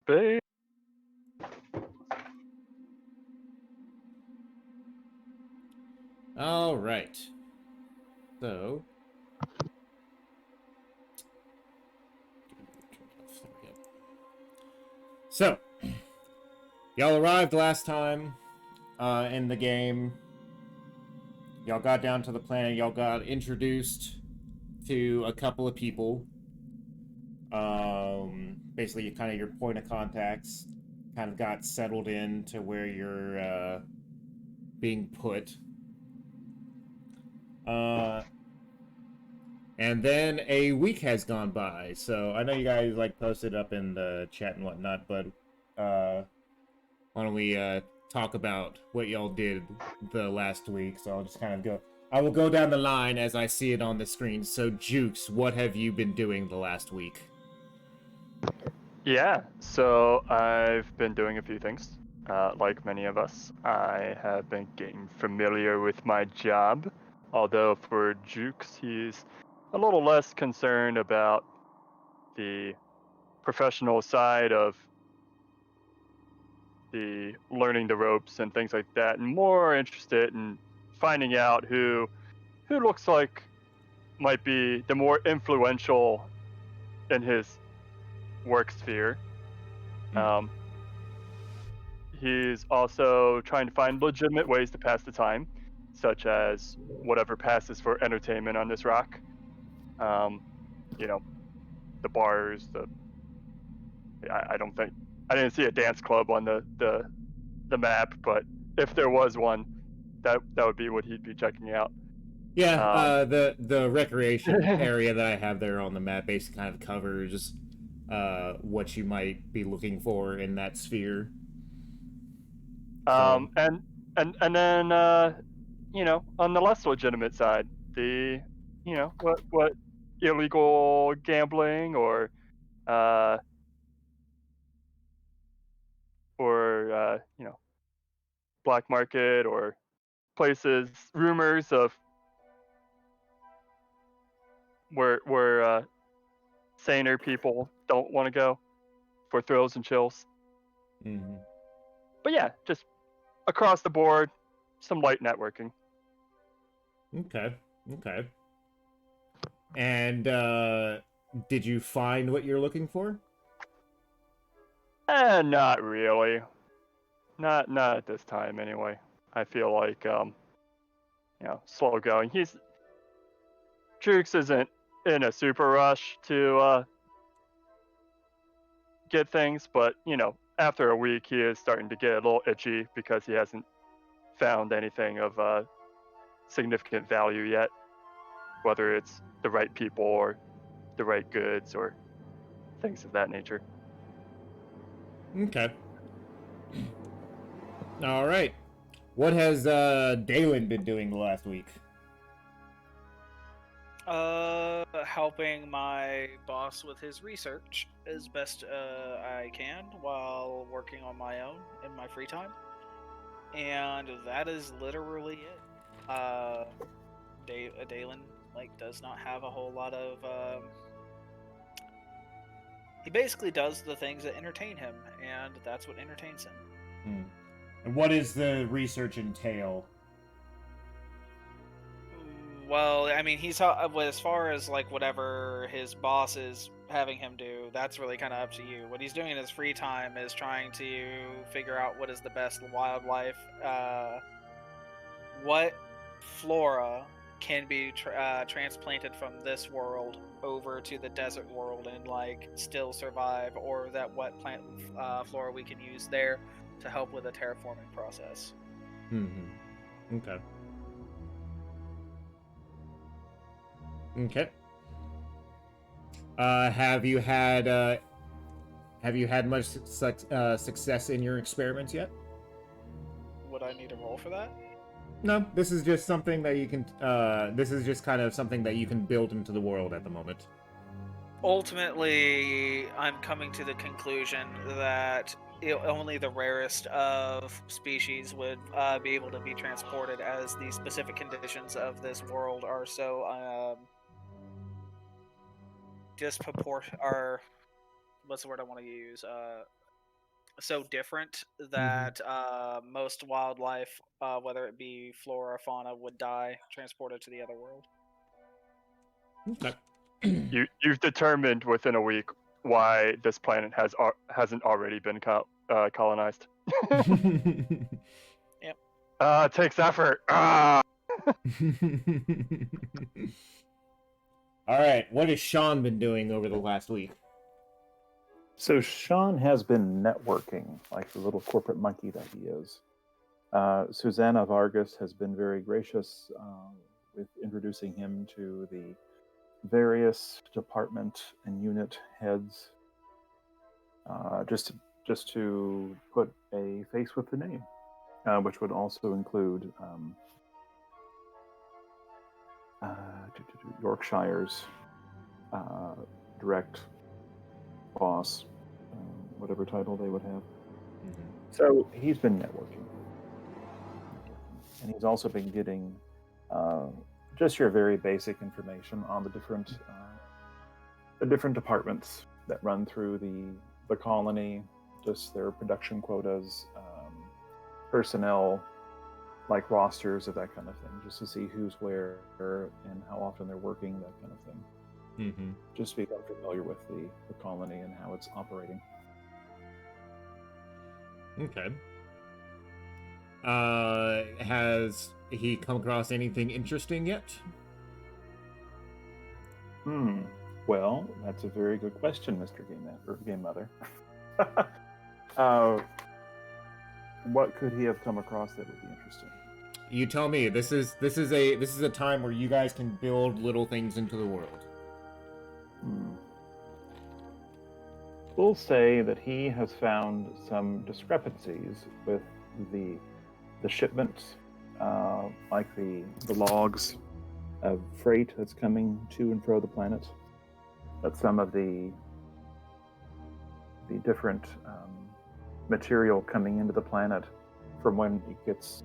Ba- All right. So, there we go. So, y'all arrived last time in the game. Y'all got down to the planet. Y'all got introduced to a couple of people. Basically, kind of your point of contacts kind of got settled in to where you're being put. Uh, and then a week has gone by. So I know you guys like posted up in the chat and whatnot, but why don't we talk about what y'all did the last week? So I'll just kind of go. I will go down the line as I see it on the screen. So Jukes, what have you been doing the last week? Yeah, so I've been doing a few things. Like many of us, I have been getting familiar with my job. Although for Jukes, he's a little less concerned about the professional side of the learning the ropes and things like that, and more interested in finding out who looks like might be the more influential in his work sphere. Um, he's also trying to find legitimate ways to pass the time, such as whatever passes for entertainment on this rock. Um, you know, the bars. I don't think I didn't see a dance club on the map, but if there was one, that would be what he'd be checking out. Yeah, Um, the recreation area that I have there on the map basically kind of covers what you might be looking for in that sphere. So, um, and and then on the less legitimate side, the what illegal gambling uh or black market or places, rumors of where saner people don't want to go for thrills and chills. mhm. But yeah, just across the board, some light networking. Okay, okay. And did you find what you're looking for? Not really. Not at this time anyway. I feel like slow going. Jukes isn't in a super rush to get things, but after a week he is starting to get a little itchy because he hasn't found anything of significant value yet, whether it's the right people or the right goods or things of that nature. Okay. All right. What has Dalen been doing the last week? Helping my boss with his research as best I can while working on my own in my free time. And that is literally it. Dalen does not have a whole lot of. He basically does the things that entertain him, and that's what entertains him. Hmm. And what does the research entail? Well, I mean, he's as far as whatever his boss is having him do, that's really kind of up to you. What he's doing in his free time is trying to figure out what is the best wildlife, what flora can be transplanted from this world over to the desert world and still survive, or that what plant flora we can use there to help with the terraforming process. Mm-hmm. Okay. Okay. Have you had much success in your experiments yet? Would I need a roll for that? No, this is just something that you can. This is just kind of something that you can build into the world at the moment. Ultimately, I'm coming to the conclusion that only the rarest of species would be able to be transported, as the specific conditions of this world are so disproportionate. Are what's the word I want to use? so different that most wildlife, whether it be flora or fauna, would die transported to the other world. Okay. You've determined within a week why this planet hasn't already been colonized. Yep. It takes effort. All right, what has Sean been doing over the last week? So Sean has been networking like the little corporate monkey that he is. Susanna Vargas has been very gracious with introducing him to the various department and unit heads, just to put a face with the name, which would also include Yorkshire's direct boss, whatever title they would have. So he's been networking, and he's also been getting just your very basic information on the different departments that run through the colony, just their production quotas, personnel, like rosters of that kind of thing, just to see who's where and how often they're working, that kind of thing. Just to become familiar with the colony and how it's operating. Okay. Has he come across anything interesting yet? Well, that's a very good question, Mr. Game Mother. What could he have come across that would be interesting? You tell me. This is a time where you guys can build little things into the world. We'll say that he has found some discrepancies with the shipments, like the logs of freight that's coming to and fro the planet. That some of the different material coming into the planet from when it gets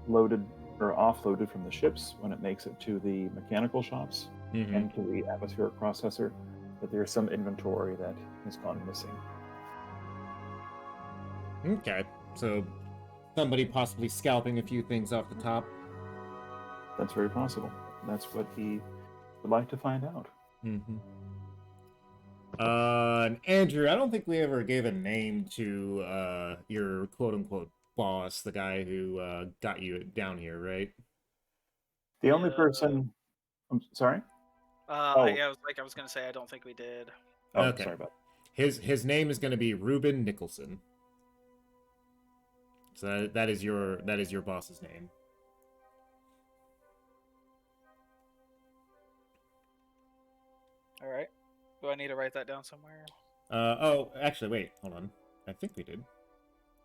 loaded or offloaded from the ships, when it makes it to the mechanical shops and to the atmospheric processor, that there's some inventory that has gone missing. Okay, so somebody possibly scalping a few things off the top. That's very possible. That's what he would like to find out. And Andrew, I don't think we ever gave a name to your quote-unquote boss, the guy who got you down here, right? The only person... I'm sorry? I was gonna say, I don't think we did. Oh, Okay. sorry about His name is going to be Ruben Nicholson. So that is your boss's name. All right. Do I need to write that down somewhere? Oh, actually, wait, hold on. I think we did.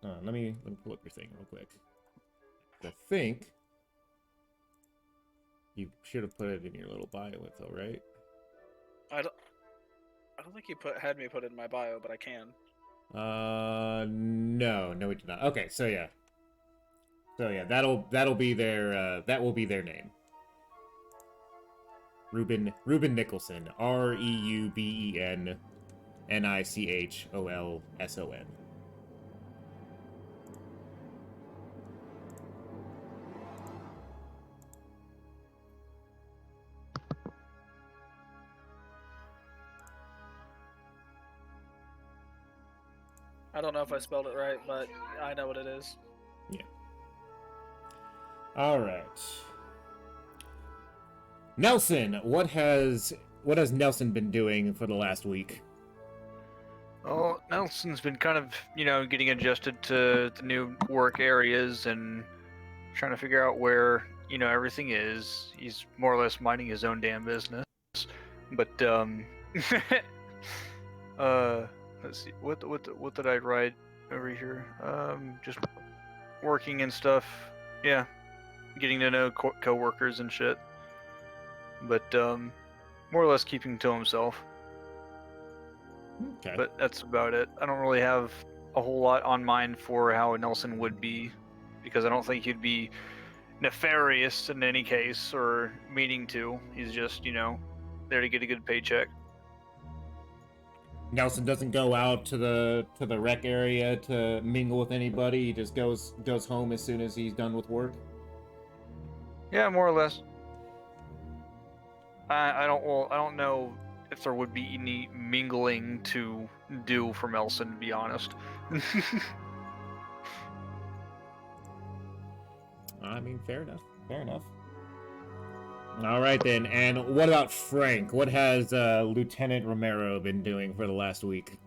Let me pull up your thing real quick. I think you should have put it in your little bio info, right? I don't think you had me put it in my bio, but I can. No, we did not. Okay, so yeah, that'll be their that will be their name. Ruben Nicholson, REUBEN NICHOLSON. I don't know if I spelled it right, but I know what it is. Yeah. All right. Nelson, what has Nelson been doing for the last week? Oh, Nelson's been kind of, getting adjusted to the new work areas and trying to figure out where, everything is. He's more or less minding his own damn business. But let's see, what did I write over here? Just working and stuff. Yeah, getting to know co-workers and shit. But more or less keeping to himself. Okay. But that's about it. I don't really have a whole lot on mind for how Nelson would be, because I don't think he'd be nefarious in any case or meaning to. He's just, there to get a good paycheck. Nelson doesn't go out to the rec area to mingle with anybody. He just goes home as soon as he's done with work. Yeah, more or less. I don't know if there would be any mingling to do for Melson, to be honest. I mean, fair enough. Fair enough. All right then. And what about Frank? What has Lieutenant Romero been doing for the last week?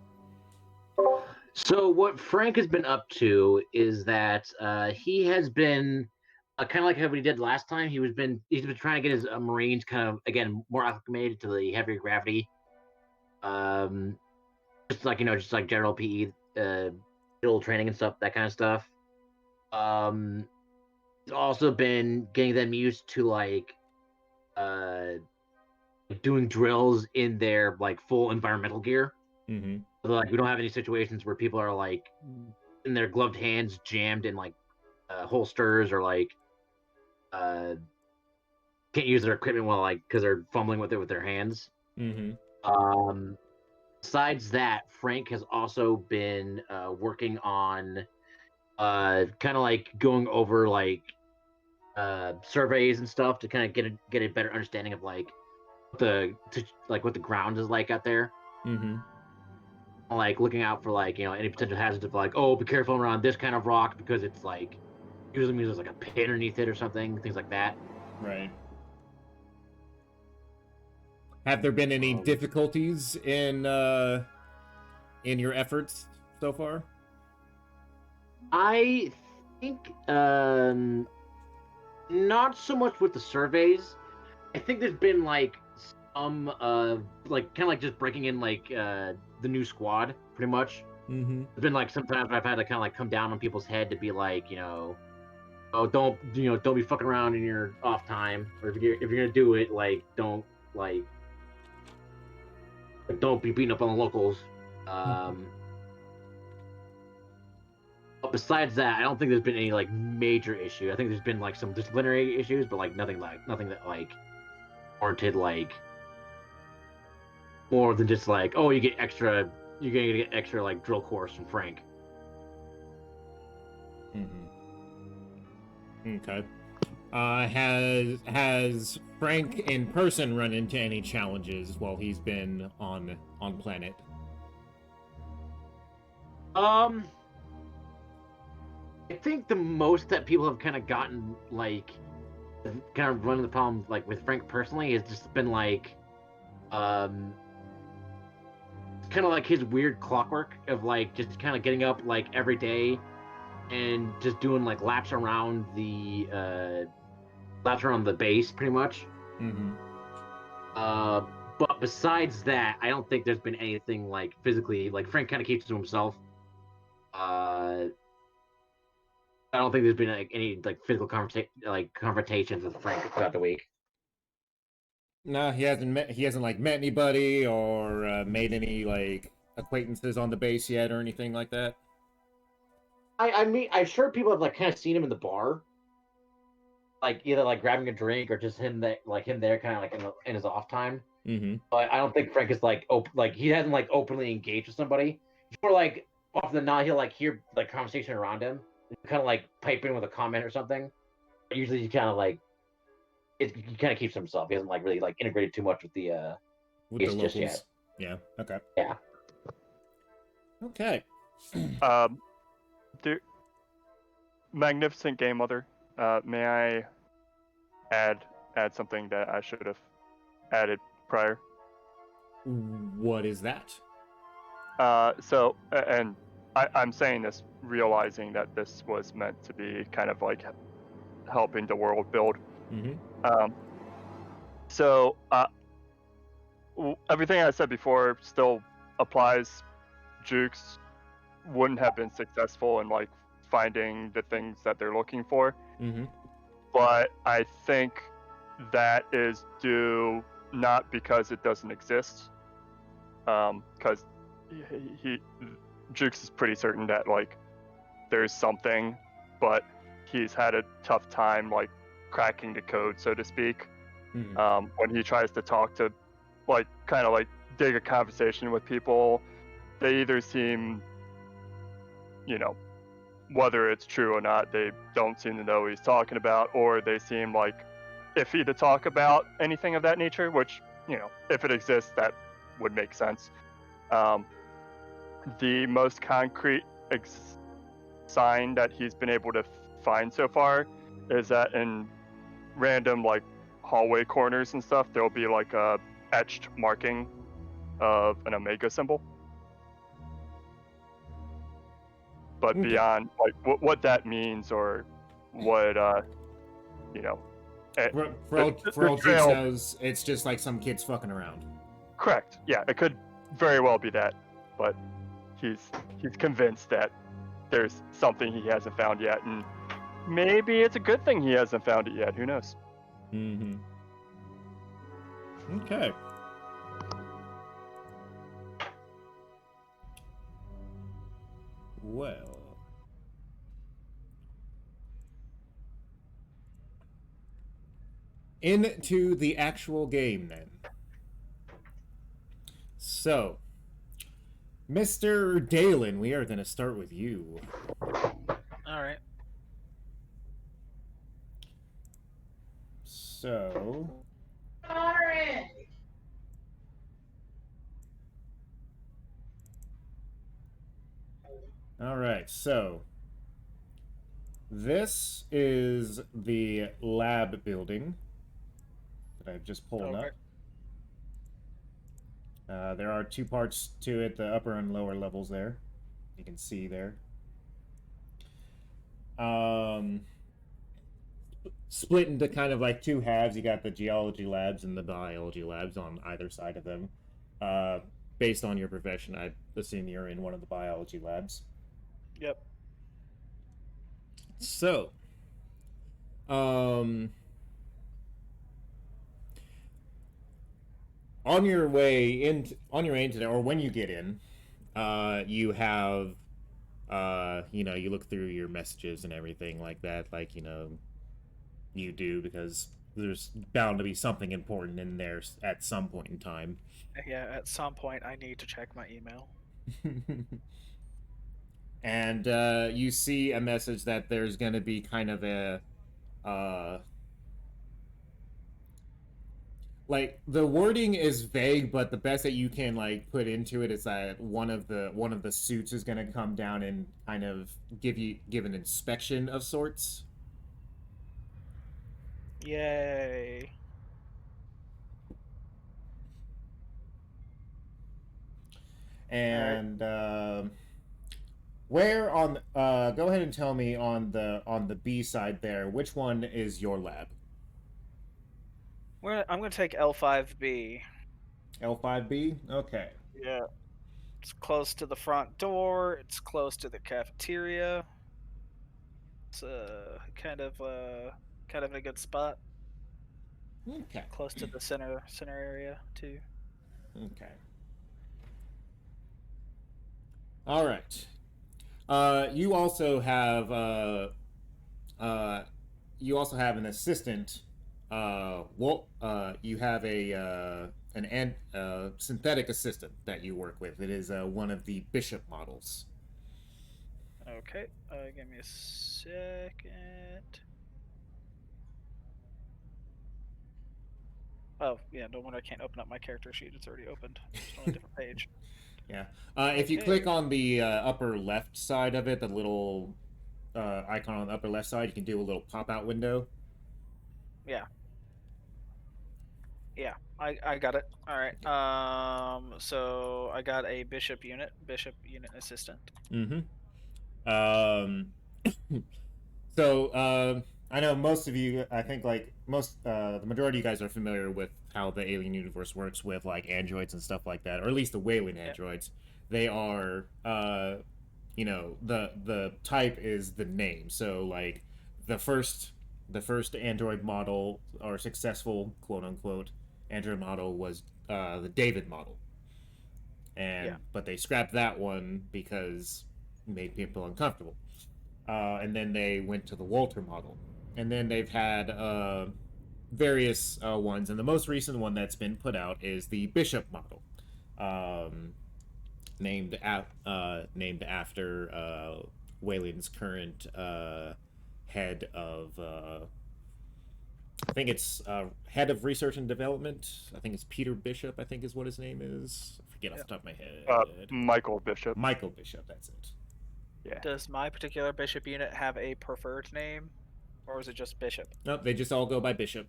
So what Frank has been up to is that he has been kind of like how he did last time. He's been trying to get his Marines kind of again more acclimated to the heavier gravity. Just like just like general PE, drill training and stuff, that kind of stuff. He's also been getting them used to like doing drills in their like full environmental gear. Mm-hmm. So, like we don't have any situations where people are like in their gloved hands jammed in like holsters or like can't use their equipment while like because they're fumbling with it with their hands. Mm-hmm. Besides that, Frank has also been working on kind of like going over like surveys and stuff to kind of get a better understanding of like what the ground is like out there. Mm-hmm. Like looking out for like any potential hazards of like, oh, be careful around this kind of rock because it's like usually means there's like a pit underneath it or something, things like that. Right. Have there been any difficulties in your efforts so far? I think not so much with the surveys. I think there's been like some like kind of like just breaking in like the new squad pretty much. Mm-hmm. There's been like sometimes I've had to kind of like come down on people's head to be like, oh, don't be fucking around in your off time, or if you're gonna do it, like don't be beating up on the locals. But besides that, I don't think there's been any like major issue. I think there's been like some disciplinary issues, but like nothing that like warranted like more than just like, oh, you're gonna get extra like drill course from Frank. Mm-hmm. Okay. Has Frank in person run into any challenges while he's been on planet? I think the most that people have kind of gotten like kind of running the problem like with Frank personally has just been like kind of like his weird clockwork of like just kind of getting up like every day and just doing like laps around the base pretty much. Mm-hmm. But besides that, I don't think there's been anything like physically like Frank kind of keeps to himself. I don't think there's been like any like physical confrontations with Frank throughout the week. No, he hasn't met anybody or made any like acquaintances on the base yet or anything like that. I mean, I'm sure people have like kind of seen him in the bar, like either like grabbing a drink or just him there kind of like in his off time. Mm-hmm. But I don't think Frank is like he hasn't like openly engaged with somebody. It's more like often than not he'll like hear like conversation around him, kind of like pipe in with a comment or something. But usually he kind of like he kind of keeps to himself. He hasn't like really like integrated too much with the locals. just yet. Yeah. Okay. Yeah. Okay. Magnificent Game Mother. May I add something that I should have added prior? What is that? So, and I'm saying this realizing that this was meant to be kind of like helping the world build. Mm-hmm. So, everything I said before still applies. Jukes wouldn't have been successful in like finding the things that they're looking for. Mm-hmm. But I think that is due not because it doesn't exist, because Jukes is pretty certain that like there's something, but he's had a tough time like cracking the code, so to speak. Mm-hmm. When he tries to talk to like kind of like dig a conversation with people, they either seem, you know, whether it's true or not, they don't seem to know what he's talking about, or they seem like iffy to talk about anything of that nature, which, you know, if it exists, that would make sense. The most concrete sign that he's been able to find so far is that in random, like, hallway corners and stuff, there'll be like a etched marking of an omega symbol. But Okay. beyond like what that means or what you know, For all the Geeks trail- knows, it's just like some kids fucking around. correct. Yeah, it could very well be that, but he's convinced that there's something he hasn't found yet, and maybe it's a good thing he hasn't found it yet. Who knows? Mm-hmm. Okay. Well. Into the actual game, then. So, Mr. Dalen, we are going to start with you. All right. So, all right, so this is the lab building that I've just pulled Okay. up. There are two parts to it, the upper and lower levels there. You can see there. Split into kind of like two halves. You got the geology labs and the biology labs on either side of them. Based on your profession, I assume you're in one of the biology labs. Yep. So, on your way into or when you get in, you have, you know, you look through your messages and everything like that, like, you know, you do, because there's bound to be something important in there at some point in time. Yeah, at some point I need to check my email. And you see a message that there's going to be kind of a like, the wording is vague, but the best that you can like put into it is that one of the suits is going to come down and kind of give an inspection of sorts. Yay. And where on go ahead and tell me on the B side there, which one is your lab? I'm gonna take L5B. L5B? Okay. Yeah. It's close to the front door. It's close to the cafeteria. It's kind of in a good spot. Okay. Close to the center area too. Okay. All right. You also have an assistant. You have an synthetic assistant that you work with. It is one of the Bishop models. Okay. Give me a second. Oh yeah, no wonder I can't open up my character sheet. It's already opened. It's on a different page. Yeah. If you Okay. click on the upper left side of it, the little icon on the upper left side, you can do a little pop-out window. Yeah. Yeah, I got it. All right. So I got a bishop unit assistant. Mm-hmm. So I know most of you, I think like the majority of you guys are familiar with how the alien universe works with like androids and stuff like that, or at least the Weyland androids. They are, you know, the type is the name. So like the first android model, or successful quote unquote android model, was the David model, and but they scrapped that one because it made people uncomfortable. And then they went to the Walter model, and then they've had various ones, and the most recent one that's been put out is the Bishop model. named after Wayland's current head of I think it's head of research and development. I think it's Peter Bishop. I think is what his name is. I forget off the top of my head. Michael Bishop. Michael Bishop. That's it. Yeah. Does my particular bishop unit have a preferred name, or is it just bishop? Nope, they just all go by Bishop.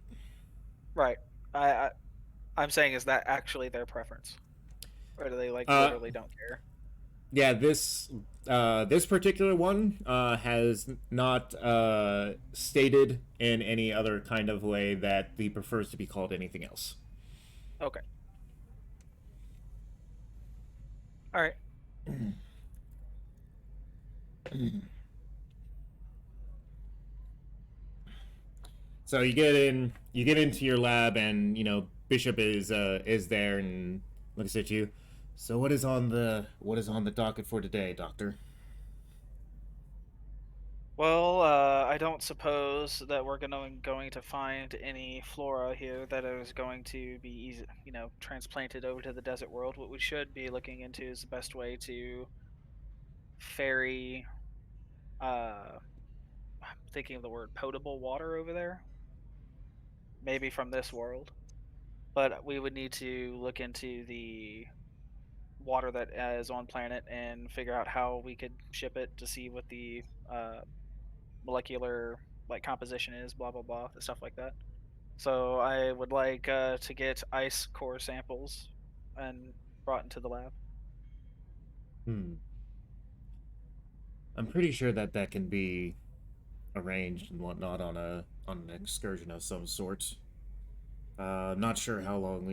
Right. I'm saying, is that actually their preference, or do they literally don't care? Yeah, this particular one has not stated in any other kind of way that he prefers to be called anything else. Okay. All right. So you get into your lab, and Bishop is there and looks at you. So what is on the docket for today, Doctor? Well, I don't suppose that we're going to find any flora here that is going to be easy, transplanted over to the desert world. What we should be looking into is the best way to ferry, I'm thinking of the word potable water over there. Maybe from this world. But we would need to look into the water that is on planet and figure out how we could ship it to see what the molecular composition is, blah blah blah, stuff like that. So I would like to get ice core samples and brought into the lab. I'm pretty sure that can be arranged and whatnot on an excursion of some sort. Not sure how long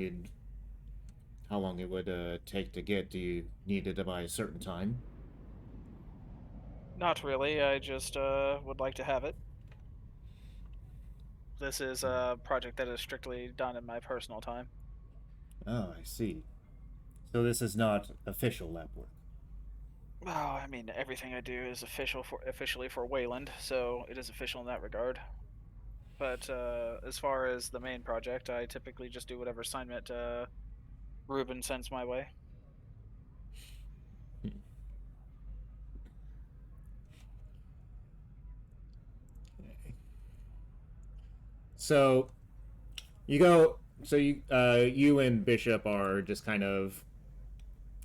it would take to get. Do you need it by a certain time? Not really. I just would like to have it. This is a project that is strictly done in my personal time. Oh, I see. So this is not official lab work. Oh, I mean, everything I do is officially for Wayland, so it is official in that regard. But as far as the main project, I typically just do whatever assignment Ruben sends my way. So you and Bishop are just kind of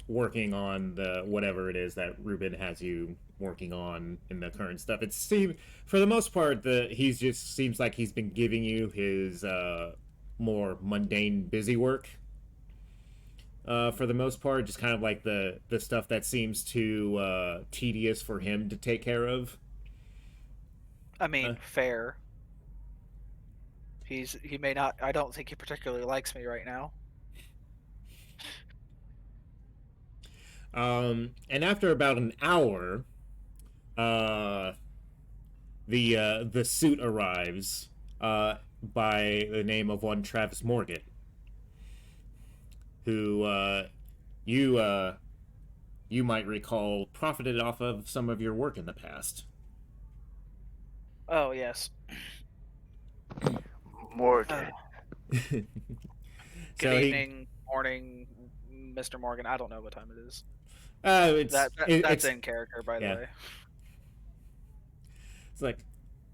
working on the whatever it is that Ruben has you working on in the current stuff. For the most part, he's just seems like he's been giving you his more mundane, busy work. For the most part, just kind of like the stuff that seems too tedious for him to take care of. I mean, fair. He may not. I don't think he particularly likes me right now. And after about an hour, the suit arrives by the name of one Travis Morgan, who you might recall profited off of some of your work in the past. Oh yes. Morgan. Good evening, morning, Mr. Morgan. I don't know what time it is. That's in character, by the way. It's like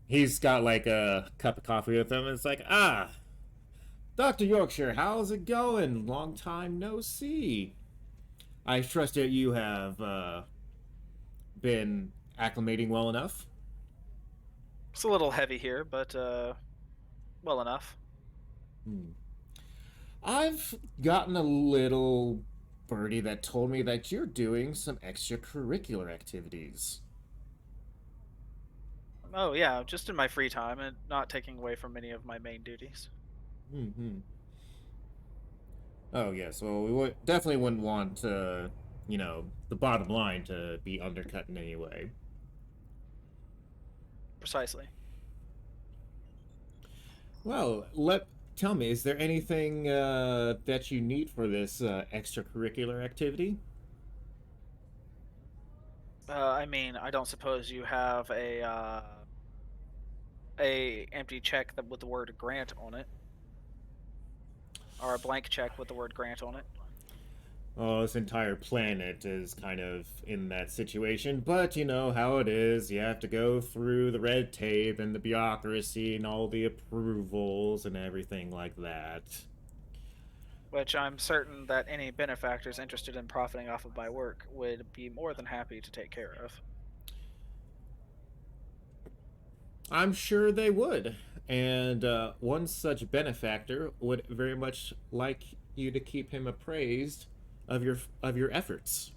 he's got like a cup of coffee with him. And it's like, Dr. Yorkshire, how's it going? Long time no see. I trust that you have been acclimating well enough. It's a little heavy here, but well enough. I've gotten a little birdie that told me that you're doing some extracurricular activities. Oh yeah, just in my free time and not taking away from any of my main duties. Oh yes, well we definitely wouldn't want the bottom line to be undercut in any way. Precisely. Well, tell me, is there anything that you need for this extracurricular activity? I mean, I don't suppose you have a empty check with the word grant on it, or a blank check with the word grant on it. oh, this entire planet is kind of in that situation. But you know how it is. You have to go through the red tape and the bureaucracy and all the approvals and everything like that. Which I'm certain that any benefactors interested in profiting off of my work would be more than happy to take care of. I'm sure they would. And one such benefactor would very much like you to keep him appraised of your efforts.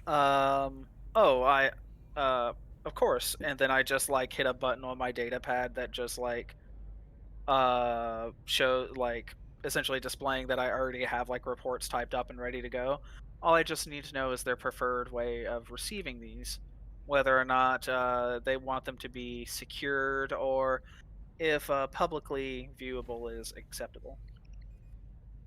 Oh, of course. And then I just like hit a button on my data pad that just like show like essentially displaying that I already have like reports typed up and ready to go. All I just need to know is their preferred way of receiving these, whether or not they want them to be secured or if publicly viewable is acceptable.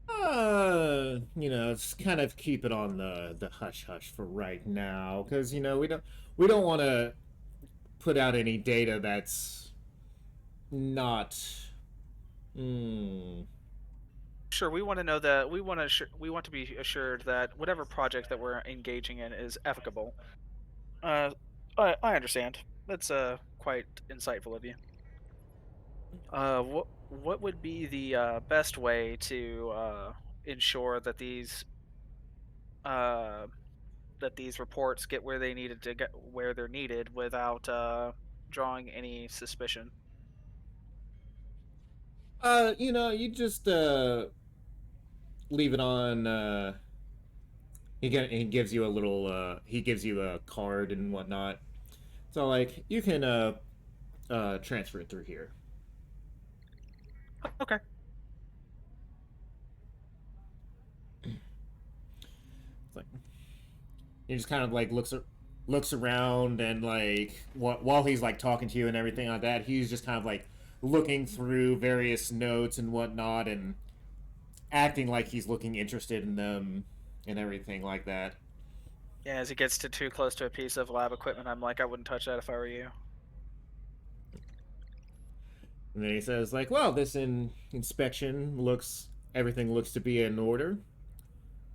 You know, just kind of keep it on the hush hush for right now, because you know we don't want to put out any data that's not. Hmm. Sure, we want to know that we want to be assured that whatever project that we're engaging in is efficable. I understand. That's quite insightful of you. What would be the best way to ensure that uh these reports get where they needed to get where they're needed without drawing any suspicion? You know, you just leave it on. He gives you a little. He gives you a card and whatnot. So like you can transfer it through here. Okay. It's like he just kind of like looks around and like while he's like talking to you and everything like that, he's just kind of like looking through various notes and whatnot and acting like he's looking interested in them and everything like that. Yeah, as he gets too close to a piece of lab equipment, I'm like, I wouldn't touch that if I were you. And then he says like, well, this inspection everything looks to be in order.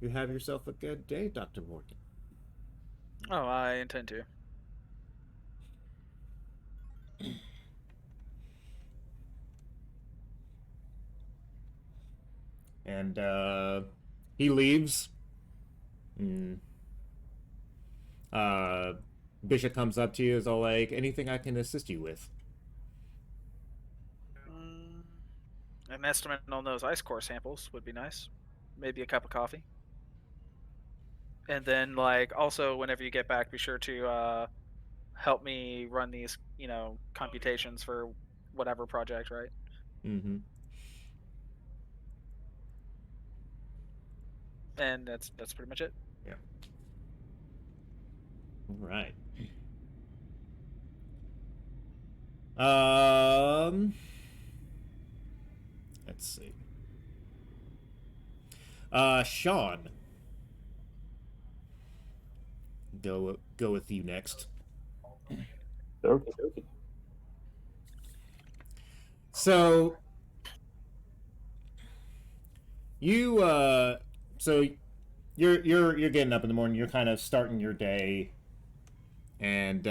You have yourself a good day, Dr. Morgan. Oh, I intend to. And he leaves. Bishop comes up to you, is all like, anything I can assist you with? An estimate on those ice core samples would be nice. Maybe a cup of coffee. And then, like, also whenever you get back, be sure to help me run these, computations for whatever project, right? Mm-hmm. And that's pretty much it. Yeah. All right. Let's see. Sean. Go with you next. Okay. So you so you're getting up in the morning, you're kind of starting your day and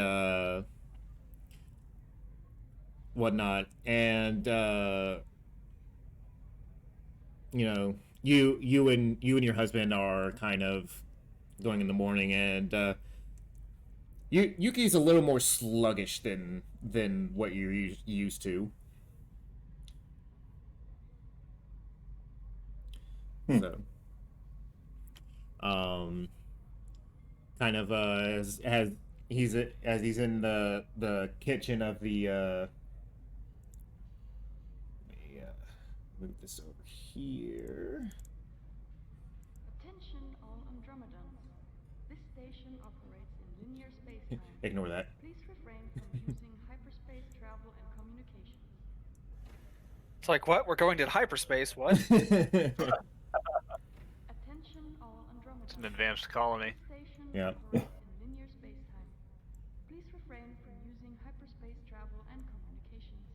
whatnot, and you know, you and your husband are kind of going in the morning, and Yuki's a little more sluggish than what you're used to. So, kind of as he's in the kitchen of the let me move this over here. Attention all Andromedans. This station operates in linear space-time. Ignore that. Please refrain from using hyperspace travel and communications. It's like, what? We're going to hyperspace? What? Attention all Andromedans. It's an advanced colony. This station Yeah. operates in linear space-time. Please refrain from using hyperspace travel and communications.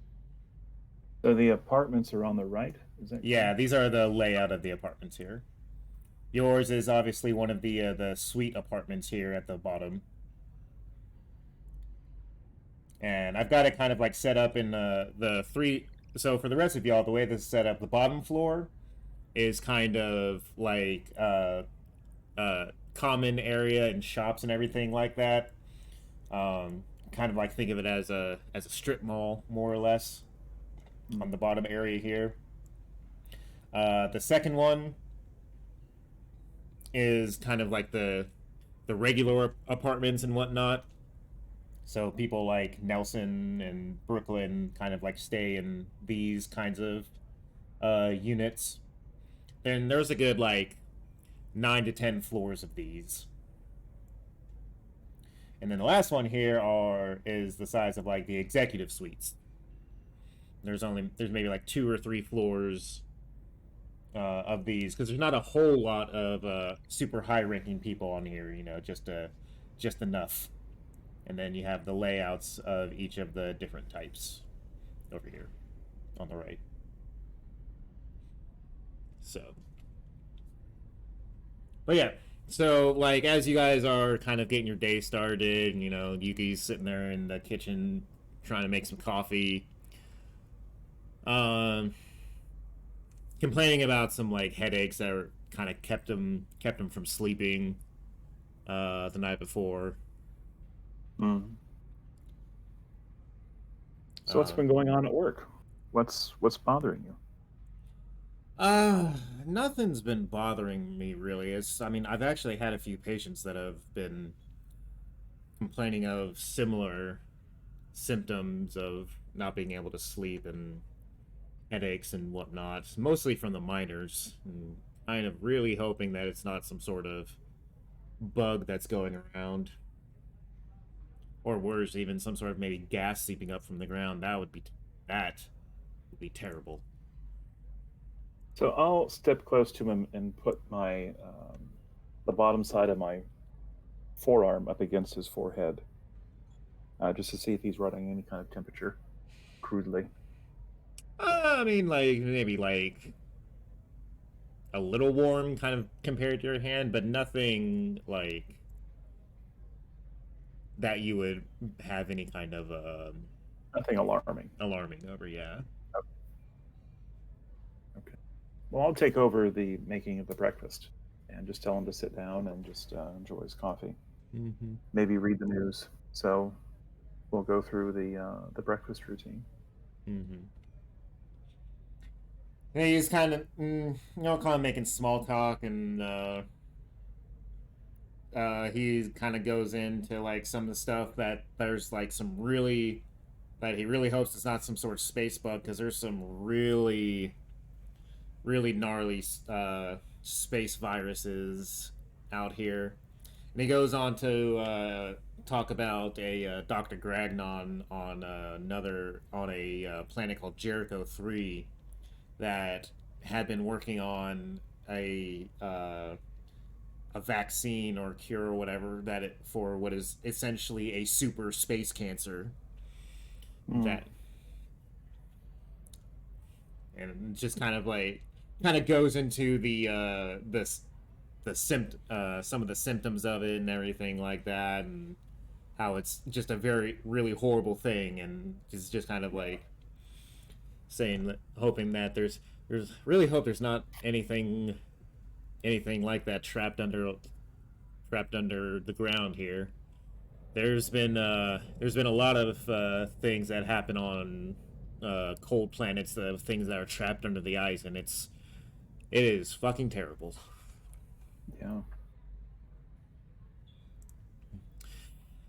So the apartments are on the right. Is that Yeah, correct? these are the layout of the apartments here. Yours is obviously one of the suite apartments here at the bottom. And I've got it kind of like set up in the three. So for the rest of y'all, the way this is set up, the bottom floor is kind of like common area and shops and everything like that. Kind of like think of it as a strip mall, more or less, on the bottom area here. The second one is kind of like the regular apartments and whatnot. So people like Nelson and Brooklyn kind of like stay in these kinds of units. Then there's a good like 9 to 10 floors of these. And then the last one here is the size of like the executive suites. There's maybe like 2 or 3 floors of these, because there's not a whole lot of super high ranking people on here, you know, just enough. And then you have the layouts of each of the different types over here on the right. So, but yeah, so like as you guys are kind of getting your day started, you know, Yuki's sitting there in the kitchen trying to make some coffee, complaining about some like headaches that were kind of kept him from sleeping the night before. Mm. So what's been going on at work? What's bothering you? Nothing's been bothering me really. I've actually had a few patients that have been complaining of similar symptoms of not being able to sleep and headaches and whatnot, mostly from the miners. And kind of really hoping that it's not some sort of bug that's going around. Or worse, even some sort of maybe gas seeping up from the ground. That would be terrible. So I'll step close to him and put my the bottom side of my forearm up against his forehead, just to see if he's running any kind of temperature, crudely. Like maybe like a little warm, kind of compared to your hand, but nothing like that you would have any kind of nothing alarming over. Yeah. Okay. Well, I'll take over the making of the breakfast and just tell him to sit down and just enjoy his coffee. Mm-hmm. Maybe read the news. So we'll go through the breakfast routine. Mm-hmm. Yeah, he's kind of making small talk, and he kind of goes into like some of the stuff that there's like some really that he really hopes it's not some sort of space bug, because there's some really gnarly space viruses out here. And he goes on to talk about a Dr. Gragnon on a planet called Jericho 3 that had been working on a vaccine or cure or whatever for what is essentially a super space cancer. That, and just kind of goes into some of the symptoms of it and everything like that, and how it's just a really horrible thing, and it's just kind of like saying, hoping that there's not anything like that trapped under the ground here. There's been a lot of things that happen on cold planets, things that are trapped under the ice, and it is fucking terrible. Yeah.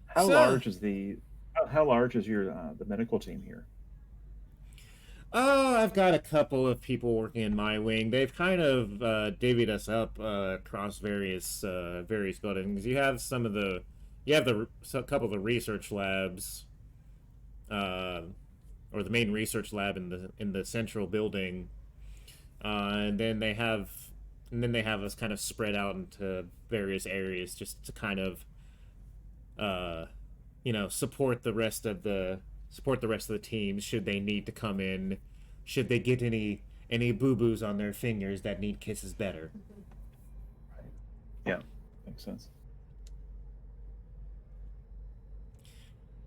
How large is your the medical team here? Oh, I've got a couple of people working in my wing. They've kind of divvied us up across various buildings. You have a couple of the research labs, or the main research lab in the central building, and then they have us kind of spread out into various areas just to kind of support the rest of the teams should they need to come in, should they get any boo-boos on their fingers that need kisses better. Yeah, makes sense.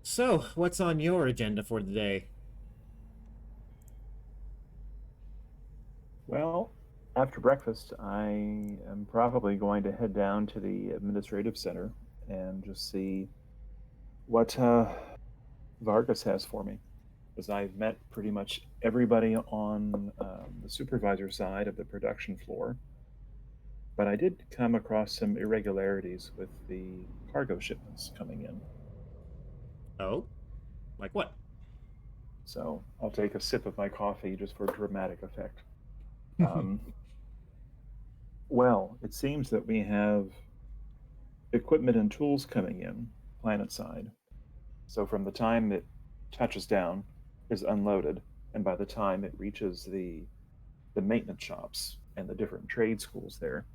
So, what's on your agenda for the day? Well, after breakfast, I am probably going to head down to the administrative center and just see what Vargas has for me. Because I've met pretty much everybody on the supervisor side of the production floor. But I did come across some irregularities with the cargo shipments coming in. Oh? Like what? So I'll take a sip of my coffee just for dramatic effect. Well, it seems that we have equipment and tools coming in planet side. So from the time it touches down, is unloaded, and by the time it reaches the maintenance shops and the different trade schools there,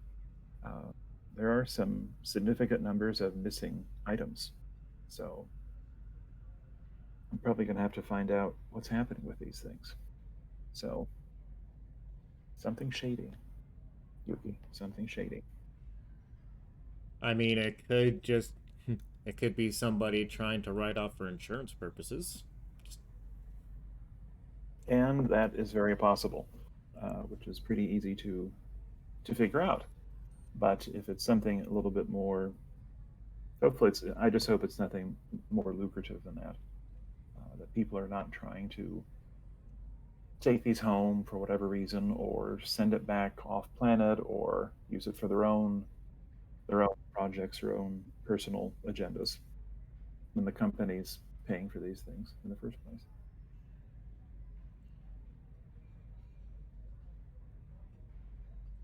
there are some significant numbers of missing items. So I'm probably going to have to find out what's happening with these things. So something shady, Yuki. Something shady. I mean, it could just... It could be somebody trying to write off for insurance purposes. And that is very possible, which is pretty easy to figure out. But if it's something a little bit more, hopefully it's. I just hope it's nothing more lucrative than that. That people are not trying to take these home for whatever reason, or send it back off planet, or use it for their own projects, their own personal agendas, when the company's paying for these things in the first place.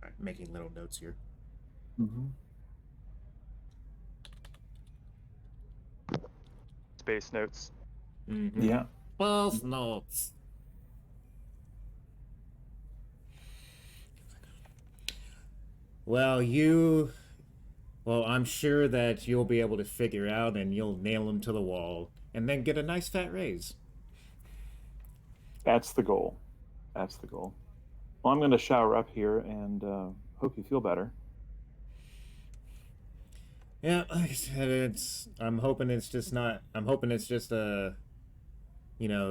All right, making little notes here. Mm-hmm. Space notes. Mm-hmm. Yeah. False notes. Well, I'm sure that you'll be able to figure out and you'll nail them to the wall and then get a nice fat raise. That's the goal. That's the goal. Well, I'm going to shower up here and hope you feel better. Yeah, like I said, I'm hoping it's just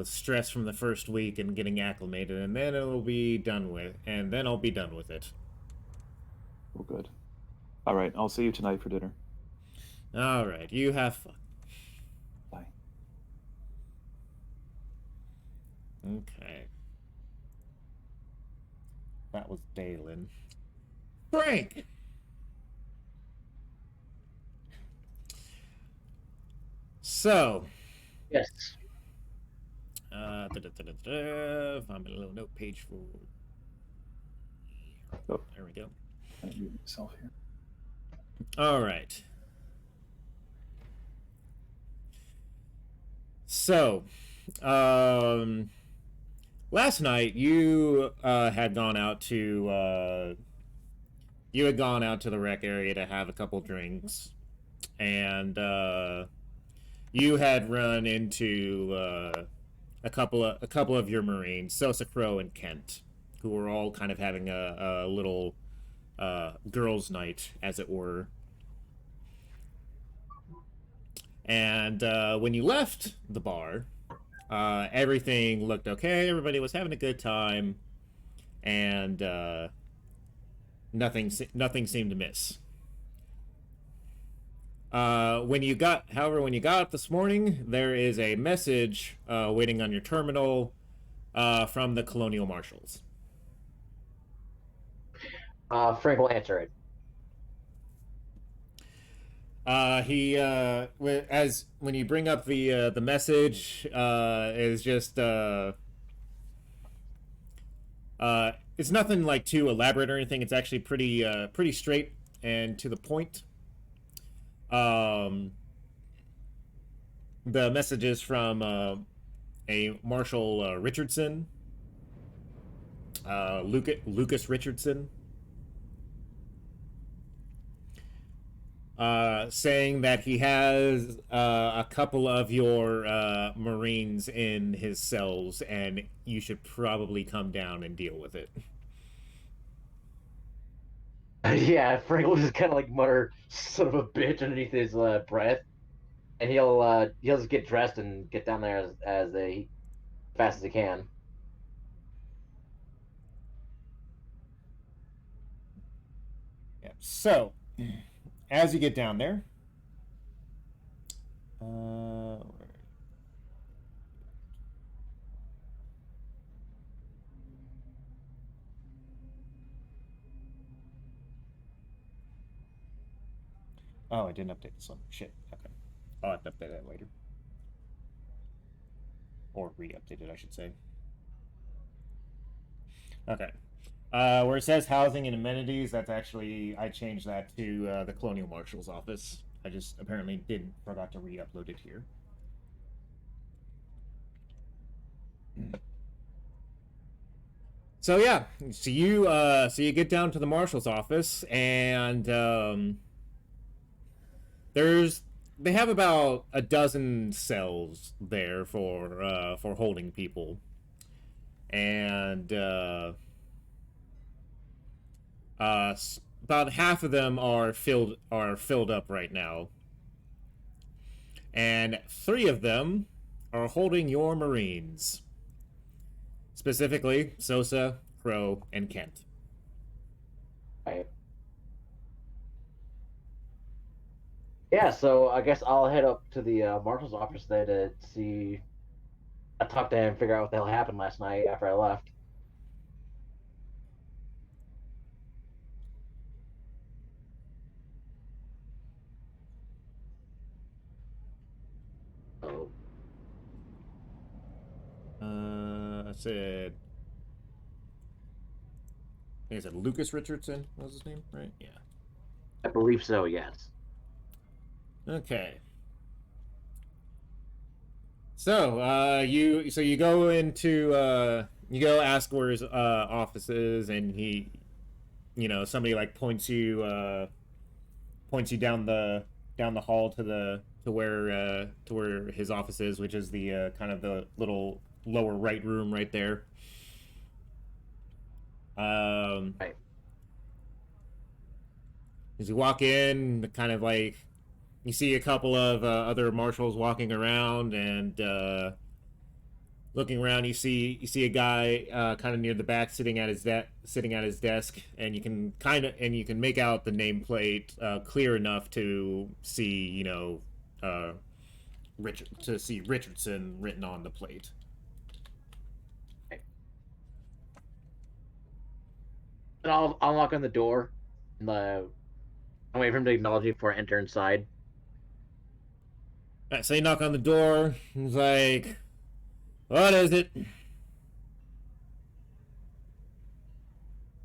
stress from the first week and getting acclimated, and then it'll be done with, and then I'll be done with it. Well, good. All right, I'll see you tonight for dinner. All right, you have fun. Bye. Okay. That was Dalen. Frank! So. Yes. Find a little note page for. Oh. There we go. I mute myself here. All right. So, last night you had gone out to the rec area to have a couple drinks, and you had run into a couple of your Marines, Sosa Crow and Kent, who were all kind of having a little girls' night, as it were. And when you left the bar, everything looked okay. Everybody was having a good time, and nothing seemed to miss. When you got up this morning, there is a message waiting on your terminal from the Colonial Marshals. Frank will answer it. When you bring up the message, is just it's nothing like too elaborate or anything. It's actually pretty straight and to the point. The message is from a Marshal Richardson, Lucas Richardson, saying that he has a couple of your Marines in his cells, and you should probably come down and deal with it. Yeah, Frank will just kind of like mutter "son of a bitch" underneath his breath, and he'll just get dressed and get down there as fast as he can. Yeah. So, as you get down there, where- oh, I didn't update this one. Shit. Okay. I'll have to update that later. Or re-update it, I should say. Okay. Where it says housing and amenities, that's actually, I changed that to the Colonial Marshal's office. I just apparently forgot to re-upload it here. So yeah, so you get down to the marshal's office, and they have about a dozen cells there for holding people, and about half of them are filled up right now, and 3 of them are holding your Marines. Specifically, Sosa, Crow, and Kent. Right. Yeah, so I guess I'll head up to the marshal's office there to see. I talk to him, figure out what the hell happened last night after I left. Oh, I said. I think I said Lucas Richardson was his name, right? Yeah. I believe so. Yes. Okay. So, you go into you go ask where his office is, and somebody like points you down the hall to where his office is, which is the kind of the little lower right room right there. Right. As you walk in, kind of like you see a couple of other marshals walking around, and looking around, you see a guy kind of near the back sitting at his desk, and you can make out the nameplate clear enough to see Richardson written on the plate. And I'll knock on the door, and I'll wait for him to acknowledge me before I enter inside. All right, so you knock on the door. He's like, "What is it?"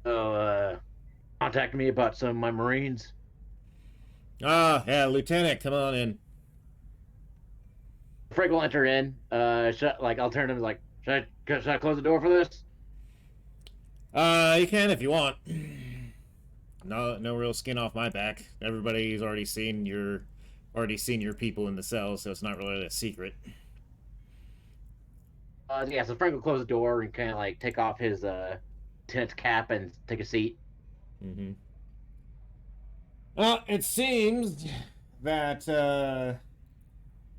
So, contact me about some of my Marines. Ah, yeah, Lieutenant, come on in. Frank will enter in. I'll turn to him like, should I close the door for this? You can if you want. No real skin off my back. Everybody's already seen your people in the cells, so it's not really a secret. Yeah, so Frank will close the door and kind of like take off his lieutenant's cap and take a seat. Mm-hmm. Well, it seems that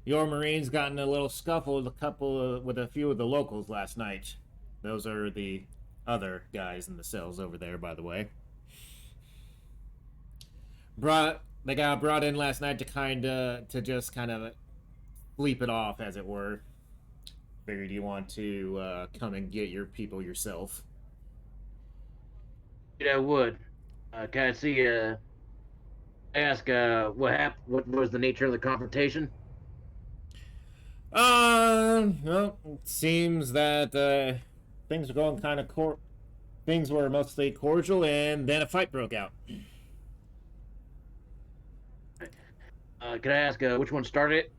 your Marines got in a little scuffle with a few of the locals last night. Those are the other guys in the cells over there, by the way. They got brought in last night to just kind of sleep it off, as it were. Figured you want to come and get your people yourself. Yeah, I would. Can I see? Ask what happened? What was the nature of the confrontation? Well, it seems that things were going kind of things were mostly cordial, and then a fight broke out. Can I ask which one started it?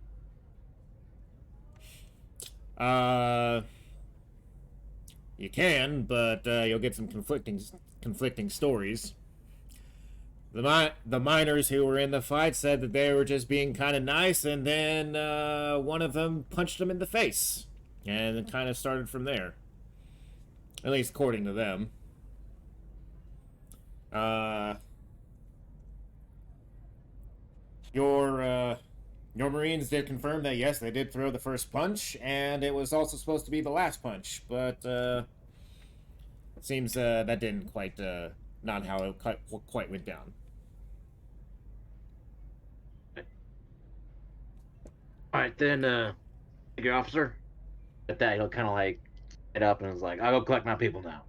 You can, but you'll get some conflicting stories. The miners who were in the fight said that they were just being kind of nice, and then one of them punched them in the face, and it kind of started from there. At least according to them. Your Marines did confirm that yes, they did throw the first punch, and it was also supposed to be the last punch, but it seems that didn't quite not how it quite went down. All right, then, your officer. At that, he'll kind of like get up and is like, "I'll go collect my people now."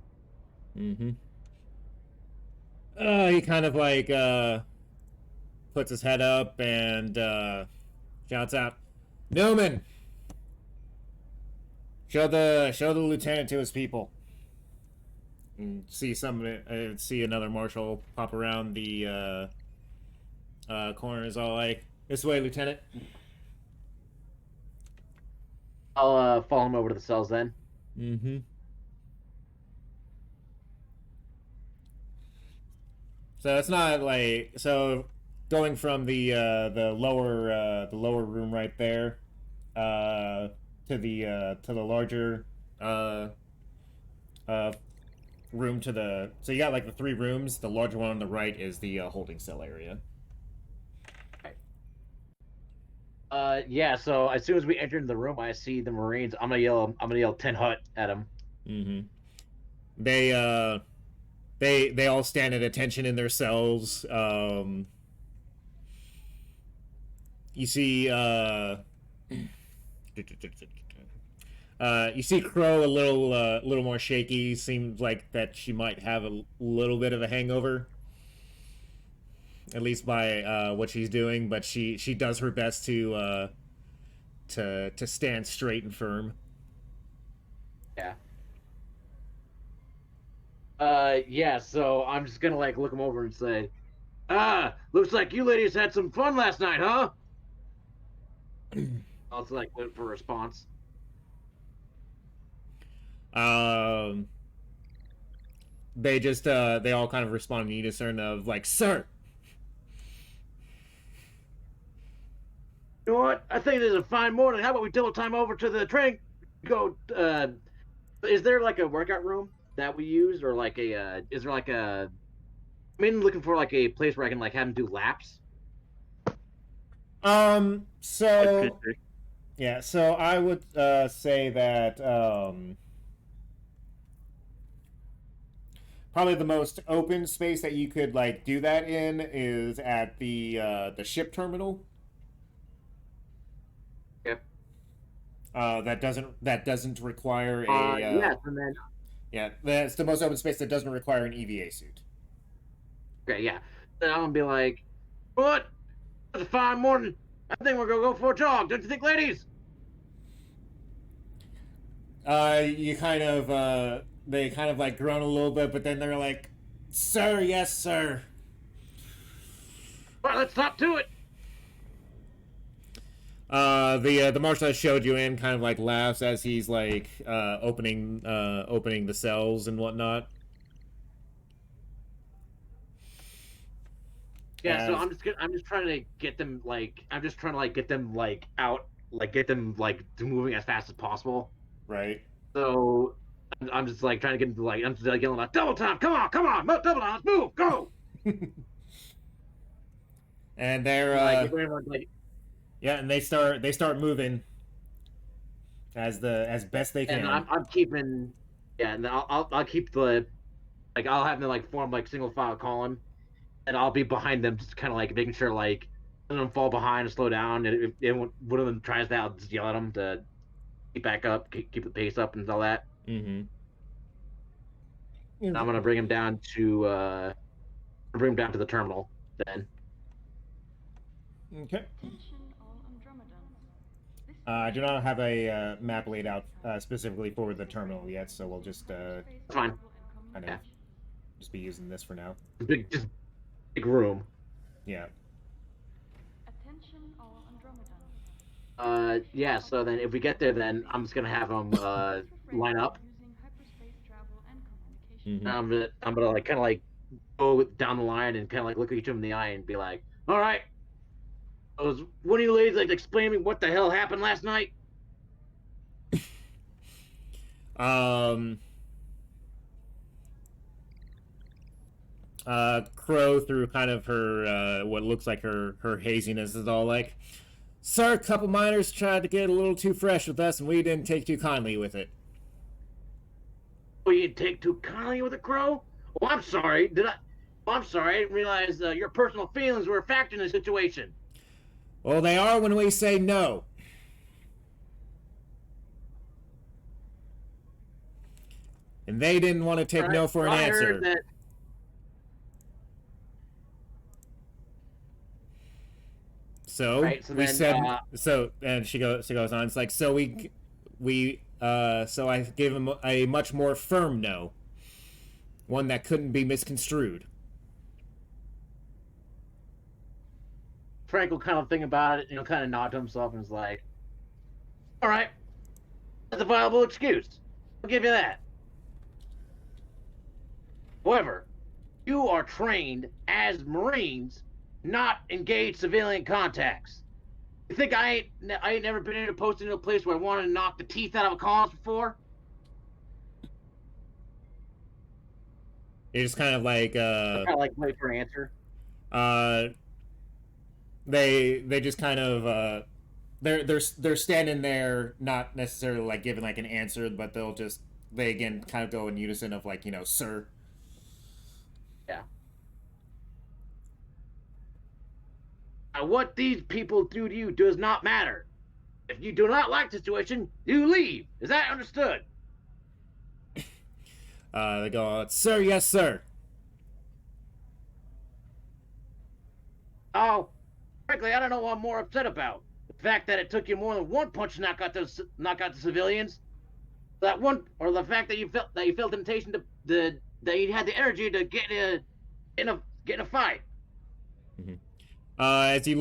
Mm-hmm. He kind of like puts his head up and shouts out, "Newman, show the lieutenant to his people." And see another marshal pop around the corner. Is all like, "This way, lieutenant." I'll follow him over to the cells then. Mm-hmm. So it's not like going from the lower room right there to the larger room to the, so you got like the 3 rooms. The larger one on the right is the holding cell area. Yeah. So as soon as we enter into the room, I see the Marines. I'm gonna yell 10 Hut at them. Mm-hmm. They all stand at attention in their cells. You see you see Crow a little more shaky. Seems like that she might have a little bit of a hangover, at least by what she's doing. But she does her best to stand straight and firm. Yeah. Yeah. So I'm just gonna like look him over and say, looks like you ladies had some fun last night, huh?" I'll like wait for a response. They just they all kind of respond in unison of like, "Sir." You know what? I think it is a fine morning. How about we double time over to the train? Go. Is there like a workout room that we use, or like a? Is there like a? I'm looking for like a place where I can like have them do laps. So Like PT. yeah, so I would say that probably the most open space that you could like do that in is at the ship terminal. Yep. That doesn't require a Yes, and then yeah, that's the most open space that doesn't require an EVA suit. okay, yeah. Then I'm gonna be like, "What? It's a fine morning. I think we're gonna go for a jog. Don't you think, ladies?" You kind of they kind of like groan a little bit, but then they're like, "Sir, yes, sir." All right, let's hop to it. The marshal that showed you in kind of like laughs as he's like opening the cells and whatnot. Yeah, so As- I'm just trying to get them like get them like out, like get them like to moving as fast as possible. right. So I'm just like trying to get them to like I'm just like yelling like double time, come on, double time, let's move, go. And they're Like, everyone's like, yeah, and they start moving as best they can. and I'm keeping, yeah, and I'll keep the, like I'll have them like form like single file column, and I'll be behind them, just kind of like making sure like none of them fall behind and slow down, and if one of them tries that, I'll just yell at them to keep back up, keep the pace up, and all that. Mm-hmm. And I'm gonna bring him down to the terminal then. Okay. Attention all Andromedans. This I do not have a map laid out specifically for the terminal yet, so we'll just hyperspace Fine. travel and Yeah. communication. just be using this for now. Just big room. Yeah. Attention all Andromedans. Yeah. So then, if we get there, then I'm just gonna have them Please refrain line from up. using hyperspace travel and communication. Mhm. I'm gonna like kind of like go down the line and kind of like look at each of them in the eye and be like, "All right, was one of you ladies like explain to me what the hell happened last night?" Crow, through kind of her what looks like her haziness, is all like, "Sir, a couple miners tried to get a little too fresh with us, and we didn't take too kindly with it." Oh, you take too kindly with a Crow? Oh, I'm sorry. I'm sorry. I didn't realize your personal feelings were a factor in the situation. Well, they are when we say no. And they didn't want to take no for an I answer. heard that. So, Right, so we then, said so, and she goes on. It's like, so so I gave him a much more firm no, one that couldn't be misconstrued. Frank will kind of think about it, kind of nod to himself and is like, "All right, that's a viable excuse. I'll give you that. However, you are trained as Marines, not engage civilian contacts. You think I ain't never been in a post into a place where I wanted to knock the teeth out of a colonist before?" It's just kind of like Kind of like wait for an answer. They just kind of they're standing there, not necessarily like giving like an answer, but they again kind of go in unison of like, sir. Yeah. Now, what these people do to you does not matter. If you do not like the situation, you leave. Is that understood? They go, "Sir, yes, sir." Oh, frankly, I don't know what I'm more upset about. The fact that it took you more than one punch to knock out the civilians, that one, or the fact that you felt temptation that you had the energy to get in a fight. Mm-hmm. As you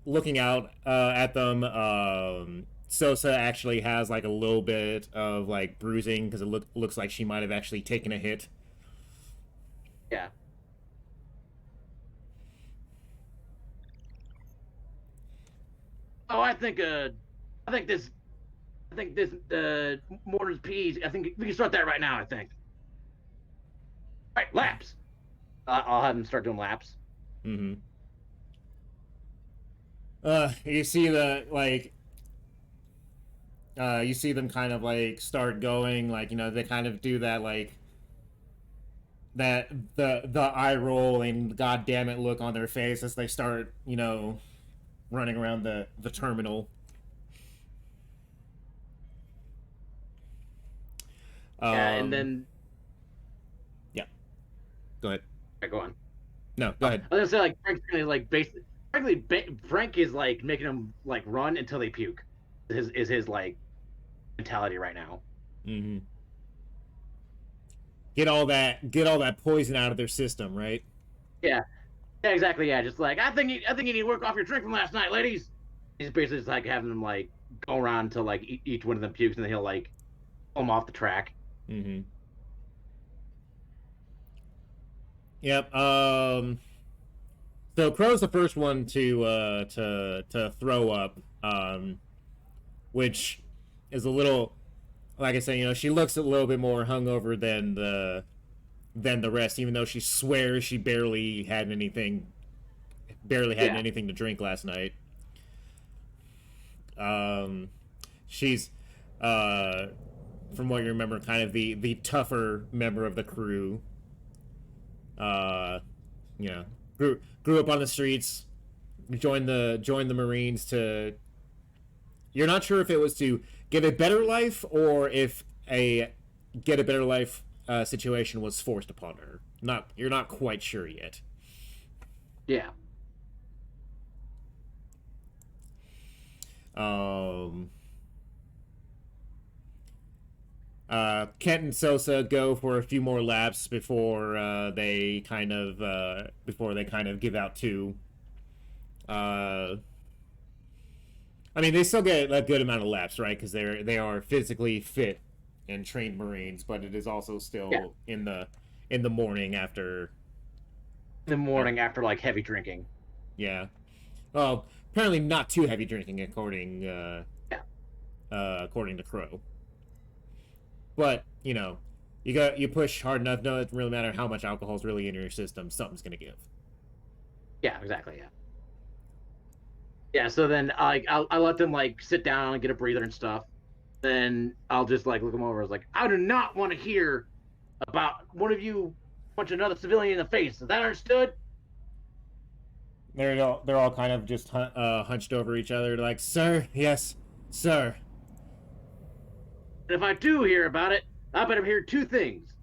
looking out at them, Sosa actually has like a little bit of like bruising because it looks like she might have actually taken a hit. Yeah. Oh, I think this Mortar's Peas. I think we can start that right now. I think. All right, laps. I'll have him start doing laps. Mm-hmm. You see you see them kind of like start going, like, they kind of do that like that the eye roll and god damn it look on their face as they start, running around the terminal. Yeah, and then yeah. Go ahead. yeah, go on. No, go ahead. I was gonna say, like, Frank's kind of like basically, Frank is like making them like run until they puke. Is his like mentality right now. Mm-hmm. Get all that poison out of their system, right? Yeah. Yeah, exactly. Yeah, just like I think you need to work off your drink from last night, ladies. He's basically just like having them like go around until like each one of them pukes, and then he'll like pull them off the track. Mm-hmm. Yep. So Crow's the first one to throw up, which is a little, like I said, she looks a little bit more hungover than the rest, even though she swears she barely had anything to drink last night. She's from what you remember, kind of the tougher member of the crew. Grew up on the streets, joined the Marines to. You're not sure if it was to get a better life or if a get a better life situation was forced upon her. You're not quite sure yet. Yeah. Kent and Sosa go for a few more laps before they kind of give out too. I mean, they still get a good amount of laps, right? Because they are physically fit and trained Marines, but it is also still in the morning after. In the morning after like heavy drinking. Yeah. Well, apparently not too heavy drinking, according to Crow. But you you push hard enough. No, it doesn't really matter how much alcohol's really in your system. Something's gonna give. Yeah, exactly. Yeah. Yeah. So then, I let them like sit down and get a breather and stuff. Then I'll just like look them over. I was like, I do not want to hear about one of you punch another civilian in the face. Is that understood? They're all kind of just hunched over each other, like, sir, yes, sir. And if I do hear about it, I better hear two things.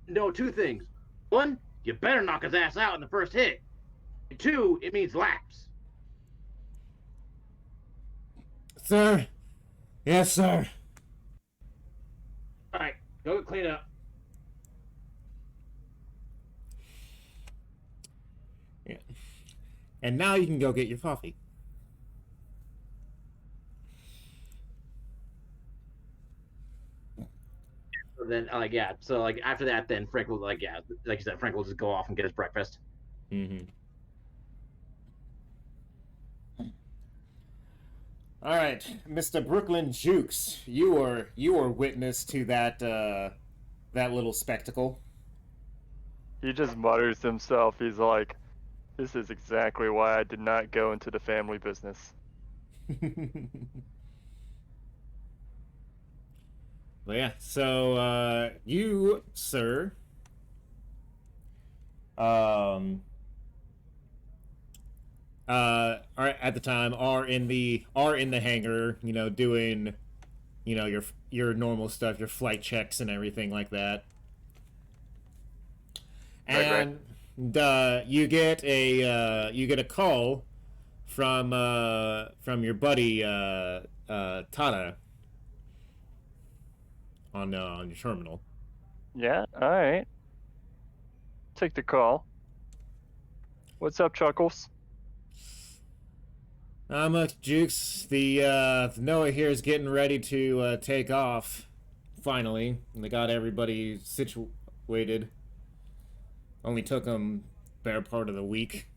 No, two things. One, you better knock his ass out in the first hit. And two, it means laps. Sir, yes, sir. All right, go clean up. Yeah. And now you can go get your coffee. So then, yeah. So like after that, then Frank will like you said, Frank will just go off and get his breakfast. Mm-hmm. All right, Mr. Brooklyn Jukes, you were witness to that little spectacle. He just mutters to himself. He's like, "This is exactly why I did not go into the family business." But yeah, so you, sir, are at the time are in the hangar, doing, your normal stuff, your flight checks and everything like that. Right. And you get a call from your buddy Tada on your terminal. Yeah, alright. Take the call. What's up, Chuckles? Not much, Jukes. The Noah here is getting ready to take off. Finally, and they got everybody situated. Only took them better part of the week,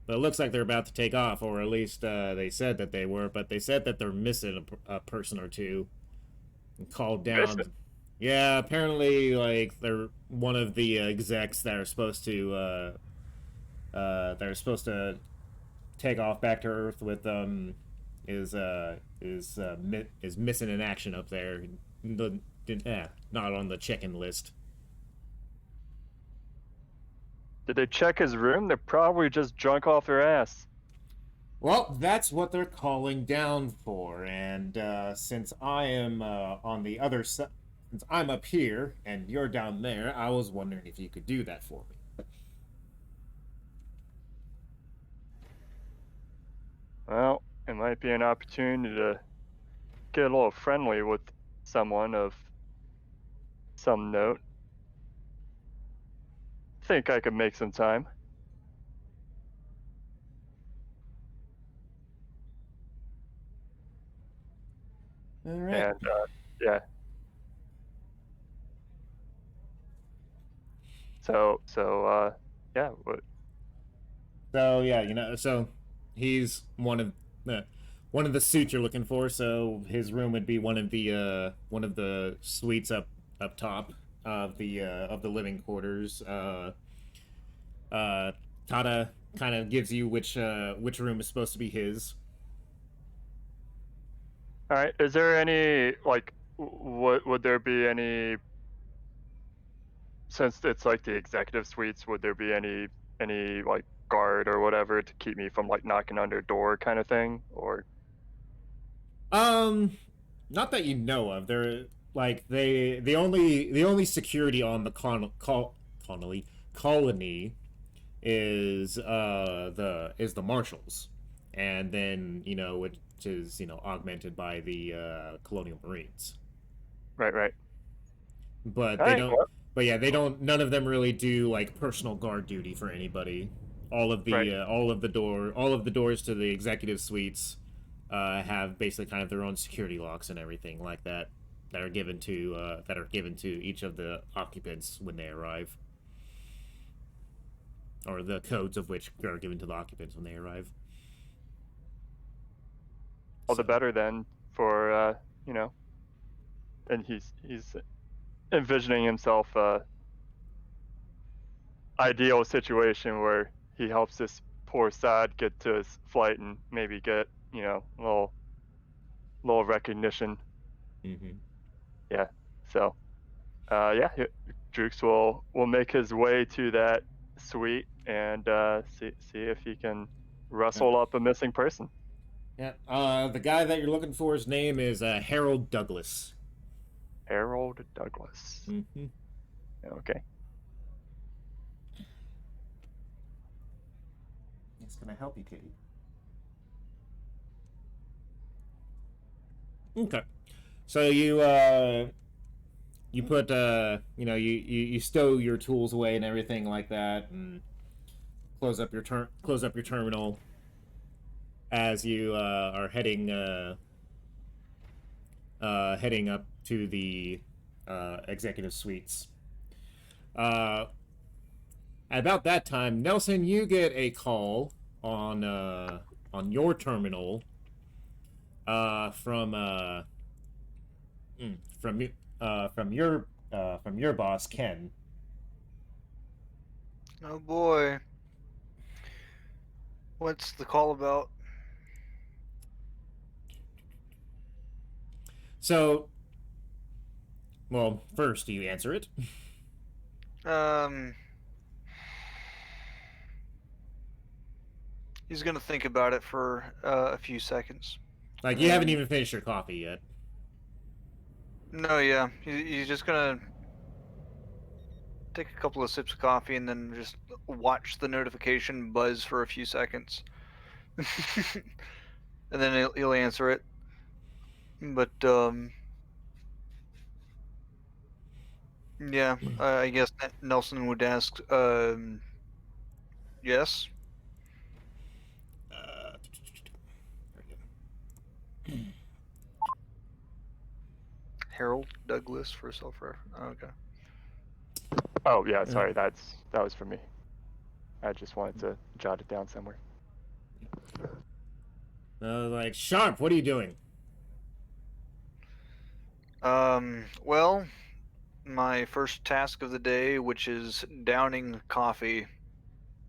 but it looks like they're about to take off, or at least they said that they were. But they said that they're missing a person or two. And called down. Missing? Yeah, apparently, like they're one of the execs that are supposed to take off back to Earth with is missing in action up there. Not on the check-in list. Did they check his room? They're probably just drunk off their ass. Well, that's what they're calling down for, and since I am on the other side, since I'm up here and you're down there, I was wondering if you could do that for me. Well, it might be an opportunity to get a little friendly with someone of some note. Think I could make some time. All right. And, yeah. So, yeah, what? So yeah, so he's one of the suits you're looking for. So his room would be one of the suites up top of the living quarters. Tada kind of gives you which room is supposed to be his. All right. Is there any like, would there be any? Since it's like the executive suites, would there be any like guard or whatever to keep me from like knocking on their door kind of thing, or? Not that you know of. They're like the only security on the colony is the marshals, and then which is augmented by the colonial marines. Right. But All they right, don't. well. But yeah, they don't. None of them really do like personal guard duty for anybody. All of the Right. all of the doors to the executive suites have basically kind of their own security locks and everything like that that are given to each of the occupants when they arrive, or the codes of which are given to the occupants when they arrive. All the better then for and he's envisioning himself a ideal situation where he helps this poor sod get to his flight and maybe get, a little recognition. Mm-hmm. Yeah. So, Droox will make his way to that suite and see if he can rustle up a missing person. Yeah. The guy that you're looking for, his name is Harold Douglas. Harold Douglas. Mm-hmm. Okay. It's gonna help you, Kitty. Okay. So you put you stow your tools away and everything like that, and close up your terminal as you are heading up to the executive suites. At about that time, Nelson, you get a call on your terminal from your boss, Ken. Oh boy. What's the call about? So, well, first, do you answer it? He's gonna think about it for a few seconds. Like, you haven't even finished your coffee yet. No, yeah. He's just gonna take a couple of sips of coffee and then just watch the notification buzz for a few seconds. And then he'll answer it. But, yeah, I guess Nelson would ask, yes? Harold Douglas for self-reference. Oh, okay. Oh yeah, sorry, that was for me. I just wanted to jot it down somewhere. Like, Sharp, what are you doing? Well, my first task of the day, which is downing coffee.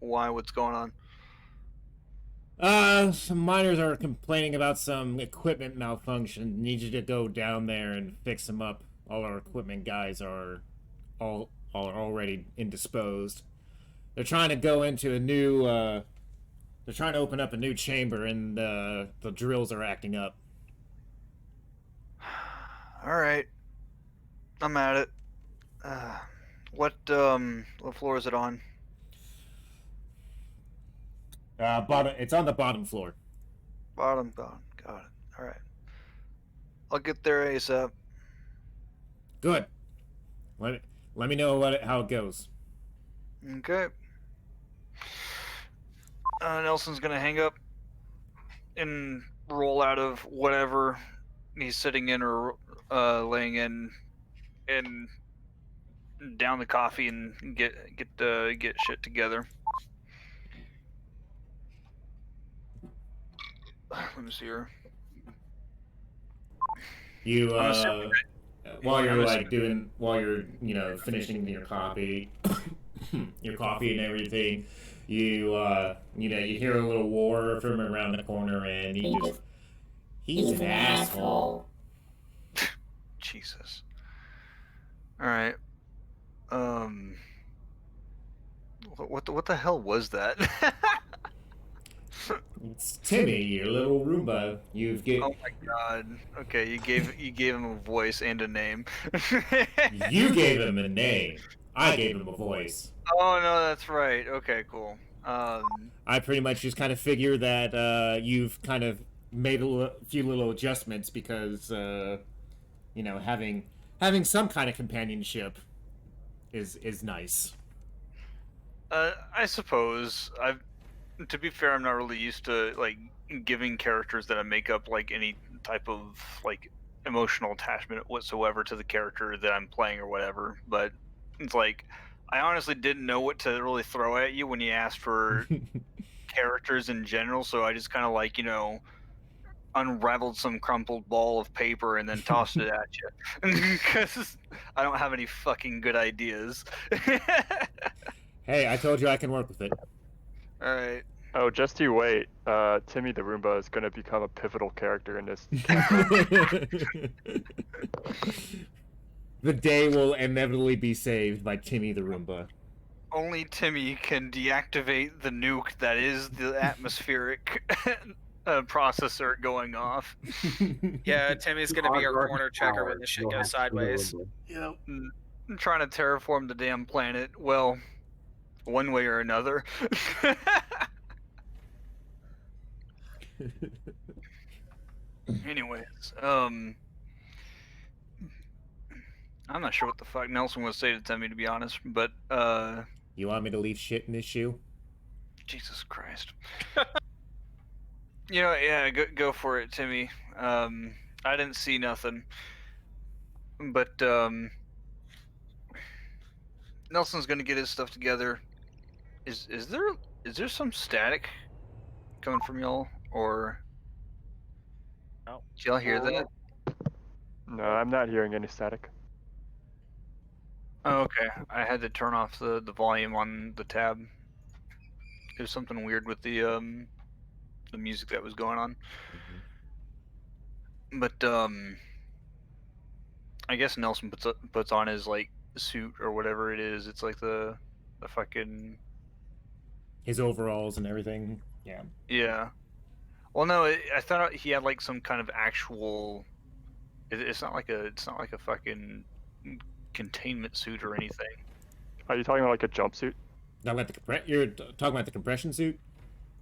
Why? What's going on? Some miners are complaining about some equipment malfunction. Need you to go down there and fix them up. All our equipment guys are already indisposed. They're trying to go into a new, they're trying to open up a new chamber, and the drills are acting up. Alright. I'm at it. What floor is it on? It's on the bottom floor. Bottom. Got it. Alright. I'll get there ASAP. Good. Let me know how it goes. Okay. Nelson's gonna hang up and roll out of whatever he's sitting in or laying in, and down the coffee and get shit together. Let me see here. You while you're finishing your coffee, and everything, you hear a little war from around the corner, and he's an asshole. Jesus. All right. What the hell was that? It's Timmy, your little Roomba. Oh my god. Okay, you gave him a voice and a name. You gave him a name. I gave him a voice. Oh no, that's right. Okay, cool. I pretty much just kind of figure that you've kind of made a few little adjustments because having some kind of companionship is nice. I suppose to be fair, I'm not really used to like giving characters that I make up like any type of like emotional attachment whatsoever to the character that I'm playing or whatever. But it's like I honestly didn't know what to really throw at you when you asked for characters in general, so I just kind of like unraveled some crumpled ball of paper and then tossed it at you. Because I don't have any fucking good ideas. Hey, I told you I can work with it. Alright. Oh, just you wait. Timmy the Roomba is gonna become a pivotal character in this. The day will inevitably be saved by Timmy the Roomba. Only Timmy can deactivate the nuke that is the atmospheric processor going off. Yeah, Timmy's gonna be our Hard corner checker when the shit goes sideways. Yep. I'm trying to terraform the damn planet. Well, one way or another. Anyways, I'm not sure what the fuck Nelson would say to Timmy, to be honest, but You want me to leave shit in this shoe? Jesus Christ. Yeah, go for it, Timmy. I didn't see nothing, but Nelson's gonna get his stuff together. Is there some static coming from y'all, or No. did y'all hear that? No, I'm not hearing any static. Oh, okay. I had to turn off the volume on the tab. There's something weird with the music that was going on. But I guess Nelson puts on his like suit or whatever it is. It's like the fucking His overalls and everything. Yeah. yeah. Well, no, I thought he had like some kind of actual. It's not like a fucking containment suit or anything. Are you talking about like a jumpsuit? You're talking about the compression suit?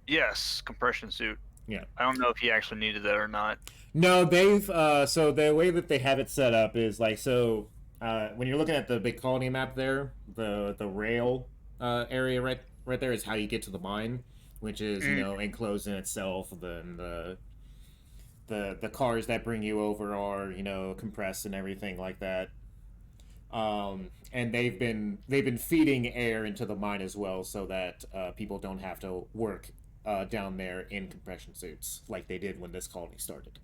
Yes, compression suit. Yeah. I don't know if he actually needed that or not. No, they've so the way that they have it set up is like so when you're looking at the big colony map there, the rail area right there is how you get to the mine, which is, you know, enclosed in itself. Then the cars that bring you over are, you know, compressed and everything like that. And they've been feeding air into the mine as well, so that people don't have to work down there in compression suits like they did when this colony started.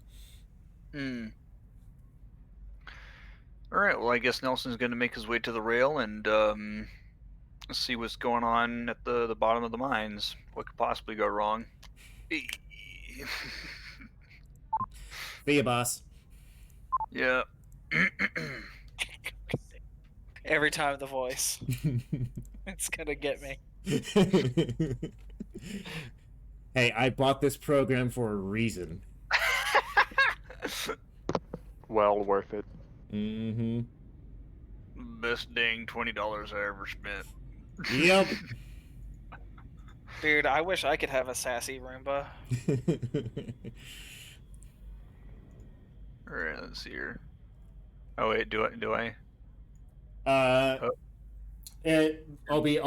All right. Well, I guess Nelson's going to make his way to the rail and see what's going on at the bottom of the mines. What could possibly go wrong? See ya, boss. Yeah. Every time the voice. It's gonna get me. Hey, I bought this program for a reason. Well worth it. Mm-hmm. Best dang $20 I ever spent. Yep. Dude, I wish I could have a sassy Roomba. All right. Let's see here. Oh wait, do I? I'll be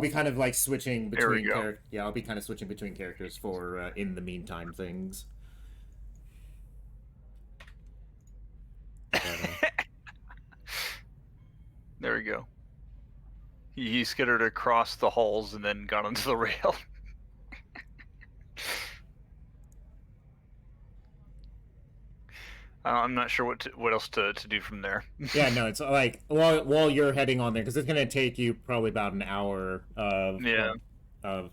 kind of like switching There we between go. I'll be kind of switching between characters for in the meantime things. There we go. He skittered across the halls and then got onto the rail. I'm not sure what else to do from there. Yeah, no, it's like while you're heading on there, because it's gonna take you probably about an hour of Yeah. of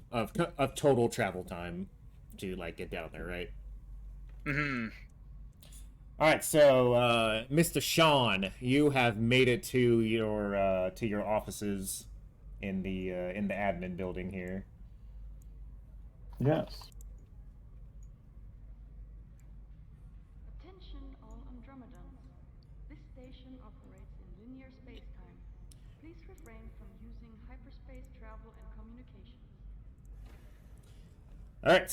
total travel time to like get down there, right? Mm-hmm. All right, so Mr. Sean, you have made it to your offices in the admin building here. Yes. Attention all Andromedans. This station operates in linear space-time. Please refrain from using hyperspace travel and communications. All right,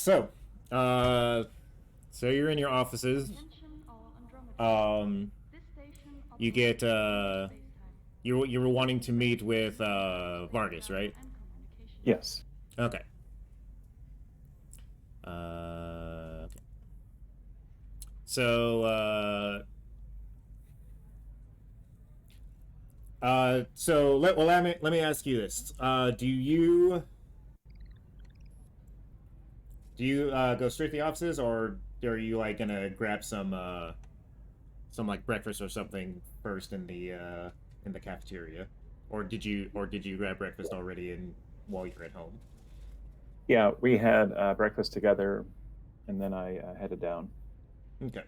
so you're in your offices. Attention all Andromedans. This station You operates get in linear space-time. you were wanting to meet with Vargas, right? And communications. Yes. Okay. Okay. So let me ask you this. Do you Do you go straight to the offices, or are you like gonna grab some like breakfast or something first in the cafeteria, or did you grab breakfast already while you're at home? Yeah, we had breakfast together, and then I headed down. Okay.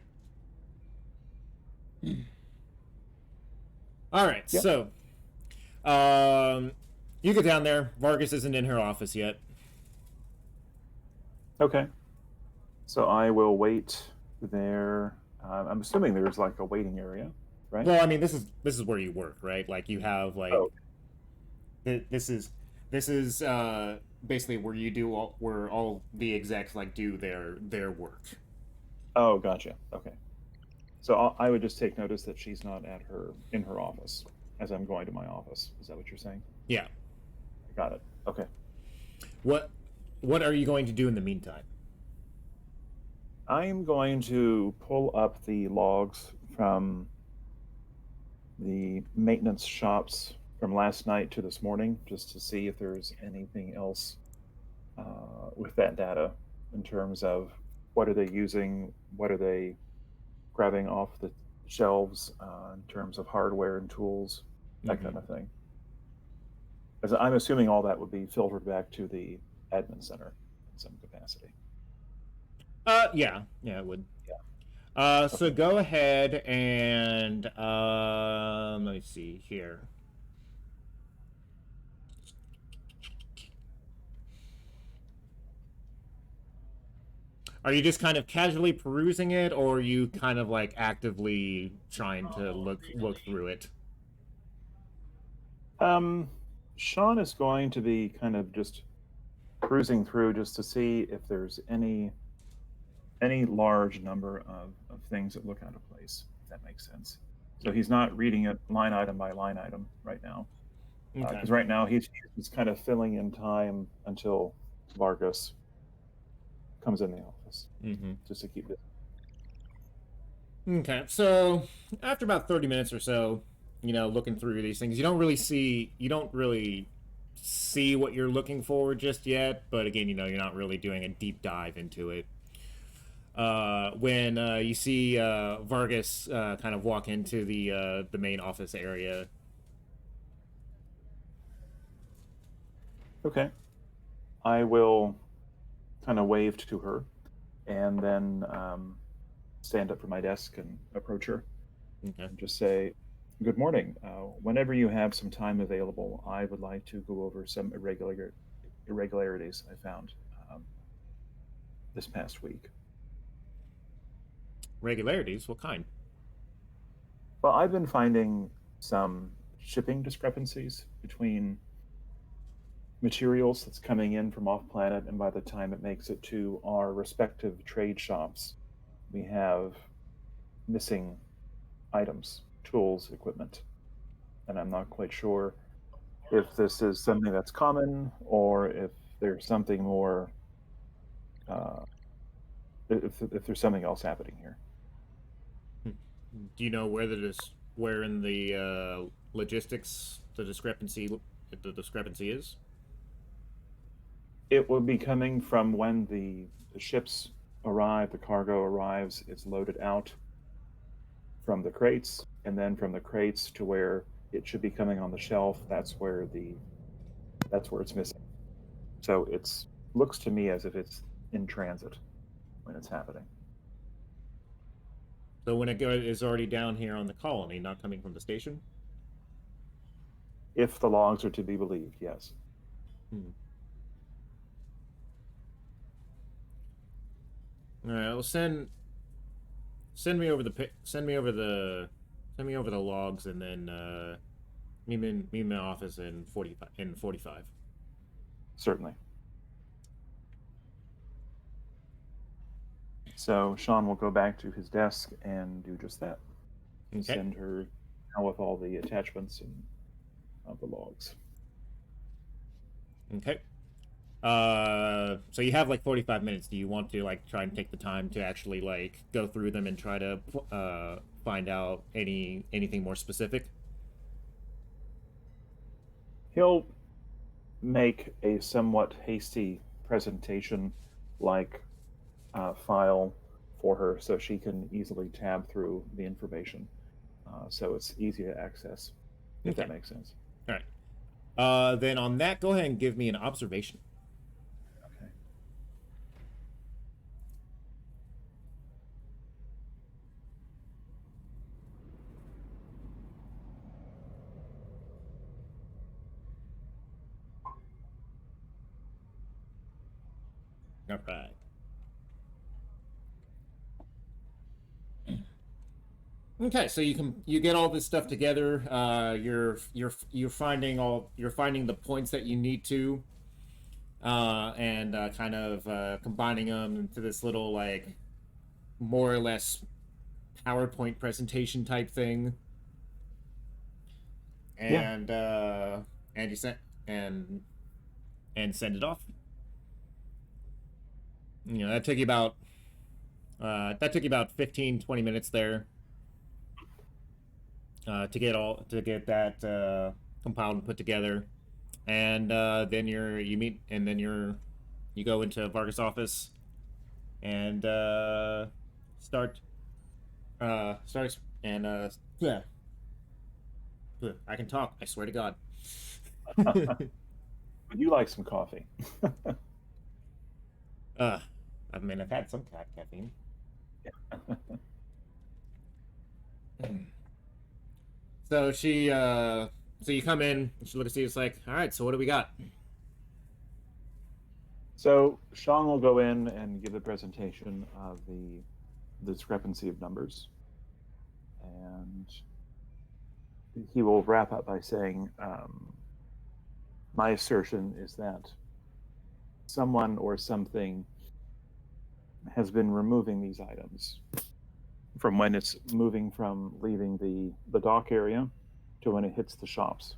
All right. Yep. So, you get down there. Vargas isn't in her office yet. Okay. So I will wait there. I'm assuming there's like a waiting area, right? Well, I mean, this is where you work, right? Like you have like Oh. this is basically where you do where all the execs like do their work. Oh, gotcha. Okay. So I would just take notice that she's not in her office as I'm going to my office. Is that what you're saying? Yeah. Got it. Okay. What are you going to do in the meantime? I'm going to pull up the logs from the maintenance shops from last night to this morning, just to see if there's anything else with that data in terms of what are they using, what are they grabbing off the shelves in terms of hardware and tools, that kind of thing. As I'm assuming all that would be filtered back to the admin center in some capacity. Yeah, it would. Yeah. So go ahead and let me see here. Are you just kind of casually perusing it, or are you kind of like actively trying to look through it? Sean is going to be kind of just cruising through just to see if there's any large number of things that look out of place, if that makes sense. So he's not reading it line item by line item right now. Because right now he's kind of filling in time until Vargas comes in the office, just to keep it. Okay, so after about 30 minutes or so, looking through these things, you don't really see what you're looking for just yet, but again, you're not really doing a deep dive into it. When you see Vargas kind of walk into the main office area. Okay. I will kind of wave to her and then stand up from my desk and approach her. Okay. And just say, "Good morning. Whenever you have some time available, I would like to go over some irregularities I found this past week." Regularities? What kind? Well, I've been finding some shipping discrepancies between materials that's coming in from off planet, and by the time it makes it to our respective trade shops, we have missing items, tools, equipment. And I'm not quite sure if this is something that's common or if there's something more, if there's something else happening here. Do you know where in the logistics the discrepancy is? It will be coming from when the ships arrive, the cargo arrives, it's loaded out from the crates, and then from the crates to where it should be coming on the shelf, that's where it's missing. So it looks to me as if it's in transit when it's happening. So when it is already down here on the colony, not coming from the station? If the logs are to be believed, yes. All right, well, send me over the logs, and then meet me in my office in 45. Certainly. So Sean will go back to his desk and do just that. And send her out with all the attachments and the logs. Okay. So you have like 45 minutes. Do you want to like try and take the time to actually like go through them and try to find out anything more specific? He'll make a somewhat hasty presentation like file for her so she can easily tab through the information. So it's easy to access, if that Okay. makes sense. All right. Then on that, go ahead and give me an observation. Okay. All right. Okay, so you get all this stuff together. You're finding the points that you need to, and kind of combining them into this little like more or less PowerPoint presentation type thing. Yeah. And you sent and send it off. You know, that took you about 15, 20 minutes there. To get that compiled and put together, and then you go into Vargas' office and starts and yeah, I can talk. I swear to God. Would you like some coffee? I mean, I've had some caffeine. So so you come in, she looks at you, it's like, all right, so what do we got? So Sean will go in and give a presentation of the discrepancy of numbers, and he will wrap up by saying, my assertion is that someone or something has been removing these items from when it's moving from leaving the dock area to when it hits the shops.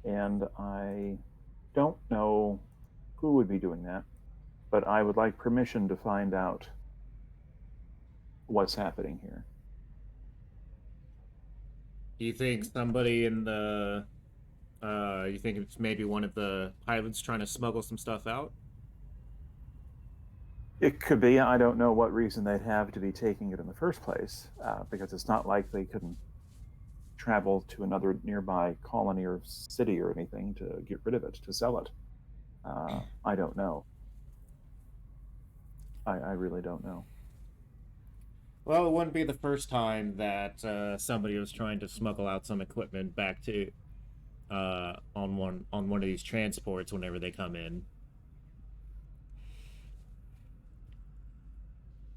And I don't know who would be doing that, but I would like permission to find out what's happening here. Do you think somebody in the you think it's maybe one of the pilots trying to smuggle some stuff out? It could be. I don't know what reason they'd have to be taking it in the first place, because it's not like they couldn't travel to another nearby colony or city or anything to get rid of it, to sell it. I don't know. I really don't know. Well, it wouldn't be the first time that somebody was trying to smuggle out some equipment back to on one of these transports whenever they come in.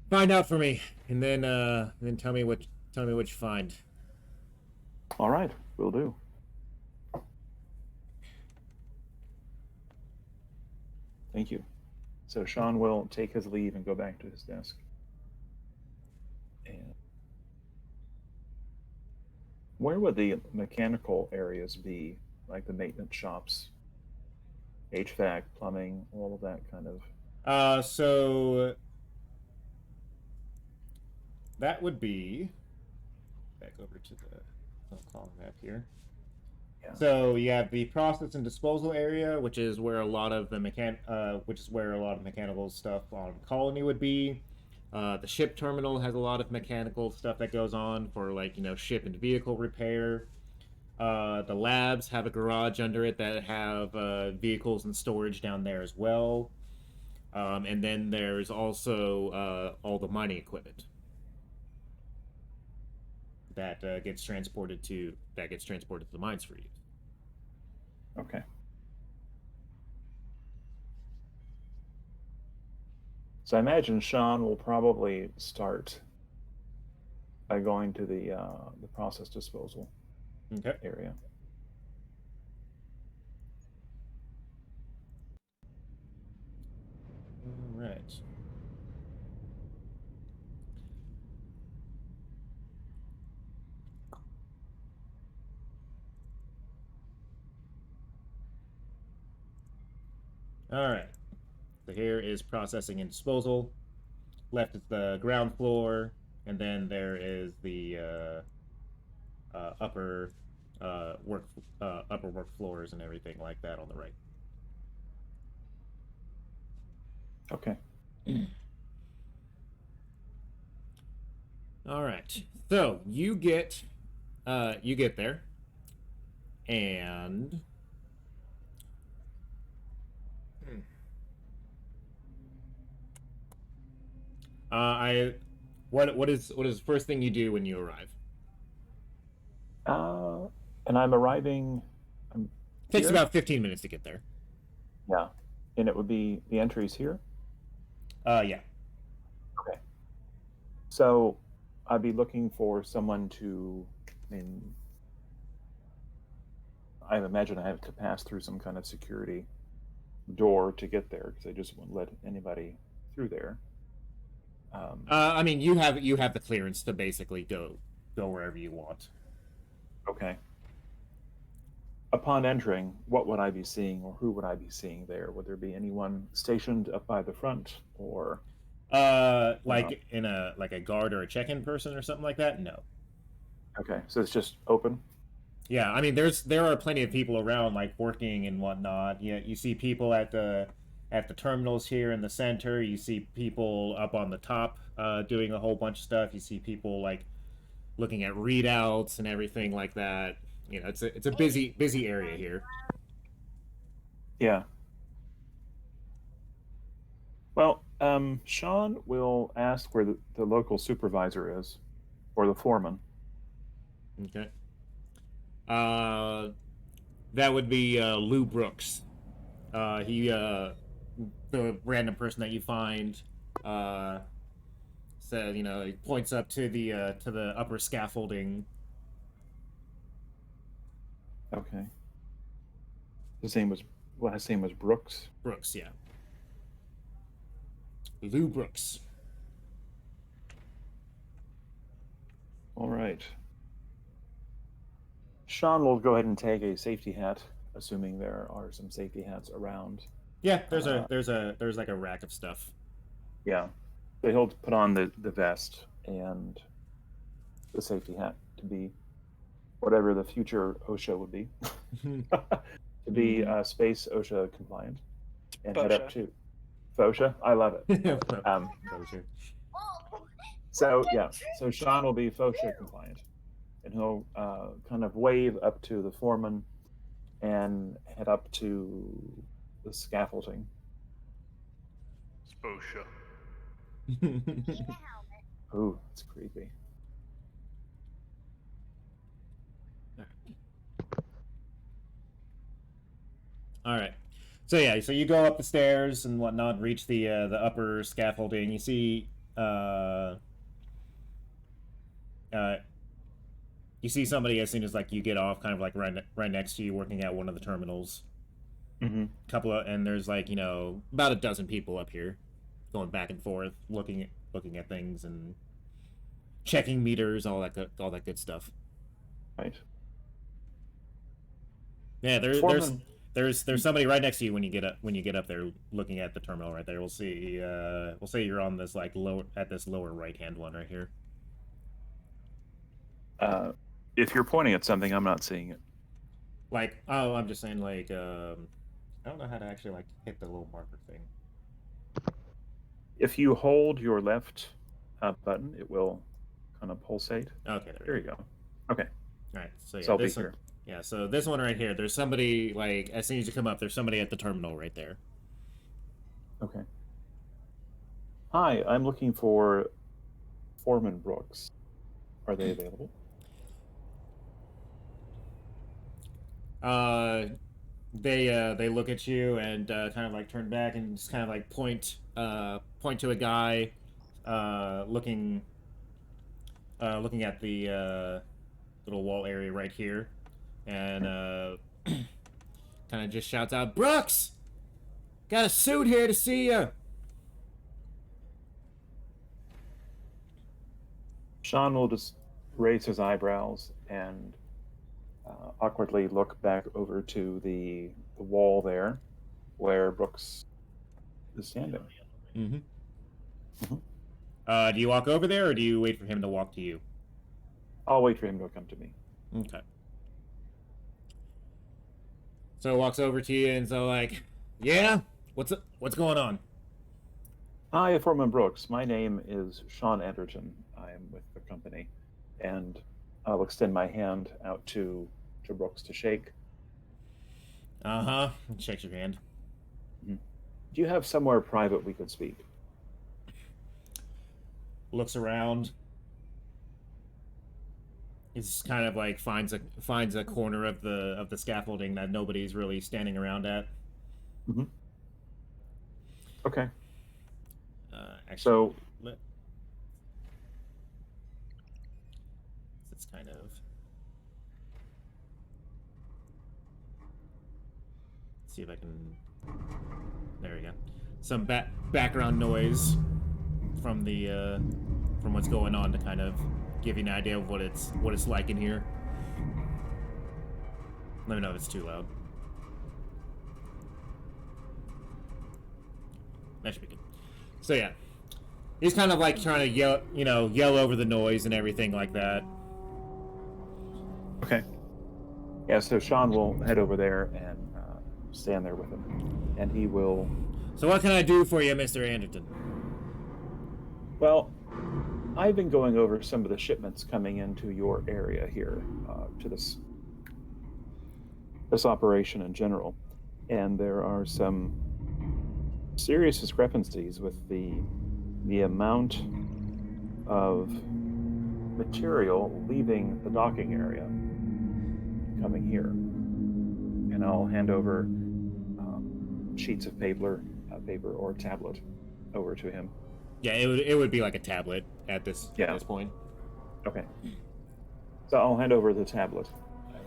Find out for me, and then tell me what you find. All right, will do. Thank you. So Sean will take his leave and go back to his desk. And where would the mechanical areas be, like the maintenance shops, HVAC, plumbing, all of that kind of? So that would be back over to the column map here. Yeah. So you have the process and disposal area, which is where a lot of the mechanical stuff on Colony would be. The ship terminal has a lot of mechanical stuff that goes on for ship and vehicle repair. The labs have a garage under it that have vehicles and storage down there as well. And then there's also all the mining equipment that gets transported to the mines for use. Okay. So I imagine Sean will probably start by going to the process disposal area. All right. All right. So here is processing and disposal. Left is the ground floor, and then there is the upper work floors and everything like that on the right. Okay. All right. So you get there, and what is the first thing you do when you arrive? And I'm arriving. Takes here? about 15 minutes to get there. Yeah, and it would be the entries here. Yeah. Okay. So I'd be looking for someone to. I mean, I imagine I have to pass through some kind of security door to get there because they just won't let anybody through there. I mean, you have the clearance to basically go wherever you want. Okay. Upon entering, what would I be seeing, or who would I be seeing there? Would there be anyone stationed up by the front, or Like in a guard or a check-in person or something like that? No. okay, so it's just open. Yeah, I mean, there are plenty of people around, like working and whatnot. Yeah, you see people at the terminals here in the center. You see people up on the top doing a whole bunch of stuff. You see people like looking at readouts and everything like that. You know, it's a busy area here. Yeah. Well, Sean will ask where the local supervisor is, or the foreman. Okay. That would be Lou Brooks. He the random person that you find said, you know, he points up to the upper scaffolding. Okay. His name was Brooks. Brooks, yeah. Lou Brooks. All right. Sean will go ahead and take a safety hat, assuming there are some safety hats around. Yeah, there's like a rack of stuff. Yeah. So he'll put on the vest and the safety hat to be whatever the future OSHA would be. To be space OSHA compliant. And head up FOSHA. to FOSHA. I love it. So yeah, so Sean will be FOSHA compliant, and he'll kind of wave up to the foreman and head up to the scaffolding. Sposha. Ooh, it's creepy. All right. So yeah, so you go up the stairs and whatnot, reach the upper scaffolding. You see you see somebody as soon as like you get off, kind of like right next to you, working at one of the terminals. Mm-hmm. And there's like, you know, about a dozen people up here, going back and forth, looking at things and checking meters, all that good stuff. Right. Yeah, Foreman. there's somebody right next to you when you get up there, looking at the terminal right there. We'll see. We'll say you're on this like lower right hand one right here. If you're pointing at something, I'm not seeing it. Like, oh, I'm just saying, like, I don't know how to actually like hit the little marker thing. If you hold your left button, it will kind of pulsate. Okay, There you go. Okay. All right, so yeah, So I'll be this one, here. yeah, so this one right here, there's somebody like as soon as you come up, there's somebody at the terminal right there. Okay. Hi, I'm looking for Foreman Brooks. Are they available? They look at you and kind of like turn back and just kind of like point to a guy looking at the little wall area right here, and kind of just shouts out, "Brooks, got a suit here to see you." Sean will just raise his eyebrows and awkwardly look back over to the wall there where Brooks is standing. Mm-hmm. Mhm. Do you walk over there, or do you wait for him to walk to you? I'll wait for him to come to me. Okay. So walks over to you and so like, yeah, what's going on? Hi, Foreman Brooks. My name is Sean Anderton. I am with the company, and I'll extend my hand out to Brooks to shake. Uh-huh. Shakes your hand. Do you have somewhere private we could speak? Looks around. He's kind of like finds a corner of the scaffolding that nobody's really standing around at. Mm-hmm. Okay. Actually, So it's kind of. See if I can. There we go. Some background noise from the from what's going on to kind of give you an idea of what it's like in here. Let me know if it's too loud. That should be good. So yeah, he's kind of like trying to yell over the noise and everything like that. Okay. Yeah, so Sean will head over there and stand there with him, and he will. So what can I do for you, Mr. Anderton? Well, I've been going over some of the shipments coming into your area here, to this operation in general, and there are some serious discrepancies with the amount of material leaving the docking area coming here. And I'll hand over sheets of paper or tablet over to him. Yeah, it would be like a tablet at this point. Okay. So I'll hand over the tablet, and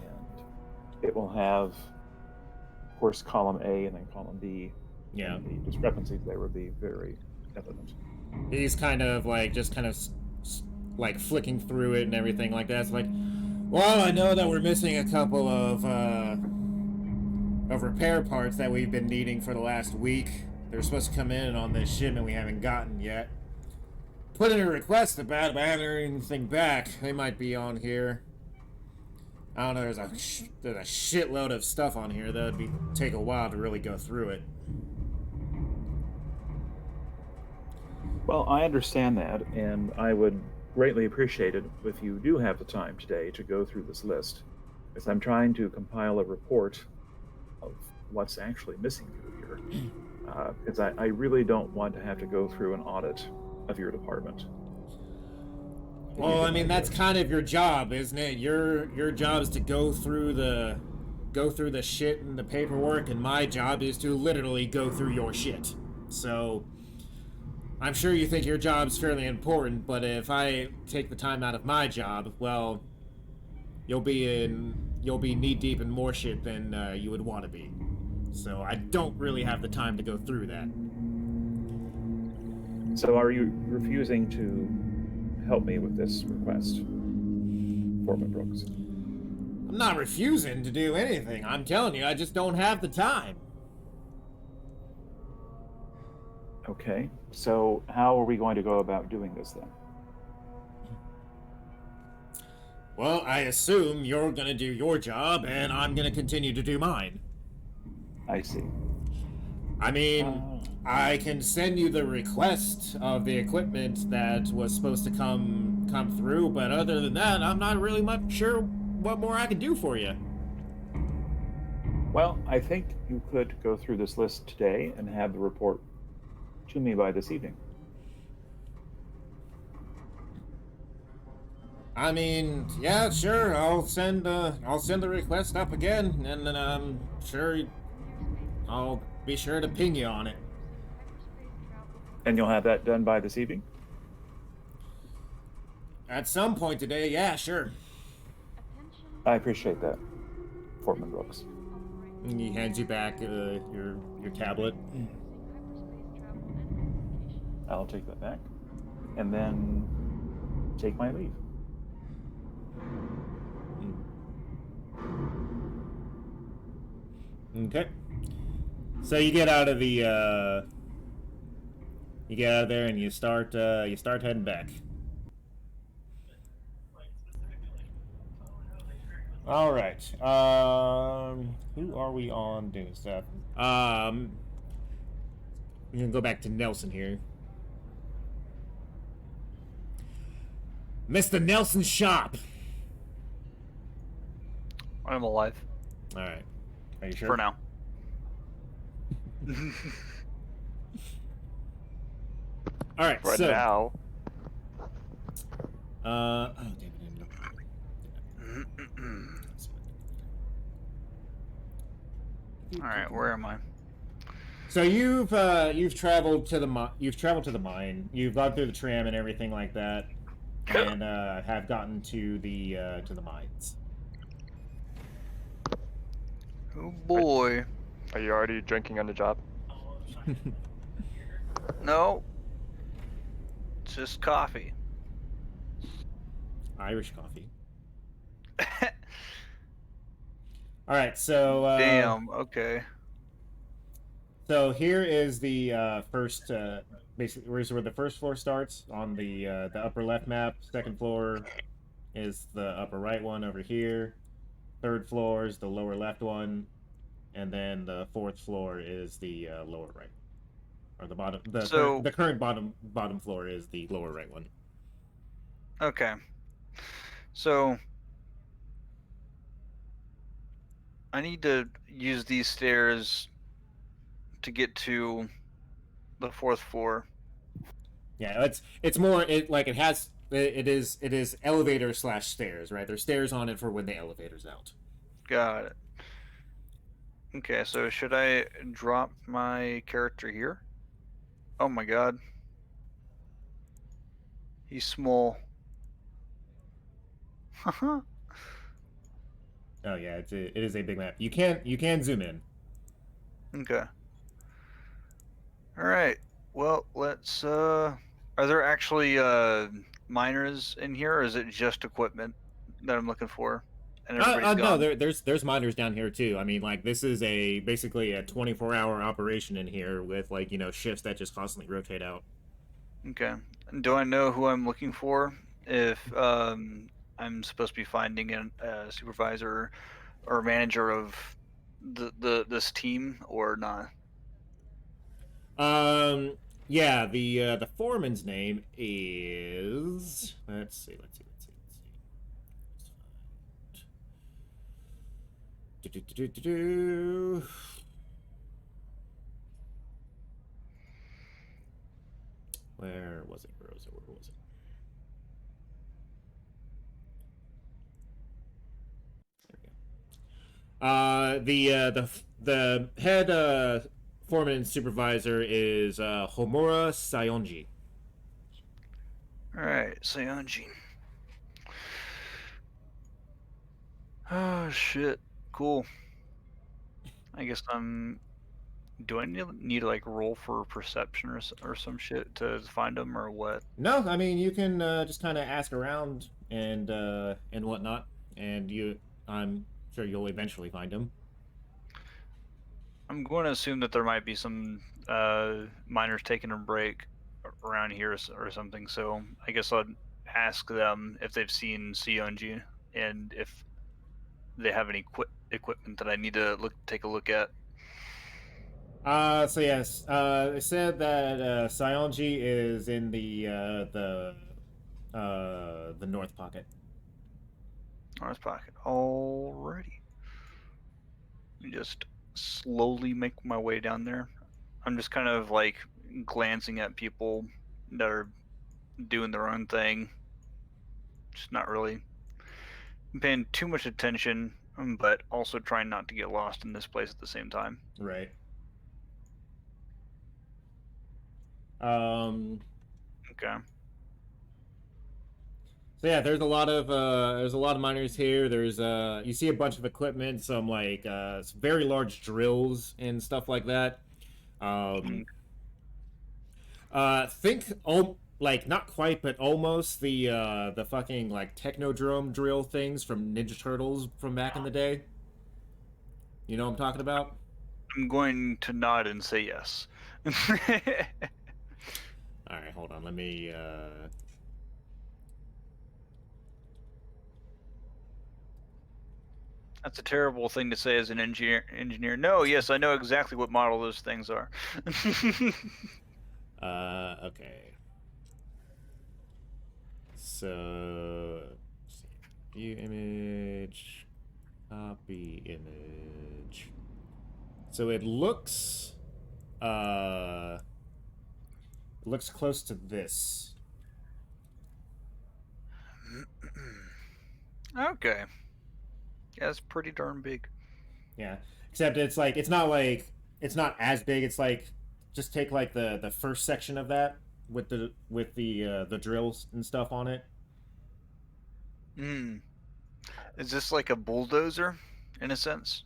it will have, of course, column A and then column B. Yeah. And the discrepancies there would be very evident. He's kind of like like flicking through it and everything like that. It's like, well, I know that we're missing a couple of repair parts that we've been needing for the last week. They're supposed to come in on this shipment we haven't gotten yet. Put in a request about it, but I haven't heard anything back. They might be on here. I don't know. There's a shitload of stuff on here that would take a while to really go through it. Well, I understand that, and I would greatly appreciate it if you do have the time today to go through this list, as I'm trying to compile a report of what's actually missing through here. Because I really don't want to have to go through an audit of your department. Well, I mean, that's kind of your job, isn't it? Your job is to go through the shit and the paperwork, and my job is to literally go through your shit. So I'm sure you think your job's fairly important, but if I take the time out of my job, well, you'll be knee deep in more shit than you would want to be. So I don't really have the time to go through that. So are you refusing to help me with this request, Foreman Brooks? I'm not refusing to do anything. I'm telling you, I just don't have the time. Okay, so how are we going to go about doing this then? Well, I assume you're gonna do your job, and I'm gonna continue to do mine. I see. I mean, I can send you the request of the equipment that was supposed to come through, but other than that, I'm not really much sure what more I can do for you. Well, I think you could go through this list today and have the report to me by this evening. I mean, yeah, sure. I'll send the request up again, and then I'm sure I'll be sure to ping you on it. And you'll have that done by this evening? At some point today, yeah, sure. I appreciate that, Foreman Brooks. And he hands you back your tablet. I'll take that back, and then take my leave. Okay. So you get out of the there and you start heading back. All right. Who are we on doing stuff? We can go back to Nelson here. Mr. Nelson Sharp. I'm alive All right. Are you sure? for now. All right. For so now, oh damn it! I didn't look. All right, where am I? So you've traveled to the mine. You've gone through the tram and everything like that, and have gotten to the mines. Oh boy. are you already drinking on the job? No. It's just coffee. Irish coffee. All right, so Damn. Okay. So here is the first, basically, where the first floor starts on the upper left map. Second floor is the upper right one over here. Third floor is the lower left one, and then the fourth floor is the lower right, or the bottom. The current bottom floor is the lower right one. Okay. So I need to use these stairs to get to the fourth floor. Yeah, it's more it is elevator / stairs, right? There's stairs on it for when the elevator's out. Got it. Okay, so should I drop my character here? Oh my god. He's small. Haha. Oh yeah, it is a big map. You can zoom in. Okay. Alright. Well, let's are there actually miners in here, or is it just equipment that I'm looking for? And everybody's No, gone? there's miners down here too. I mean, like, this is basically a 24-hour operation in here with, like, shifts that just constantly rotate out. Okay. Do I know who I'm looking for? If I'm supposed to be finding a supervisor or manager of this team or not? Yeah, the foreman's name is, let's see. Where was it? Where was it? There we go. The head foreman and supervisor is Homura Sayonji. Alright, Sayonji. Oh shit. Cool. I guess do I need to like roll for perception or some shit to find them or what? No, I mean, you can just kind of ask around and whatnot, and I'm sure you'll eventually find him. I'm going to assume that there might be some miners taking a break around here or something, so I guess I'll ask them if they've seen Sionji and if they have any equipment that I need to take a look at. So yes, they said that Sionji is in the north pocket. North pocket. Alrighty. Let me just slowly make my way down there. I'm just kind of like glancing at people that are doing their own thing. Just not really paying too much attention, but also trying not to get lost in this place at the same time. Right. Okay. So yeah, there's a lot of miners here. There's you see a bunch of equipment, some like some very large drills and stuff like that. Like, not quite, but almost the fucking like Technodrome drill things from Ninja Turtles from back in the day. You know what I'm talking about? I'm going to nod and say yes. All right, hold on. Let me. That's a terrible thing to say as an engineer. No, yes, I know exactly what model those things are. Okay. So, let's see. View image, copy image. So it looks close to this. Okay. Yeah, it's pretty darn big. Yeah. Except it's like it's not as big. It's like just take like the first section of that with the drills and stuff on it. Hmm. Is this like a bulldozer, in a sense?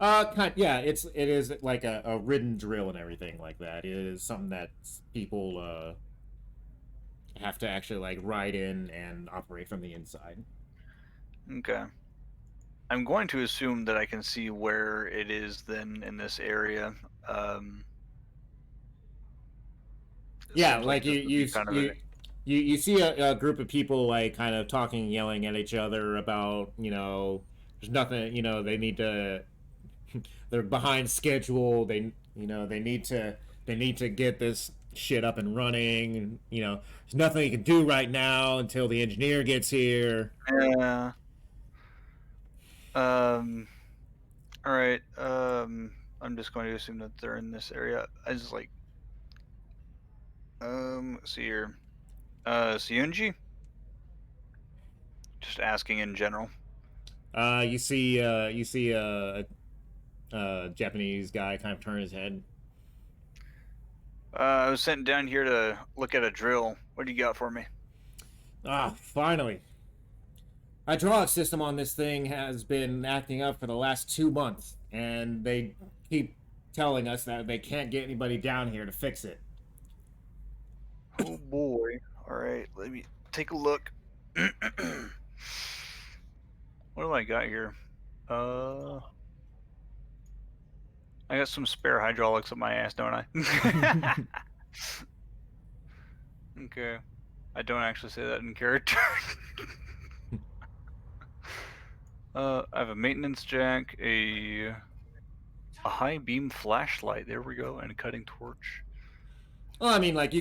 Yeah, it is like a ridden drill and everything like that. It is something that people have to actually like ride in and operate from the inside. Okay. I'm going to assume that I can see where it is then in this area. It Yeah, seems like this would be kind of you see a group of people like kind of talking and yelling at each other about, there's nothing, they need to they're behind schedule. They need to get this shit up and running. There's nothing you can do right now until the engineer gets here. Yeah. All right. I'm just going to assume that they're in this area. I just like. Let's see here. Seunji? Just asking in general. You see a Japanese guy kind of turn his head. I was sent down here to look at a drill. What do you got for me? Ah, finally. Hydraulic system on this thing has been acting up for the last 2 months, and they keep telling us that they can't get anybody down here to fix it. Oh boy. All right, let me take a look. What do I got here? I got some spare hydraulics up my ass, don't I? Okay. I don't actually say that in character. I have a maintenance jack, a high beam flashlight. There we go, and a cutting torch. Well, I mean, like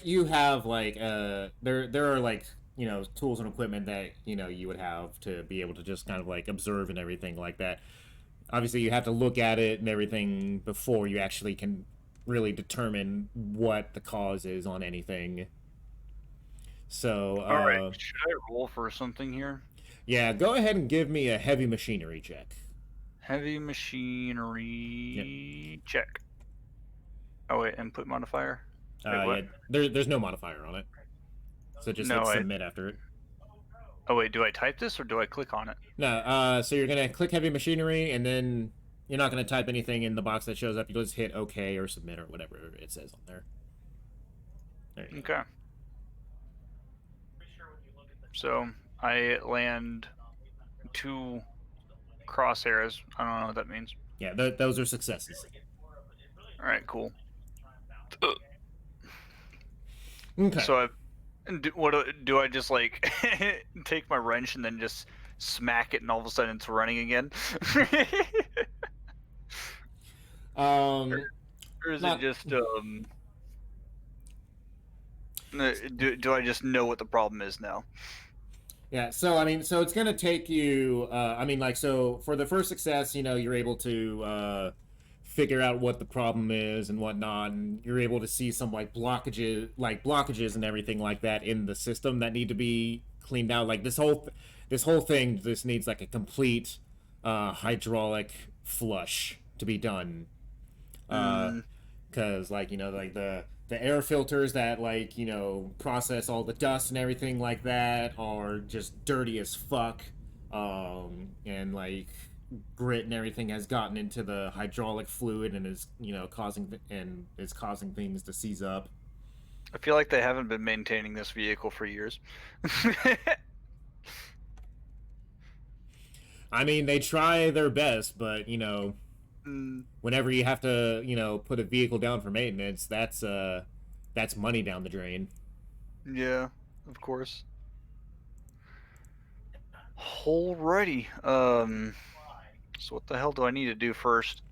you have like there are like tools and equipment that you would have to be able to just kind of like observe and everything like that. Obviously, you have to look at it and everything before you actually can really determine what the cause is on anything. So, All right, should I roll for something here? Yeah, go ahead and give me a heavy machinery check. Heavy machinery check. Oh wait, input modifier. Wait, what? Yeah, there's no modifier on it, so just hit submit after it. Oh wait, do I type this or do I click on it? No, so you're gonna click heavy machinery, and then you're not gonna type anything in the box that shows up. You just hit OK or submit or whatever it says on there. There you go. Okay. So I land 2 crosshairs. I don't know what that means. Yeah, those are successes. All right, cool. Okay. So do I just like take my wrench and then just smack it and all of a sudden it's running again? Or is it just do I just know what the problem is now? Yeah, so I mean, so it's gonna take you. So for the first success, you're able to figure out what the problem is and whatnot, and you're able to see some blockages and everything like that in the system that need to be cleaned out. Like this whole thing just needs like a complete hydraulic flush to be done. Because the air filters that process all the dust and everything like that are just dirty as fuck, and grit and everything has gotten into the hydraulic fluid and is causing things to seize up. I feel like they haven't been maintaining this vehicle for years. I mean, they try their best, but whenever you have to put a vehicle down for maintenance, that's money down the drain. Yeah, of course. Alrighty. So what the hell do I need to do first?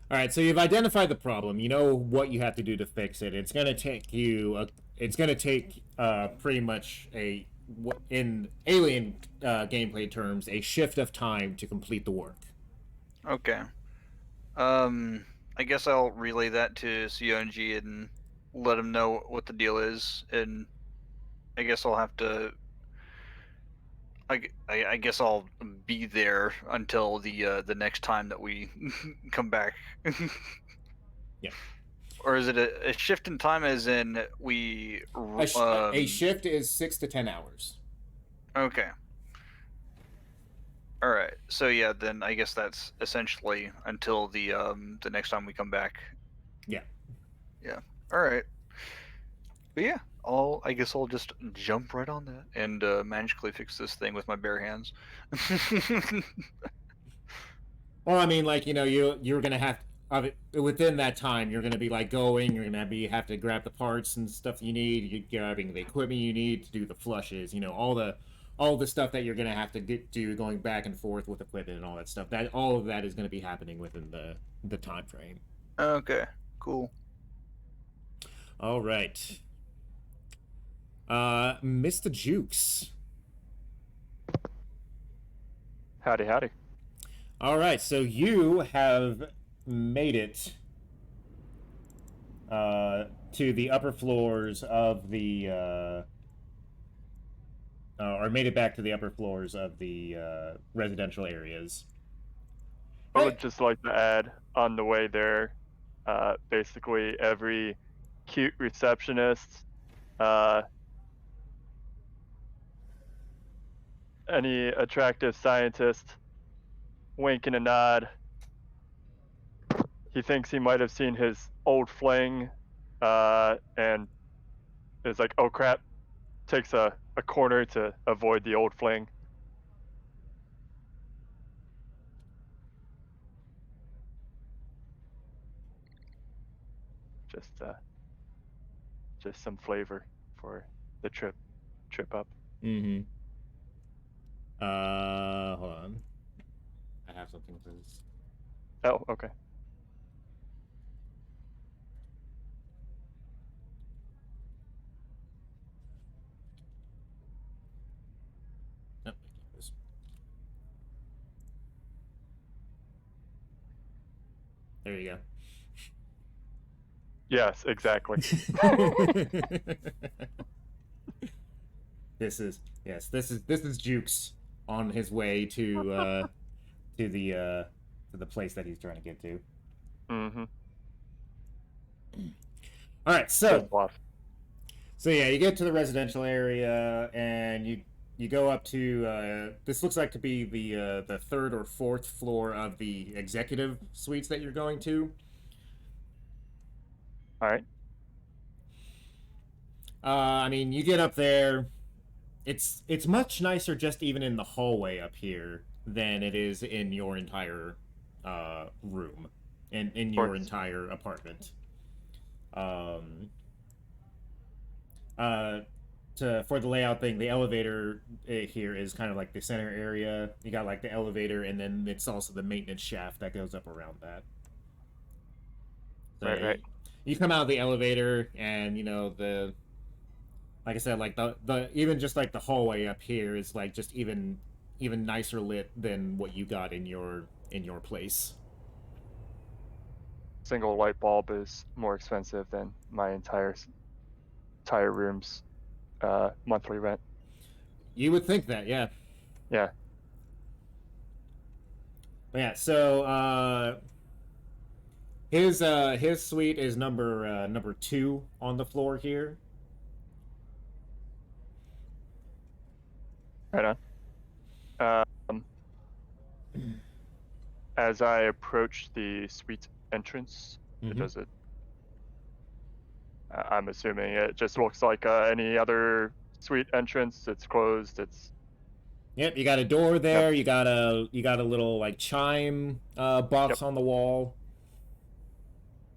All right, so you've identified the problem. You know what you have to do to fix it. It's gonna take you it's gonna take pretty much in alien gameplay terms a shift of time to complete the work. Okay. I guess I'll relay that to Sionji and let him know what the deal is, and I guess I'll have to. I guess I'll be there until the next time that we come back. Yeah. Or is it a shift in time, as in we? A shift is 6 to 10 hours. Okay. All right. So yeah, then I guess that's essentially until the next time we come back. Yeah. Yeah. All right. But yeah, I guess I'll just jump right on that and magically fix this thing with my bare hands. Well, I mean, like, you're gonna have within that time, you're gonna be like going. You're gonna have to grab the parts and stuff you need. You're grabbing the equipment you need to do the flushes. All the stuff that you're gonna have to do going back and forth with equipment and all that stuff. All of that is gonna be happening within the time frame. Okay. Cool. All right. Mr. Jukes. Howdy, howdy. All right, so you have made it to the upper floors of the, or made it back to the upper floors of the residential areas. I would just like to add on the way there, basically every cute receptionist, any attractive scientist, wink and a nod. He thinks he might have seen his old fling, and is like, oh crap, takes a corner to avoid the old fling. Just some flavor for the trip up. Mm-hmm. Hold on. I have something for this. Oh, okay. Oh, there you go. Yes, exactly. This is Jukes on his way to the place that he's trying to get to. Mm-hmm. All right, so Good yeah, you get to the residential area and you go up to this looks like to be the third or fourth floor of the executive suites that you're going to. All right. I mean, you get up there. It's much nicer just even in the hallway up here than it is in your entire room, in your entire apartment. For the layout thing, the elevator here is kind of like the center area. You got like the elevator, and then it's also the maintenance shaft that goes up around that. So Right. You come out of the elevator, and like I said, like the even just like the hallway up here is like just even nicer lit than what you got in your place. Single light bulb is more expensive than my entire room's monthly rent. You would think that, yeah. Yeah. But yeah, so his suite is number 2 on the floor here. Right on. As I approach the suite entrance, Mhm. I'm assuming it just looks like any other suite entrance. It's closed. It's. Yep, you got a door there. Yep. You got a little like chime box on the wall.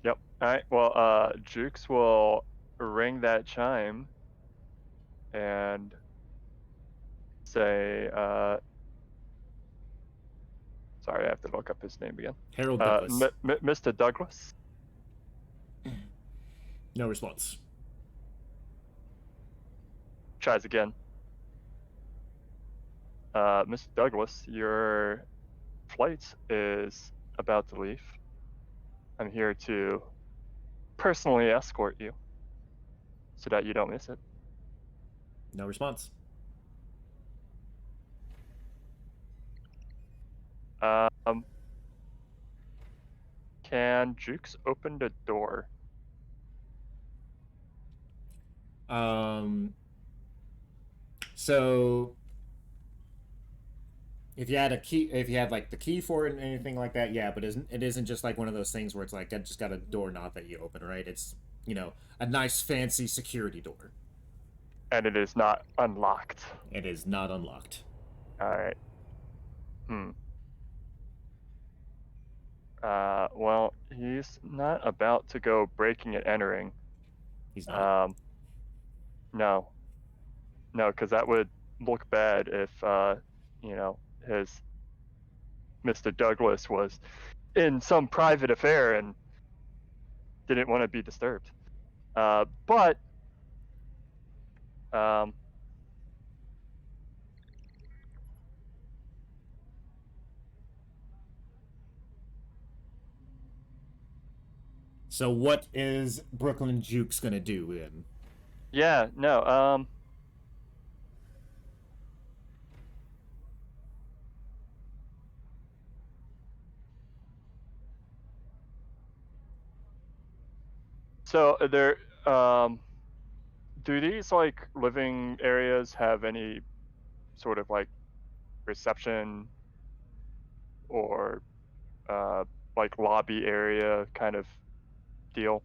Yep. All right. Well, Jukes will ring that chime and say, sorry, I have to look up his name again. Harold Douglas. Mr. Douglas? No response. tries again. Mr. Douglas, your flight is about to leave. I'm here to personally escort you so that you don't miss it. No response. Can Jukes open the door? So if you had a key, if you had like the key for it and anything like that, yeah, but it isn't just like one of those things where it's like, I just got a doorknob that you open, right? It's, you know, a nice fancy security door. And it is not unlocked. It is not unlocked. Alright. Well, he's not about to go breaking and entering. He's not. No. No, because that would look bad if, you know, his Mr. Douglas was in some private affair and didn't want to be disturbed. But So what is Brooklyn Jukes gonna do then? yeah, no, so there, do these like living areas have any sort of like reception or like lobby area kind of deal?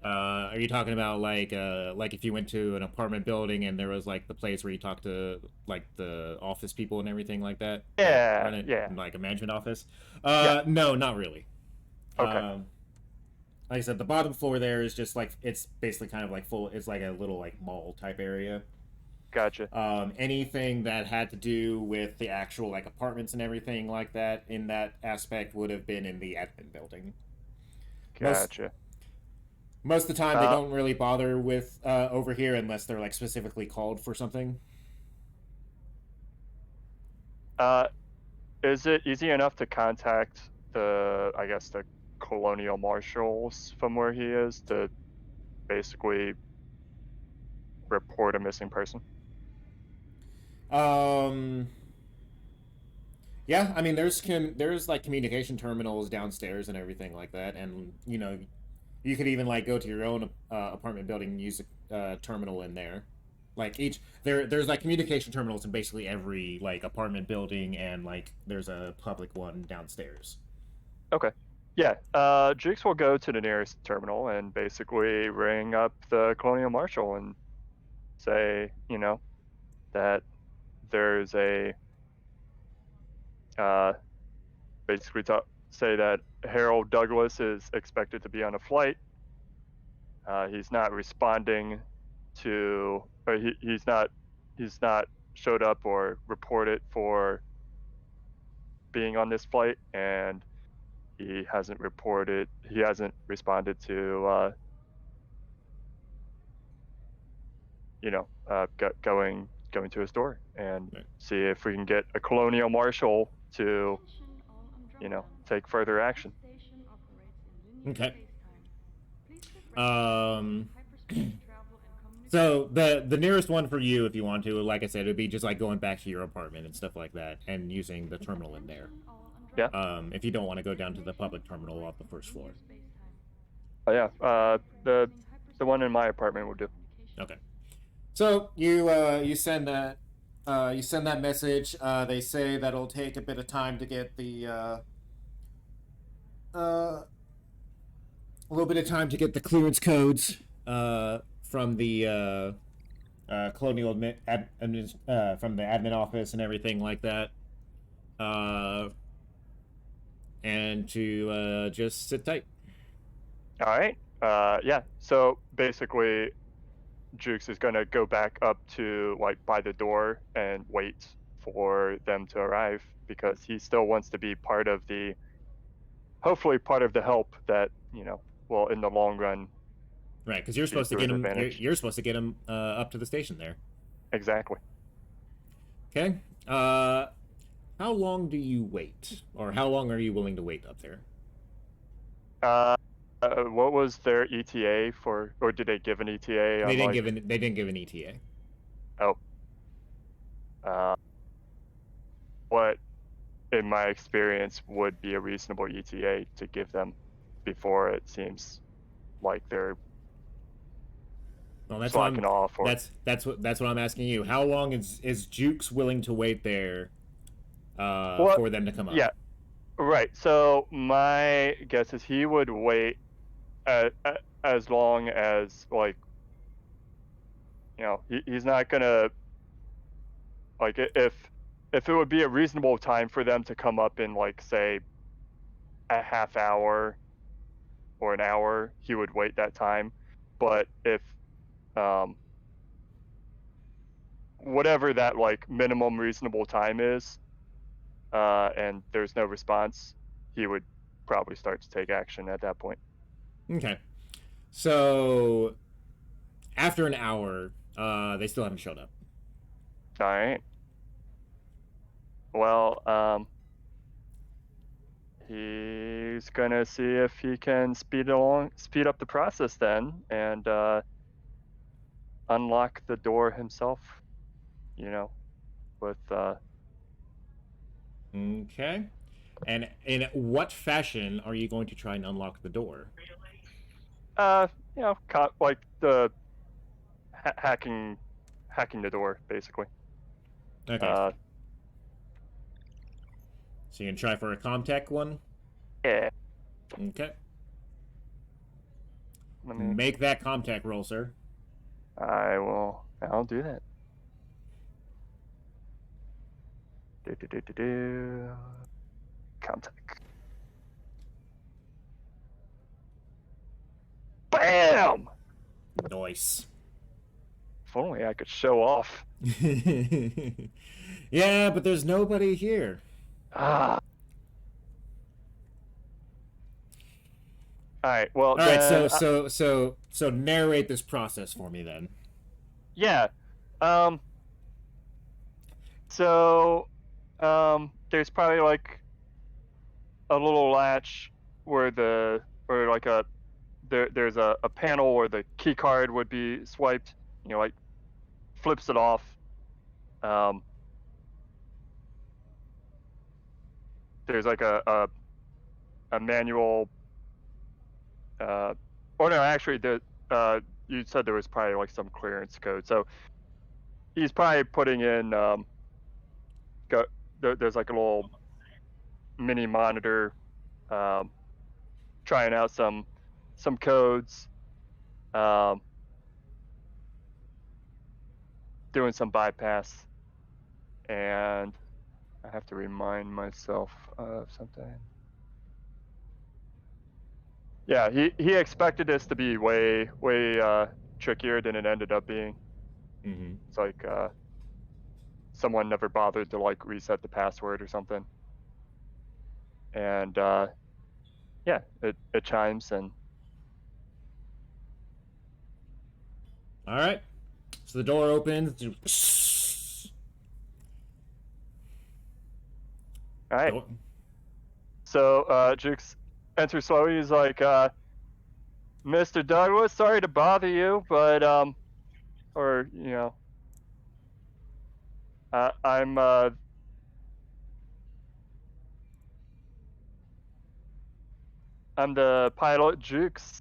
Are you talking about like if you went to an apartment building and there was like the place where you talk to like the office people and everything like that? Yeah, Run it, yeah. like a management office? Yeah. No, not really. Okay. Like I said, the bottom floor there is just like, it's basically kind of like full. It's like a little like mall type area. Gotcha. Anything that had to do with the actual like apartments and everything like that in that aspect would have been in the admin building. Gotcha. Most of the time, they don't really bother with over here unless they're like specifically called for something. Is it easy enough to contact the colonial marshals from where he is to basically report a missing person? Yeah, I mean, there's like communication terminals downstairs and everything like that, and you know, you could even like go to your own apartment building and use a terminal in there. Like there's like communication terminals in basically every like apartment building, and like there's a public one downstairs. Okay. Yeah, Jukes will go to the nearest terminal and basically ring up the colonial marshal and say, you know, that there's a basically say that Harold Douglas is expected to be on a flight. He's not responding to, or he's not showed up or reported for being on this flight, and he hasn't responded to going to his door, and Right. see if we can get a colonial marshal to take further action. Okay. So the nearest one for you, if you want to, like I said, it would be just like going back to your apartment and stuff like that, and using the terminal in there. Yeah. If you don't want to go down to the public terminal off the first floor. Oh yeah. The one in my apartment will do. Okay. So you send that message. They say that it'll take a bit of time to get the a little bit of time to get the clearance codes from the colonial from the admin office and everything like that, and to just sit tight. All right. Yeah. So basically, Jukes is gonna go back up to like by the door and wait for them to arrive, because he still wants to be hopefully part of the help that will in the long run Right, because you're be supposed to to get his him. advantage. You're supposed to get him up to the station there. Exactly. Okay. How long do you wait, or how long are you willing to wait up there? What was their ETA for, or did they give an ETA They on didn't like? give an. They didn't give an ETA. Oh. What, in my experience, would be a reasonable ETA to give them before it seems like they're Well, that's what slacking off, or that's what I'm asking you. How long is Jukes willing to wait there Well, for them to come up? yeah, right. So my guess is he would wait as long as, like, he's not gonna, like, if it would be a reasonable time for them to come up in, like, say a half hour or an hour, he would wait that time. But if um whatever that, like, minimum reasonable time is, and there's no response, he would probably start to take action at that point. Okay. So after an hour, they still haven't showed up. All right. Well, he's gonna see if he can speed up the process then, and unlock the door himself. With Okay. And in what fashion are you going to try and unlock the door? like the hacking the door, basically. Okay. So you can try for a Comtech one? Yeah. Okay. Let me. Make that Comtech roll, sir. I'll do that. Contact. Bam! Nice. If only I could show off. Yeah, but there's nobody here. Ah. All right. Well. All right. then, So narrate this process for me then. yeah. So, there's probably like a little latch where there's a panel where the key card would be swiped. Like, flips it off. There's like a manual. Or no, actually, you said there was probably like some clearance code. So he's probably putting in. There's like a little mini monitor, trying out some codes, doing some bypass, and I have to remind myself of something. Yeah, he expected this to be way trickier than it ended up being. Mm-hmm. It's like someone never bothered to like reset the password or something, and yeah, it chimes, and All right. So the door opens. all right. So Jukes enters slowly. He's like, Mr. Douglas, sorry to bother you, but I'm the pilot, Jukes,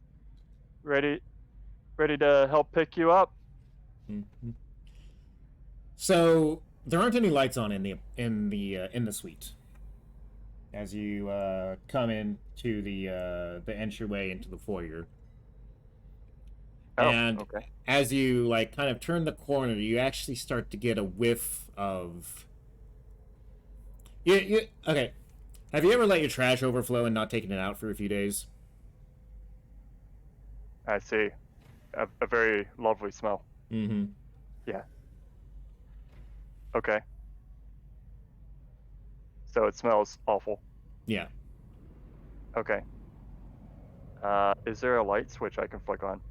ready to help pick you up. Mm-hmm. So there aren't any lights on in the suite as you come into the entryway into the foyer. Oh, And okay. as you like kind of turn the corner, you actually start to get a whiff of. Okay. Have you ever let your trash overflow and not taken it out for a few days? I see. A very lovely smell. Mm-hmm. Yeah. Okay. So it smells awful. Yeah. Okay. Is there a light switch I can flick on?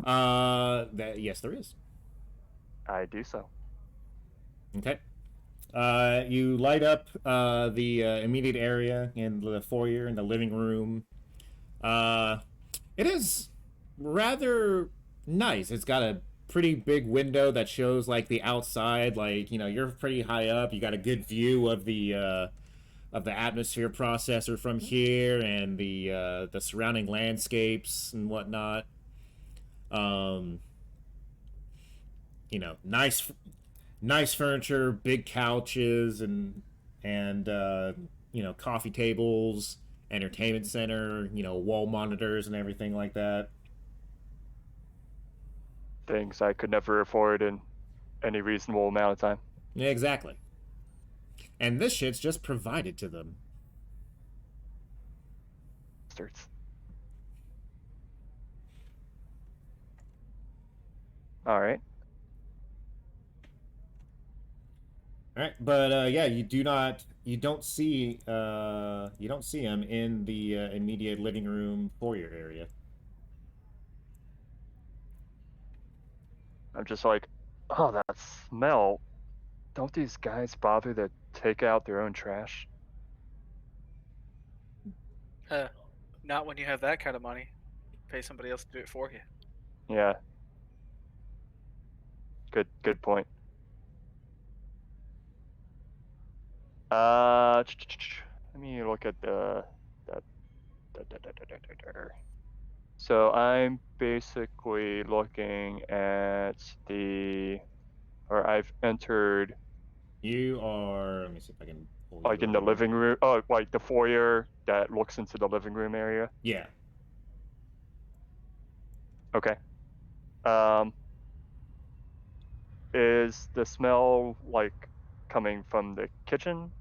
Yes, there is. I do so. Okay. You light up the immediate area in the foyer, in the living room. It is rather nice. It's got a pretty big window that shows like the outside. Like, you're pretty high up. You got a good view of the atmosphere processor from here and the surrounding landscapes and whatnot. Nice furniture, big couches, and coffee tables, entertainment center, wall monitors and everything like that. Things I could never afford in any reasonable amount of time. Yeah, exactly. And this shit's just provided to them. Bastards. All right. All right, but yeah, you don't see him in the immediate living room foyer area. I'm just like, oh, that smell. Don't these guys bother to take out their own trash? Not when you have that kind of money. Pay somebody else to do it for you. Yeah. Good point. Let me look at So I'm basically looking at I've entered You are. Let me see if I can pull like you in the over. living room. Oh, like the foyer that looks into the living room area. Yeah. Okay. Is the smell like coming from the kitchen?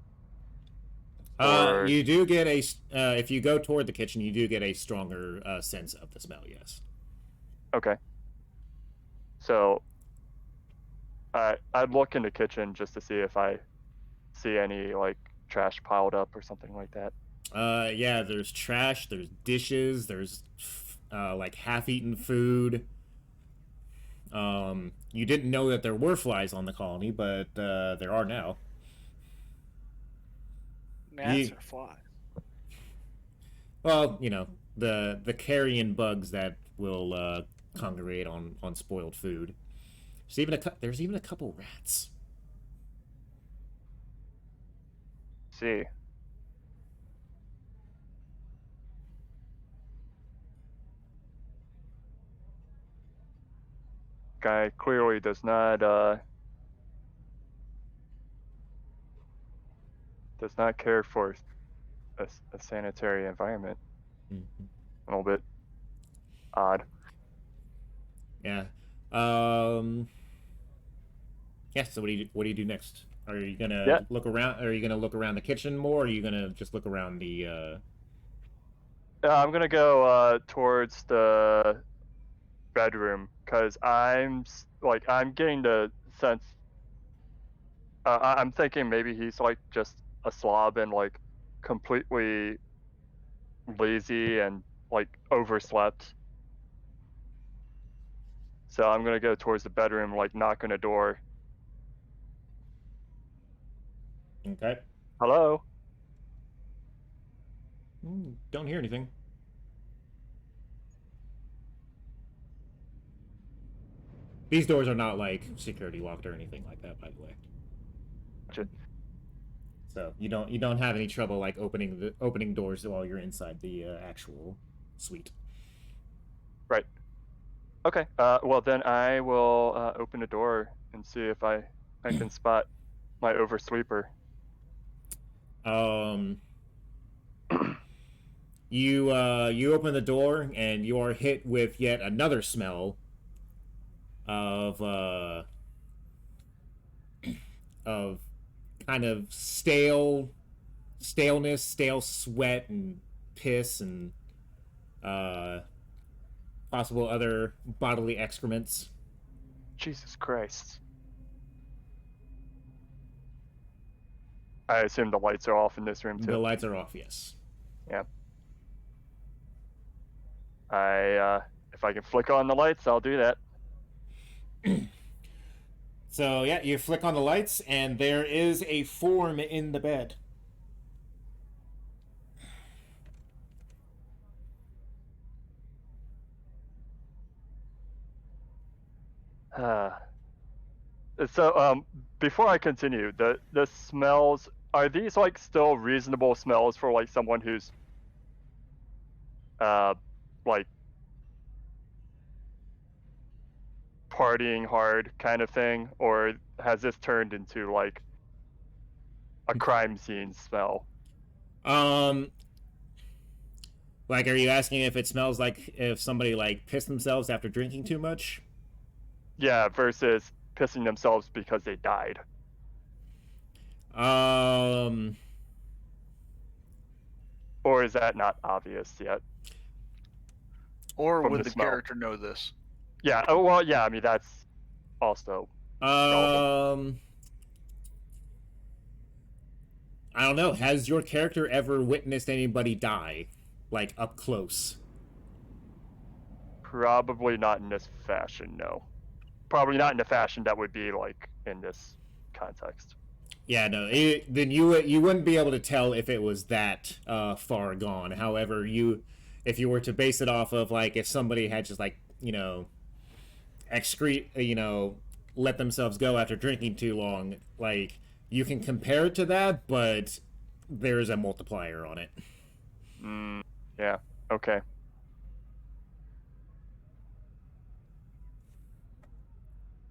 Or You do get if you go toward the kitchen, you do get a stronger sense of the smell. Yes. okay. So I'd look in the kitchen just to see if I see any like trash piled up or something like that. Yeah. There's trash. There's dishes. There's like half-eaten food. You didn't know that there were flies on the colony, but there are now. Gnats or flies? Well, the carrion bugs that will congregate on spoiled food. There's even a couple rats. See. Guy clearly does not care for a sanitary environment. Mm-hmm. A little bit odd. Yeah. Yeah. So what do you do next? Are you gonna look around? Are you gonna look around the kitchen more? Or are you gonna just look around the? I'm gonna go towards the bedroom because I'm getting the sense. I'm thinking maybe he's like just a slob and like completely lazy and like overslept. So I'm gonna go towards the bedroom, like knock on the door. Okay. Hello. Don't hear anything. These doors are not like security locked or anything like that, by the way. Gotcha. So you don't have any trouble like opening doors while you're inside the actual suite. Right. Okay. Well then I will open the door and see if I can spot my oversleeper. You open the door and you are hit with yet another smell of kind of staleness, stale sweat and piss and possible other bodily excrements. Jesus Christ. I assume the lights are off in this room too. The lights are off, yes. Yeah. If If I can flick on the lights, I'll do that. So yeah, you flick on the lights, and there is a form in the bed. So before I continue, the smells, are these like still reasonable smells for like someone who's like partying hard kind of thing, or has this turned into like a crime scene smell? Like, are you asking if it smells like if somebody like pissed themselves after drinking too much? Yeah, versus pissing themselves because they died. Or is that not obvious yet? Or From would the the smell. character know this? Yeah. Oh well. Yeah. I mean, that's also. I don't know. Has your character ever witnessed anybody die, like up close? Probably not in this fashion. No. Probably not in the fashion that would be like in this context. Yeah, no. Then you wouldn't be able to tell if it was that far gone. However, if you were to base it off of like if somebody had just like excrete, let themselves go after drinking too long, like you can compare it to that, but there's a multiplier on it. Yeah. Okay.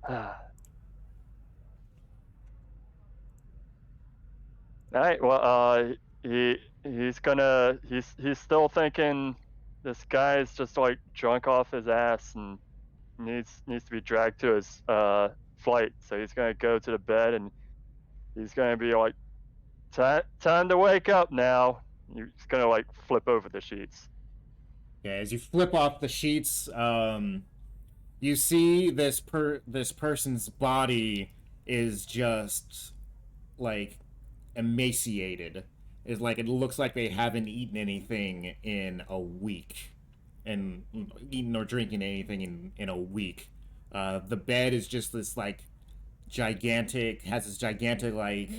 All right. Well, he's still thinking this guy is just like drunk off his ass and needs to be dragged to his flight. So he's gonna go to the bed and he's gonna be like, time to wake up now. He's gonna like flip over the sheets. Yeah, as you flip off the sheets, you see this person's body is just like emaciated. Is like it looks like they haven't eaten anything in a week, and eaten or drinking anything in a week. The bed is just this like has this gigantic like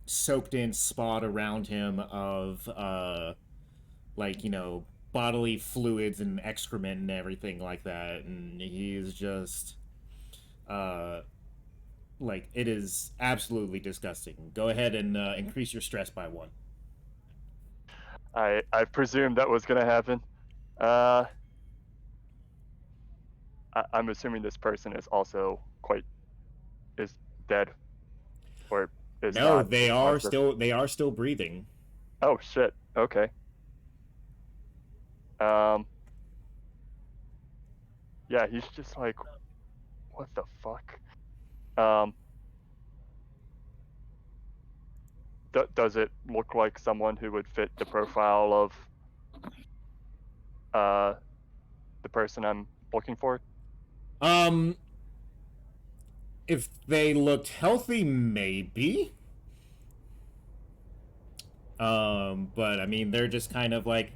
soaked in spot around him of like bodily fluids and excrement and everything like that, and he's just like it is absolutely disgusting. Go ahead and increase your stress by 1. I presumed that was gonna happen. I'm assuming this person is also is dead, or is No, not. they are still breathing. Oh shit. Okay. Yeah, he's just like, what the fuck? Does it look like someone who would fit the profile of the person I'm looking for? If they looked healthy, maybe. But I mean, they're just kind of like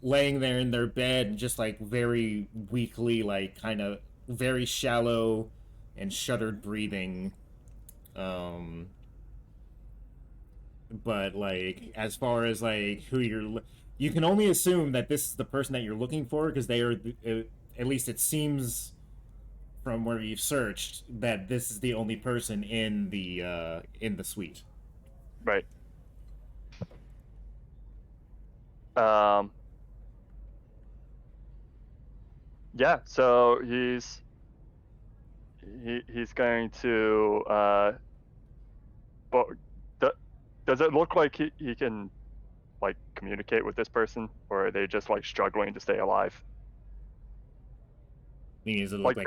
laying there in their bed, just like very weakly, like kind of very shallow and shuttered breathing. But like as far as like who you can only assume that this is the person that you're looking for because they are, at least it seems from where you've searched, that this is the only person in the suite. Right. Yeah, so he's going to but does it look like he can like communicate with this person, or are they just like struggling to stay alive? I mean, does it look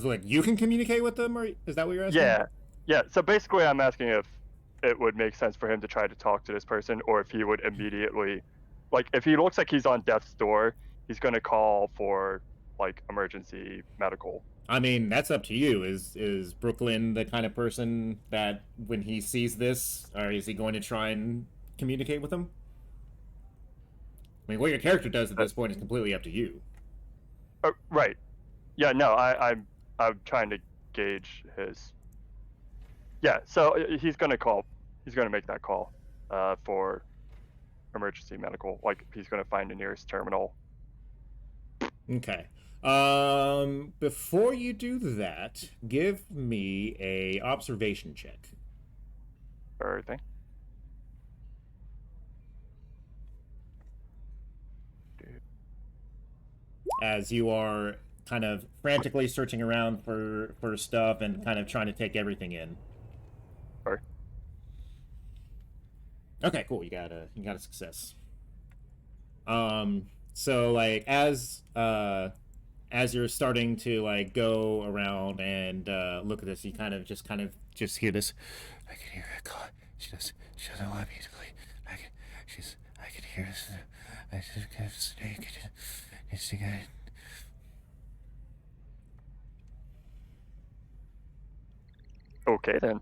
like you can communicate with them, or is that what you're asking? Yeah. So basically, I'm asking if it would make sense for him to try to talk to this person, or if he would immediately, like, if he looks like he's on death's door, he's going to call for like emergency medical. I mean, that's up to you. Is Brooklyn the kind of person that when he sees this, or is he going to try and communicate with him? I mean, what your character does at this point is completely up to you. Right. Yeah. No. I'm trying to gauge his. Yeah. So he's gonna call. He's gonna make that call. For emergency medical. Like he's gonna find the nearest terminal. Okay. Before you do that, give me a observation check. For everything. As you are kind of frantically searching around for stuff and kind of trying to take everything in. Sorry. Okay, cool. You got a success. So like as you're starting to like go around and look at this, you kind of just hear this. I can hear her call. She doesn't want me to leave. I can hear this. I just can't snake. Okay then.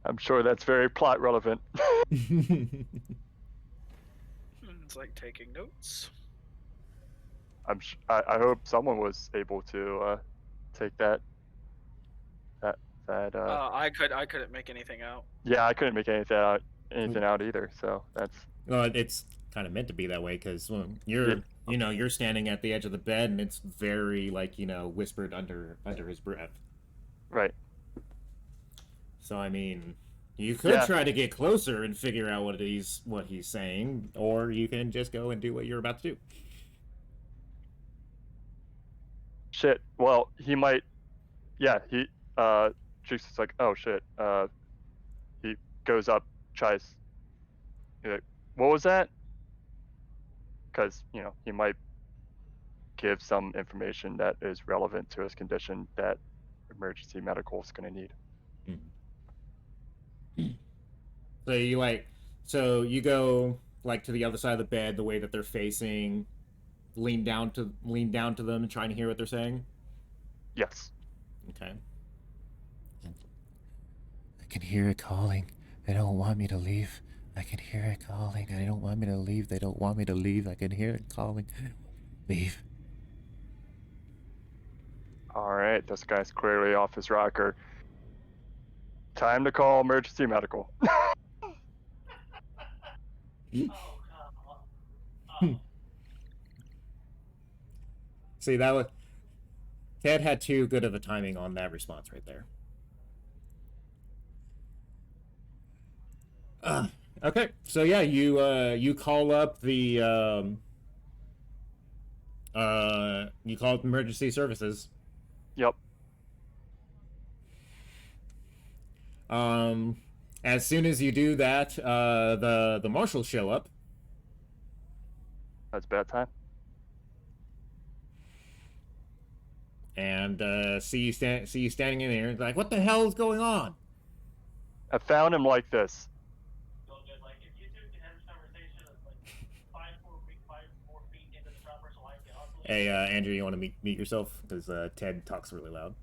I'm sure that's very plot relevant. It's like taking notes. I hope someone was able to take that. I couldn't make anything out. Yeah, I couldn't make anything out either. So that's. Well, it's kind of meant to be that way because you're standing at the edge of the bed and it's very like whispered under his breath. Right. So I mean, you could try to get closer and figure out what he's saying, or you can just go and do what you're about to do. Shit. Well, he might. Yeah. Juice is like, oh shit. He goes up, tries. Like, what was that? Because he might give some information that is relevant to his condition that emergency medical is going to need. So you go like to the other side of the bed, the way that they're facing, lean down to them and trying to hear what they're saying. Yes. Okay. I can hear it calling. They don't want me to leave. I can hear it calling. They don't want me to leave. They don't want me to leave. I can hear it calling. Leave. All right. This guy's clearly off his rocker. Time to call emergency medical. See, Ted had too good of a timing on that response right there. Okay, so yeah, you call up the you call up emergency services. Yep. As soon as you do that, the marshals show up. That's bad time. And see you standing in there, like, what the hell is going on? I found him like this. Hey, Andrew, you want to meet yourself? Because Ted talks really loud.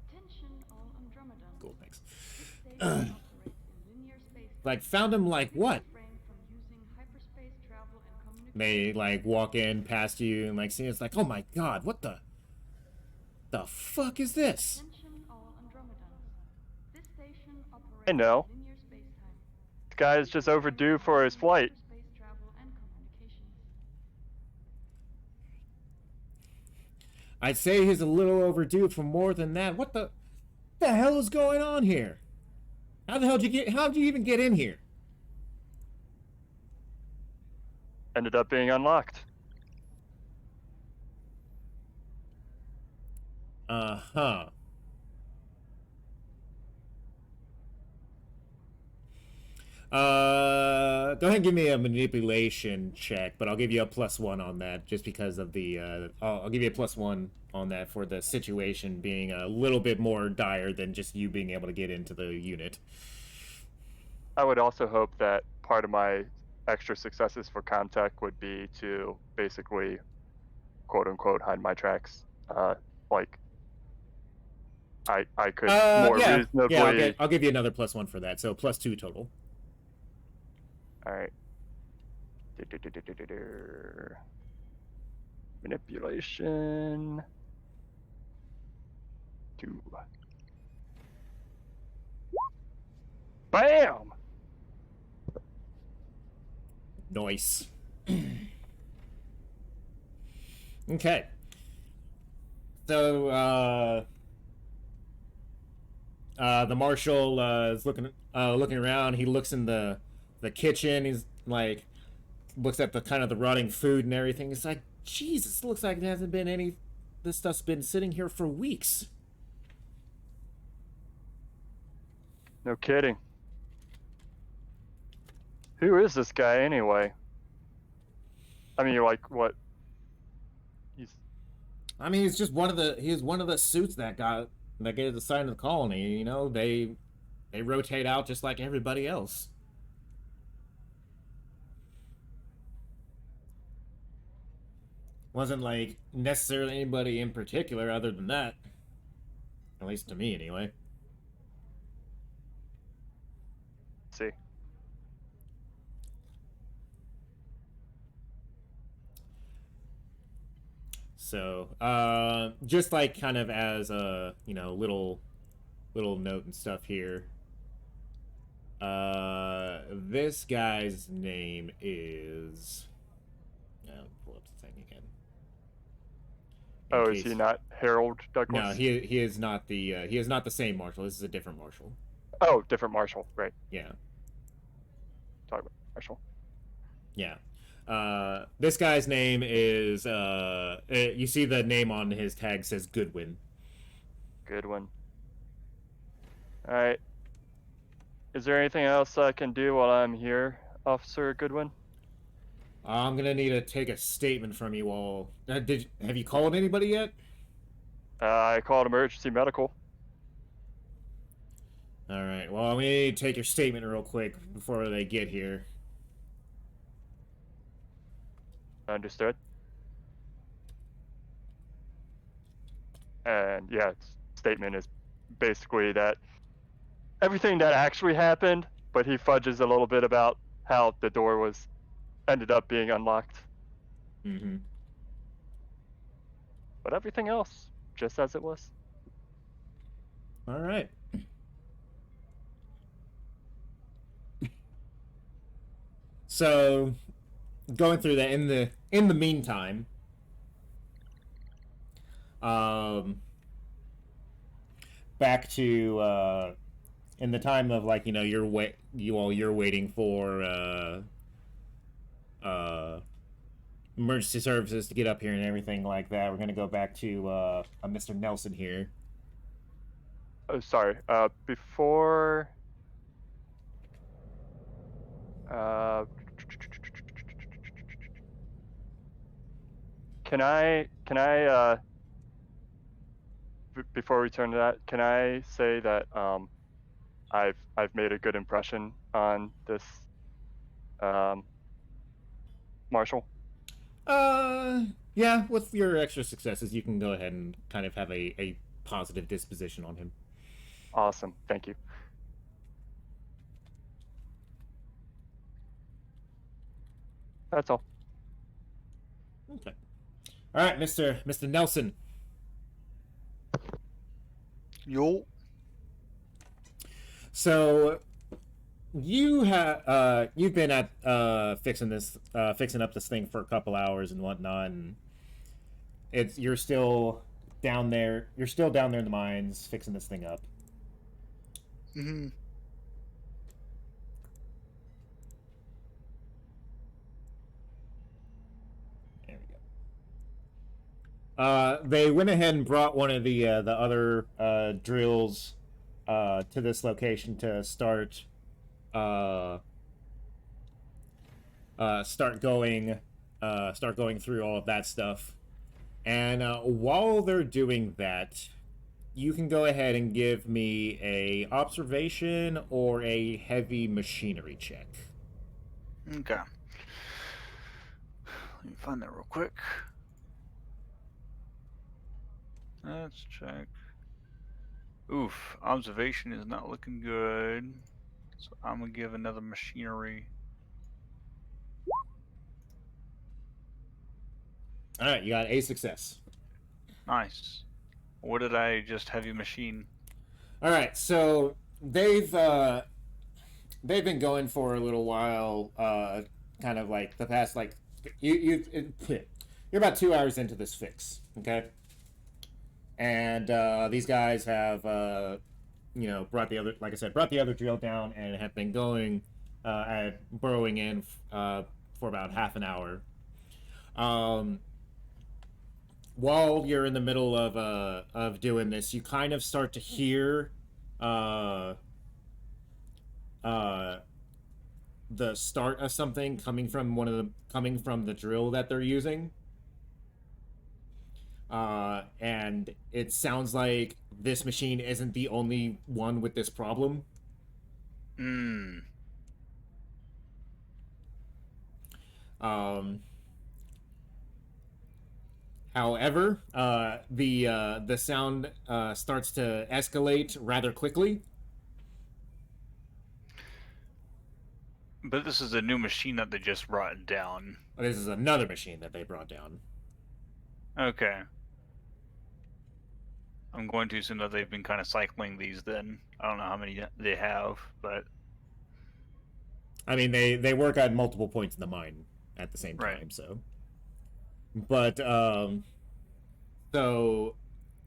Attention all Andromedans. Cool, thanks. This station operates in linear space. Like, found him like what? Refrain from using hyperspace travel and communication. They like walk in past you and like see it's like, oh my god, what the fuck is this? Attention all Andromedans. This station operates I know. in linear space-time. This guy is just overdue for his flight. Space travel and communications. I'd say he's a little overdue for more than that. What the hell is going on here? How'd you even get in here? Ended up being unlocked. Uh-huh. Go ahead and give me a manipulation check, but I'll give you a +1 on that just because of the, I'll give you a +1 on that for the situation being a little bit more dire than just you being able to get into the unit. I would also hope that part of my extra successes for Comtech would be to basically, quote unquote, hide my tracks. Like, I could more reasonably. Yeah, I'll give you another +1 for that, so +2 total. All right. Manipulation. 2. Bam! Nice. Okay. So, the marshal is looking around. He looks in the kitchen. He's like, looks at the kind of the rotting food and everything. It's like, Jesus, looks like there hasn't been any. This stuff's been sitting here for weeks. No kidding. Who is this guy anyway? I mean, you're like, what? I mean, he's just one of the suits that gave the sign of the colony. You know, they rotate out just like everybody else. Wasn't like necessarily anybody in particular other than that. At least to me, anyway. See. So, just like kind of as a, you know, little note and stuff here. This guy's name is. I'll pull up the thing again. Oh, is he not Harold Douglas? No, he is not the same marshal. This is a different marshal. Oh, different marshal, right? Yeah. Talk about marshal. Yeah. This guy's name is, you see the name on his tag says Goodwin. Goodwin. Alright. Is there anything else I can do while I'm here, Officer Goodwin? I'm gonna need to take a statement from you all. Have you called anybody yet? I called emergency medical. Alright, well, I'm gonna need to take your statement real quick before they get here. Understood. And yeah, statement is basically that everything that actually happened, but he fudges a little bit about how the door ended up being unlocked. Mm-hmm. But everything else, just as it was. Alright. So, going through that in the meantime, back to in the time of, like, you know, you're waiting for emergency services to get up here and everything like that. We're gonna go back to Mr. Nelson here. Oh, sorry. Before. Can I before we turn to that, can I say that I've made a good impression on this Marshall? Yeah, with your extra successes, you can go ahead and kind of have a positive disposition on him. Awesome, thank you. That's all. Okay. All right, Mr. Nelson. Yo. So you've been at fixing up this thing for a couple hours and whatnot, and you're still down there in the mines fixing this thing up. Mm-hmm. There we go. They went ahead and brought one of the other drills to this location to start going through all of that stuff. And while they're doing that, you can go ahead and give me a observation or a heavy machinery check. Okay. Let me find that real quick. Let's check. Oof, observation is not looking good. So I'm gonna give another machinery. All right, you got a success. Nice. What did I just heavy machine? All right, so they've been going for a little while, kind of like the past like you're about 2 hours into this fix, okay? And these guys have brought the other, like I said, brought the other drill down and have been going at burrowing in for about half an hour. While you're in the middle of doing this, you kind of start to hear the start of something coming from the drill that they're using. And it sounds like this machine isn't the only one with this problem. Hmm. However, the sound starts to escalate rather quickly. But this is a new machine that they just brought down. This is another machine that they brought down. Okay. I'm going to assume that they've been kind of cycling these then. I don't know how many they have, but... I mean, they work at multiple points in the mine at the same time, Right. so... But, so...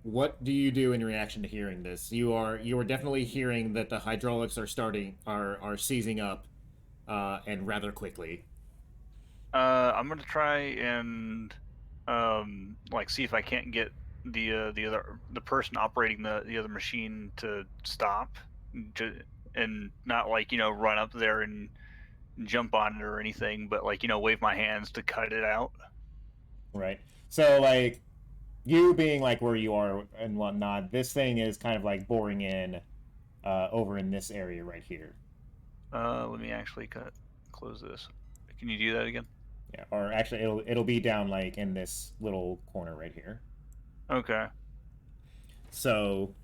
What do you do in reaction to hearing this? You are definitely hearing that the hydraulics are seizing up, and rather quickly. I'm gonna try and see if I can't get the person operating the other machine to stop, and not run up there and jump on it or anything, but wave my hands to cut it out. Right. So like you being like where you are and whatnot, this thing is kind of like boring in over in this area right here. Let me actually close this. Can you do that again? Yeah, or actually it'll be down like in this little corner right here. Okay. So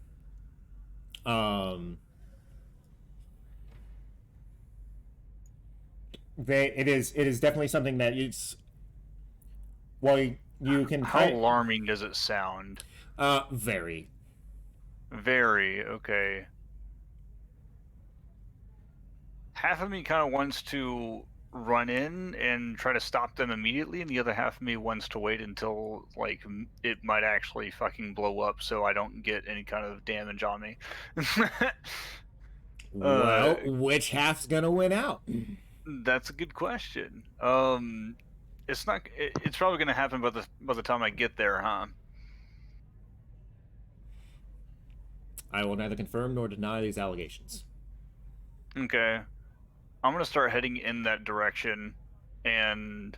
it is definitely something that it's you can How alarming does it sound? Very. Very, okay. Half of me kind of wants to run in and try to stop them immediately, and the other half of me wants to wait until it might actually fucking blow up so I don't get any kind of damage on me. Well, which half's gonna win out? That's a good question. It's not. It's probably gonna happen by the time I get there, huh? I will neither confirm nor deny these allegations. Okay. I'm gonna start heading in that direction and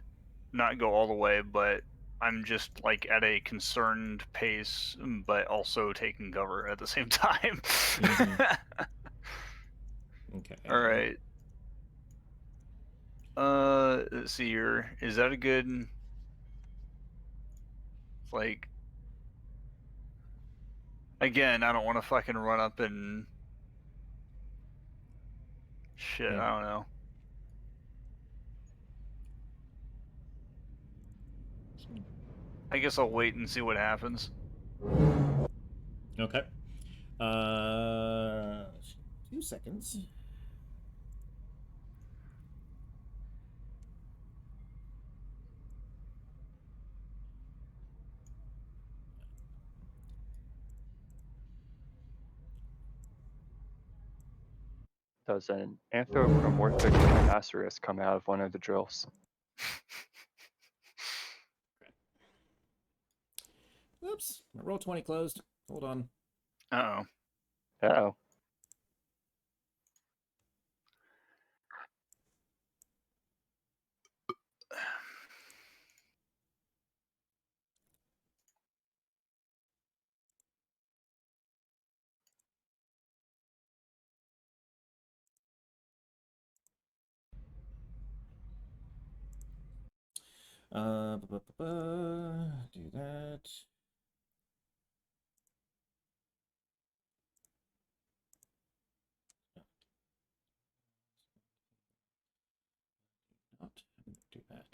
not go all the way, but I'm just at a concerned pace, but also taking cover at the same time. Mm-hmm. Okay. All right. Let's see here. Is that a good again, I don't want to fucking run up and shit, Yeah. I don't know. I guess I'll wait and see what happens. Okay. 2 seconds. Does an anthropomorphic rhinoceros come out of one of the drills? Oops. My roll 20 closed. Hold on. Uh-oh. Uh-oh. Do that. Not do that.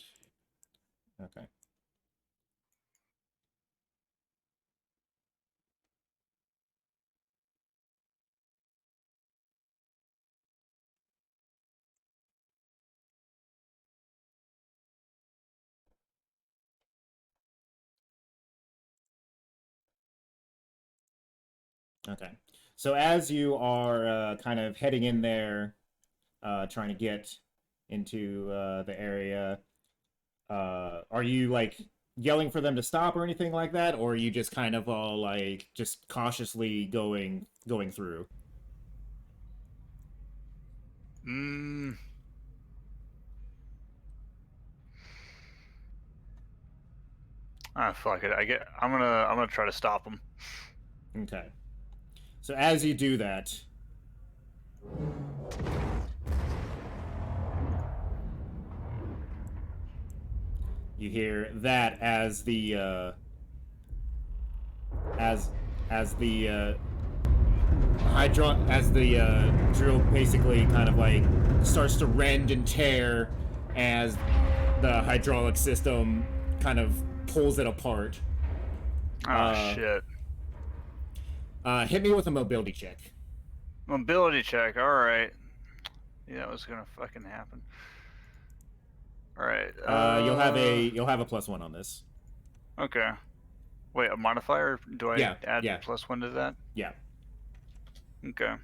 Okay. Okay. So as you are kind of heading in there, trying to get into the area, are you like yelling for them to stop or anything like that, or are you just kind of all like just cautiously going through? Mm. Ah, fuck it. I'm gonna try to stop them. Okay. So as you do that, you hear that as the drill basically kind of like starts to rend and tear as the hydraulic system kind of pulls it apart. Oh shit. Hit me with a mobility check. Mobility check. All right. Yeah, that was gonna fucking happen. All right. You'll have a +1 on this. Okay. Wait, a modifier? Do I Yeah, add yeah. +1 to that? Yeah. Okay.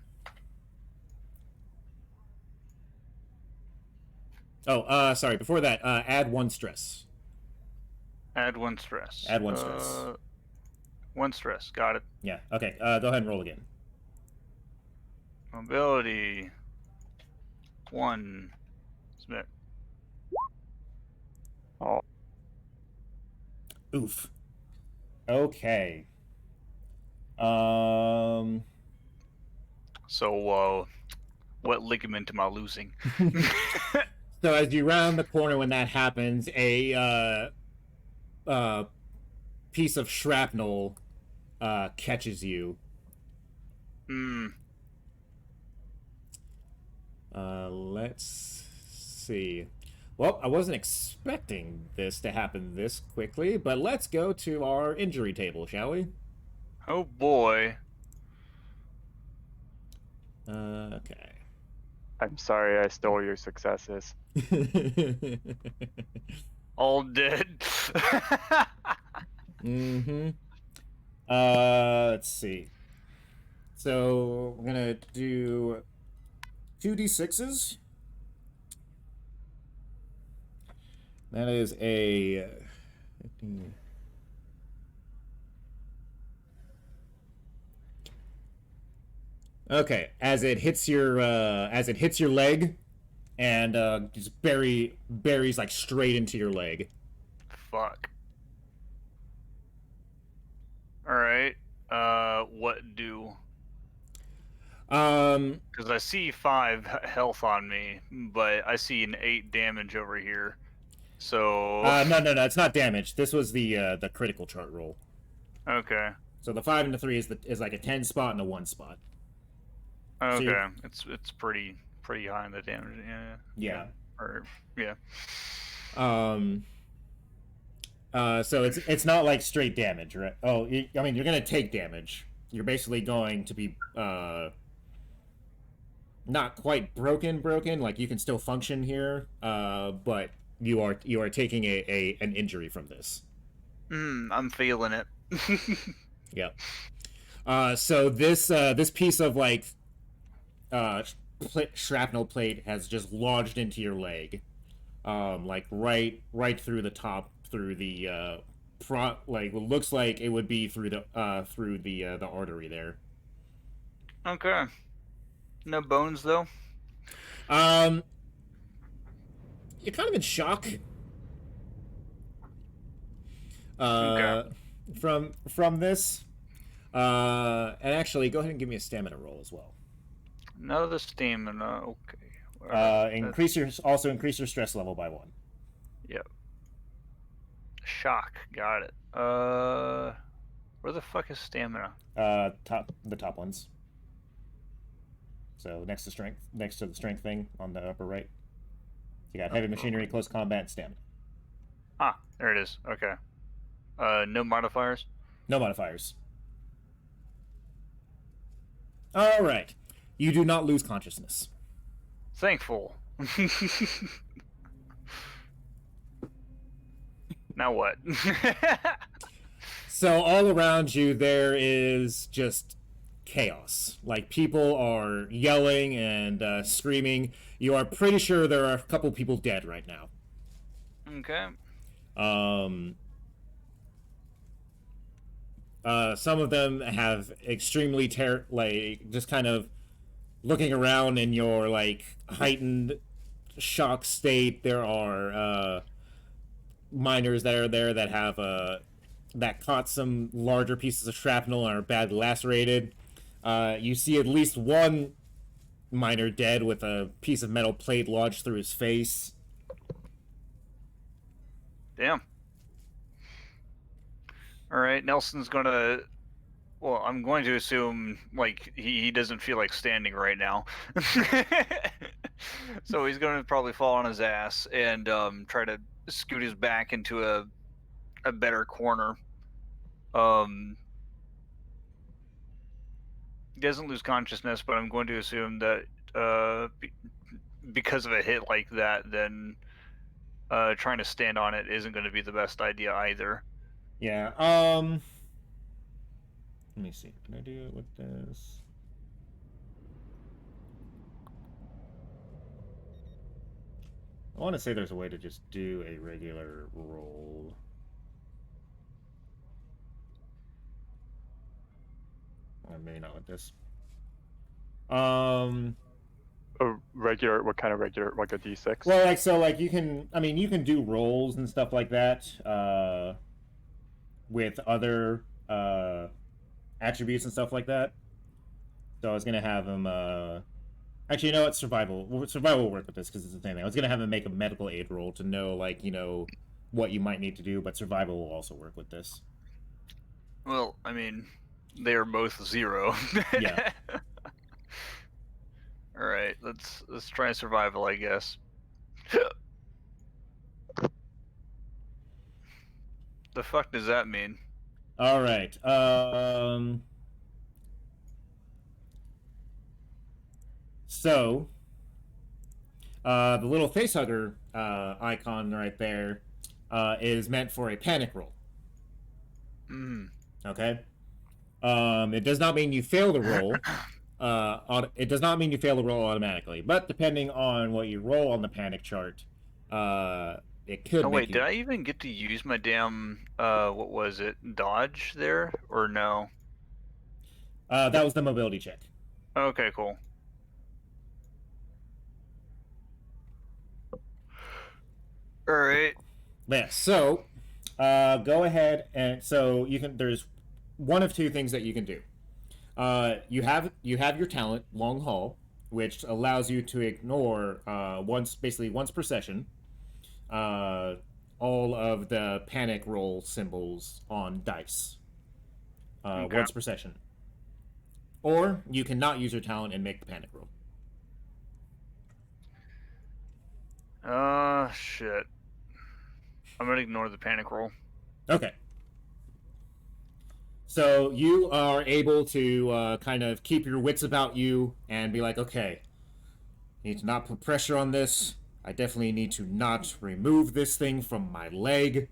Oh, sorry. Before that, add 1 stress. Add 1 stress. Add 1 stress. 1 stress. Got it. Yeah. Okay. Go ahead and roll again. Mobility. 1. Submit. Oh, Oof. Okay. So, what ligament am I losing? So as you round the corner when that happens, a piece of shrapnel catches you. Hmm. Let's see. Well, I wasn't expecting this to happen this quickly, but let's go to our injury table, shall we? Oh boy. Okay. I'm sorry I stole your successes. All dead. Mm-hmm. Let's see. So we're gonna do 2d6s. That is a 15. Okay, as it hits your leg, and just buries like straight into your leg. Fuck. Alright. What do? Because I see 5 health on me, but I see an 8 damage over here. So. No, it's not damage. This was the critical chart roll. Okay. So the 5 and the 3 is like a 10 spot and a 1 spot. Okay. So it's pretty high in the damage. Yeah. Yeah. Or yeah. So it's not like straight damage, right? Oh, I mean, you're gonna take damage. You're basically going to be not quite broken. Like you can still function here, but you are taking an injury from this. I'm feeling it. Yeah. So this piece of like shrapnel plate has just lodged into your leg, like right through the top, through the like it looks like it would be through the artery there. Okay. No bones though. You're kind of in shock. Okay. From this. And actually, go ahead and give me a stamina roll as well. Another stamina. Okay. Increase your stress level by 1. Yep. Shock. Got it. Where the fuck is stamina? The top ones. So next to the strength thing on the upper right. You got heavy machinery, close combat, stamina. Ah, there it is. Okay. No modifiers? No modifiers. All right. You do not lose consciousness. Thankful. Now what? So all around you there is just chaos. Like, people are yelling and screaming. You are pretty sure there are a couple people dead right now. Okay. Some of them have extremely just kind of looking around in your like heightened shock state. There are miners that are there that have that caught some larger pieces of shrapnel and are badly lacerated. You see at least one miner dead with a piece of metal plate lodged through his face. Damn. All right, Nelson's gonna. Well, I'm going to assume like he doesn't feel like standing right now, so he's going to probably fall on his ass and try to scoot his back into a better corner. He doesn't lose consciousness, but I'm going to assume that because of a hit like that, then trying to stand on it isn't going to be the best idea either. Yeah, let me see. Can I do it with this? I want to say there's a way to just do a regular roll. Or maybe not with this. A regular, what kind of regular? Like a D6? Well, like, so, like, you can do rolls and stuff like that, with other, attributes and stuff like that. So I was gonna have him, actually, you know what? Survival will work with this, because it's the same thing. I was gonna have him make a medical aid roll to know, like, you know, what you might need to do, but survival will also work with this. Well, I mean, they are both 0. Yeah. All right, let's try survival, I guess. The fuck does that mean? All right. So, the little facehugger icon right there is meant for a panic roll. Okay. It does not mean you fail the roll. It does not mean you fail the roll automatically, but depending on what you roll on the panic chart, it could. Oh wait, did I even get to use my damn what was it, dodge there, or no? That was the mobility check. Okay, cool. All right. Yeah. So, go ahead and there's one of two things that you can do. You have your talent, Long Haul, which allows you to ignore once per session all of the panic roll symbols on dice. Okay. Once per session. Or you cannot use your talent and make the panic roll. Shit. I'm gonna ignore the panic roll. Okay. So you are able to kind of keep your wits about you and be like, okay, need to not put pressure on this. I definitely need to not remove this thing from my leg.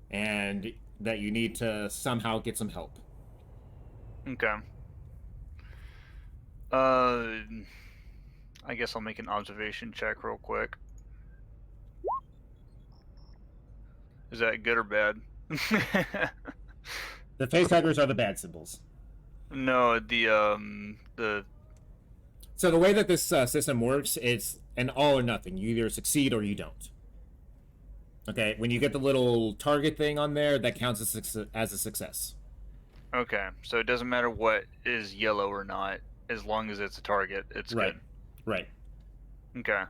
And that you need to somehow get some help. Okay. I guess I'll make an observation check real quick. Is that good or bad? The facehuggers are the bad symbols. No, So the way that this system works, it's an all or nothing. You either succeed or you don't. Okay, when you get the little target thing on there, that counts as a success. Okay, so it doesn't matter what is yellow or not, as long as it's a target, it's Right. good. Right. Okay.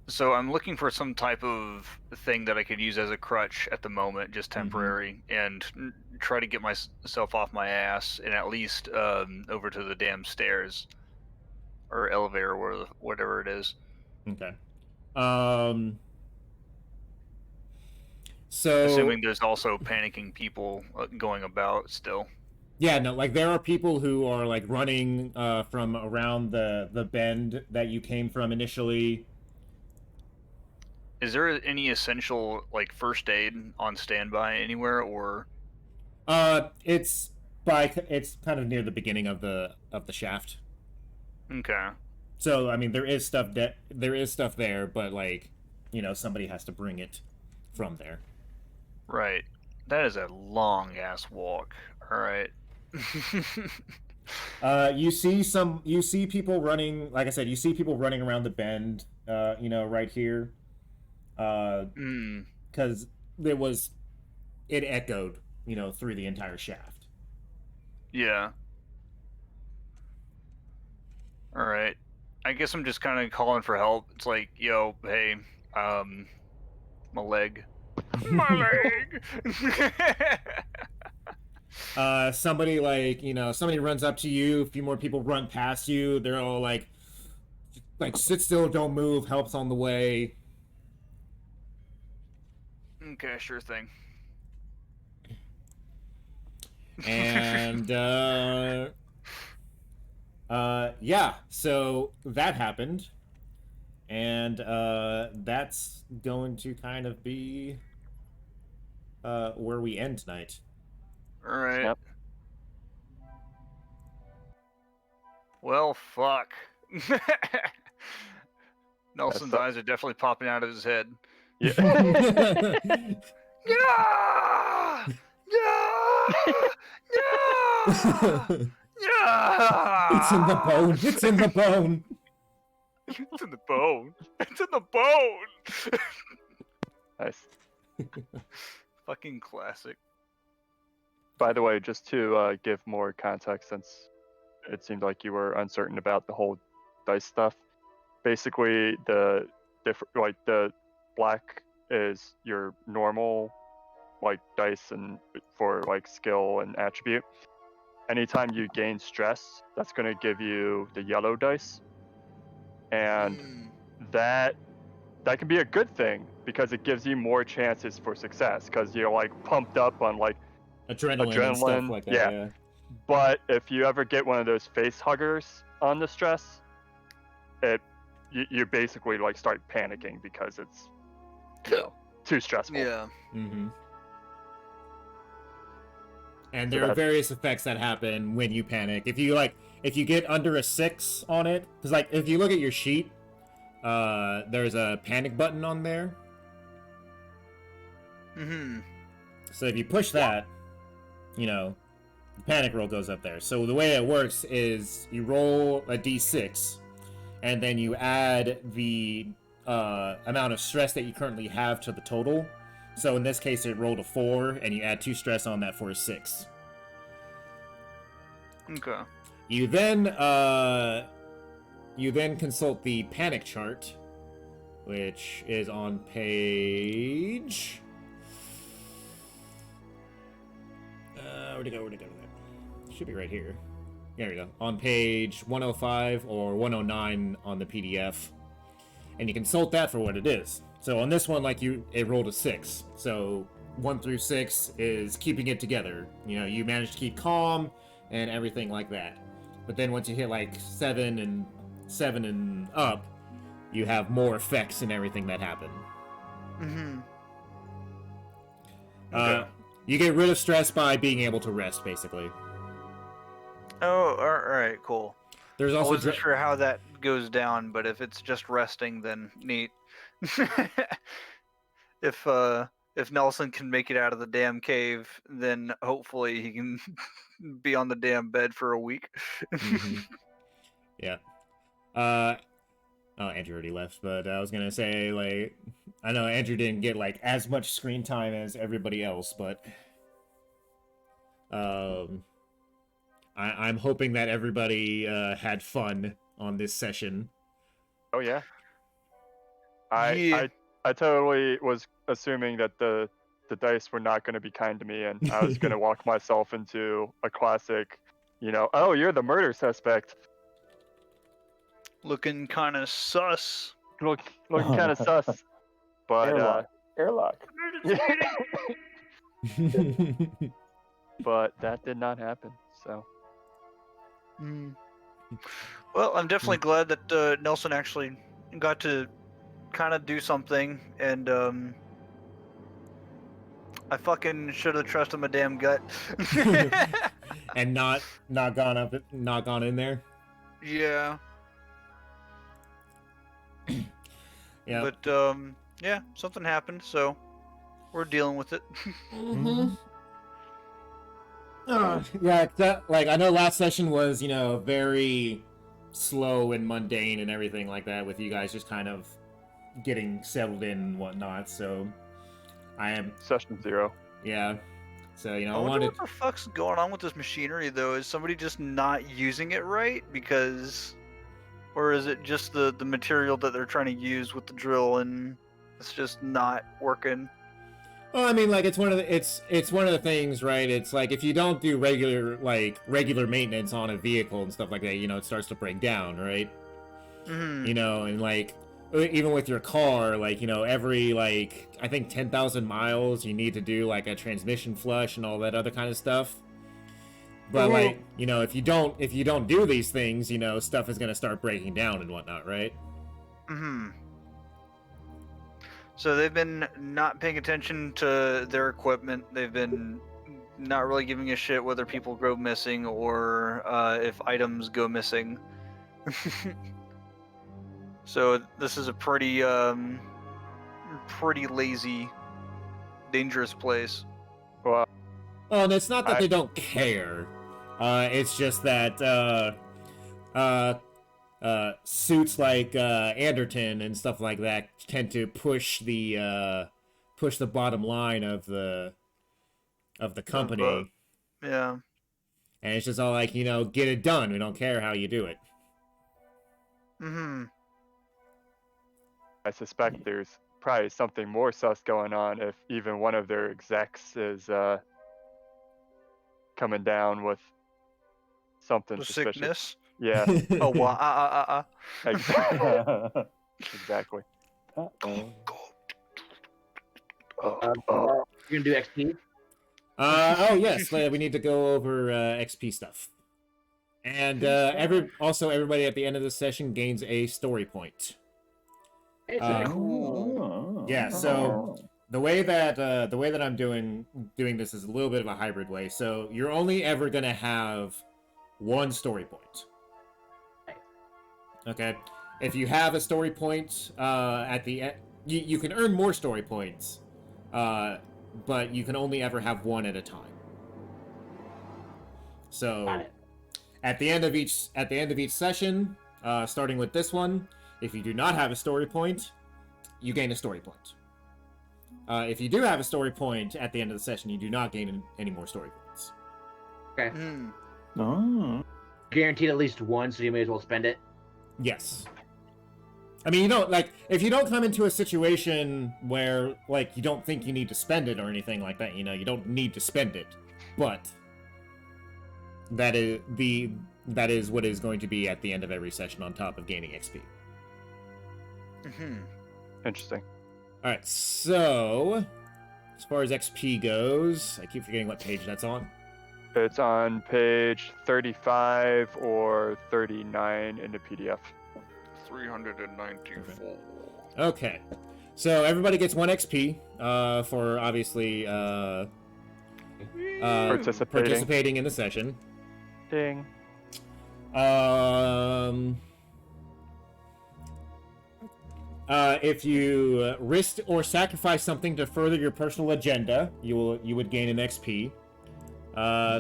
So I'm looking for some type of thing that I could use as a crutch at the moment, just temporary, and try to get myself off my ass and at least over to the damn stairs or elevator or whatever it is. Okay. So Assuming there's also panicking people going about still. yeah, no, like there are people who are like running from around the bend that you came from initially. Is there any essential like first aid on standby anywhere, or It's it's kind of near the beginning of the shaft. Okay. So I mean, there is stuff there, but like, somebody has to bring it from there. Right. That is a long ass walk. All right. You see people running. Like I said, you see people running around the bend. Right here. Because it echoed, through the entire shaft. Yeah. All right. I guess I'm just kind of calling for help. It's like, yo, hey, my leg. My leg! Somebody somebody runs up to you. A few more people run past you. They're all like sit still, don't move. Help's on the way. Okay, sure thing. And yeah, so that happened, and that's going to kind of be where we end tonight. All right. Yep. Well, fuck. Nelson's eyes are definitely popping out of his head. Yeah. Yeah! Yeah! Yeah! Yeah! It's in the bone. It's in the bone. It's in the bone. It's in the bone. Nice. Fucking classic. By the way, just to give more context, since it seemed like you were uncertain about the whole dice stuff, basically the black is your normal dice and for skill and attribute. Anytime you gain stress, that's going to give you the yellow dice, and that can be a good thing because it gives you more chances for success because you're pumped up on adrenaline and stuff like that. Yeah. But if you ever get one of those face huggers on the stress, you basically start panicking because it's too stressful. Yeah. Mm-hmm. And there are various effects that happen when you panic. If you get under a 6 on it, because if you look at your sheet, there's a panic button on there. Mm-hmm. So if you push that, the panic roll goes up there. So the way it works is you roll a d6, and then you add the amount of stress that you currently have to the total. So in this case, it rolled a 4, and you add 2 stress on that for a 6. Okay. You then consult the panic chart, which is on page. Where'd it go? It should be right here. There we go. On page 105 or 109 on the PDF, and you consult that for what it is. So on this one, it rolled a 6. So 1 through 6 is keeping it together. You manage to keep calm and everything like that. But then once you hit 7 and up, you have more effects and everything that happen. Mm-hmm. Okay. You get rid of stress by being able to rest, basically. Oh, alright, cool. There's also I wasn't sure how that goes down, but if it's just resting, then neat. If Nelson can make it out of the damn cave, then hopefully he can be on the damn bed for a week. Mm-hmm. Yeah. Oh, Andrew already left, but I was gonna say, I know Andrew didn't get, as much screen time as everybody else, but I'm hoping that everybody had fun on this session. Oh, yeah. I totally was assuming that the dice were not going to be kind to me, and I was going to walk myself into a classic, oh, you're the murder suspect. Looking kind of sus. Looking kind of sus. But airlock. But that did not happen. So. Well, I'm definitely glad that Nelson actually got to kind of do something, and I fucking should have trusted my damn gut. and not gone in there. Yeah. Yeah. But yeah, something happened, so we're dealing with it. Mm-hmm. Yeah, like I know last session was, very slow and mundane and everything like that, with you guys just kind of getting settled in and whatnot. So I am, Session 0. yeah. So I I wonder wanted. what the fuck's going on with this machinery, though. Is somebody just not using it right? Because, or is it just the material that they're trying to use with the drill and it's just not working? Well, I mean, like it's one of the things, right? It's like if you don't do regular maintenance on a vehicle and stuff like that, it starts to break down, right? Mm-hmm. And like even with your car, like every I think 10,000 miles, you need to do like a transmission flush and all that other kind of stuff. But like if you don't do these things, stuff is gonna start breaking down and whatnot, right? Mm-hmm. So they've been not paying attention to their equipment. They've been not really giving a shit whether people go missing or if items go missing. So this is a pretty lazy, dangerous place. Well, Oh, and it's not that they don't care. It's just that suits like Anderton and stuff like that tend to push the bottom line of the company. Yeah. And it's just all like, get it done. We don't care how you do it. Mm-hmm. I suspect there's probably something more sus going on if even one of their execs is coming down with something The suspicious. sickness. Yeah, Oh, wow. exactly. Exactly. Uh-oh. You're gonna do XP? Oh yes, we need to go over XP stuff. And everybody at the end of the session gains a story point. It's cool. Yeah, so the way that I'm doing this is a little bit of a hybrid way. So you're only ever gonna have one story point. Okay, if you have a story point at the end, you can earn more story points, but you can only ever have one at a time. So at the end of each session, starting with this one, if you do not have a story point, you gain a story point. If you do have a story point at the end of the session, you do not gain any more story points. Okay. Mm. Oh. Guaranteed at least one, so you may as well spend it. Yes. I mean, if you don't come into a situation where, you don't think you need to spend it or anything like that, you don't need to spend it. But that is what is going to be at the end of every session on top of gaining XP. Mm-hmm. Interesting. Alright, so as far as XP goes, I keep forgetting what page that's on. It's on page 35 or 39 in the PDF. 394. Okay. So everybody gets 1 XP for obviously participating in the session. Ding. If you risk or sacrifice something to further your personal agenda, you would gain an XP.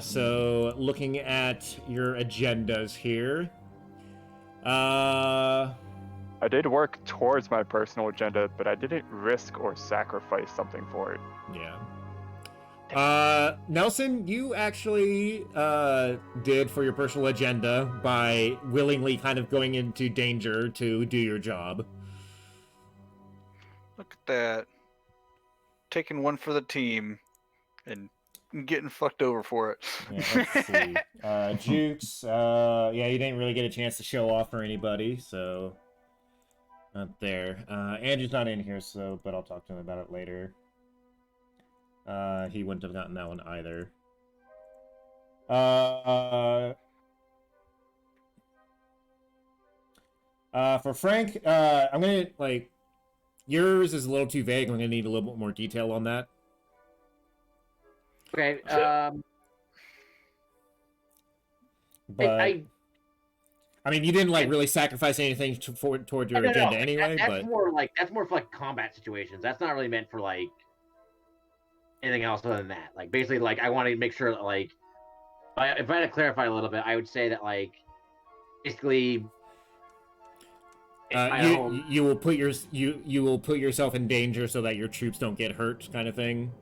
So looking at your agendas here, I did work towards my personal agenda, but I didn't risk or sacrifice something for it. yeah. Nelson, you actually did for your personal agenda by willingly kind of going into danger to do your job. Look at that. Taking one for the team and getting fucked over for it. Yeah, let's see. Jukes, yeah, you didn't really get a chance to show off for anybody, so not there. Andrew's not in here, but I'll talk to him about it later. He wouldn't have gotten that one either. For Frank, I'm gonna yours is a little too vague. I'm gonna need a little bit more detail on that. Okay. But I mean, you didn't like really sacrifice anything toward your agenda anyway. That's more for like combat situations. That's not really meant for like anything else other than that. Like basically, like I want to make sure that like if I had to clarify a little bit, I would say that like basically. You will put yourself in danger so that your troops don't get hurt, kind of thing.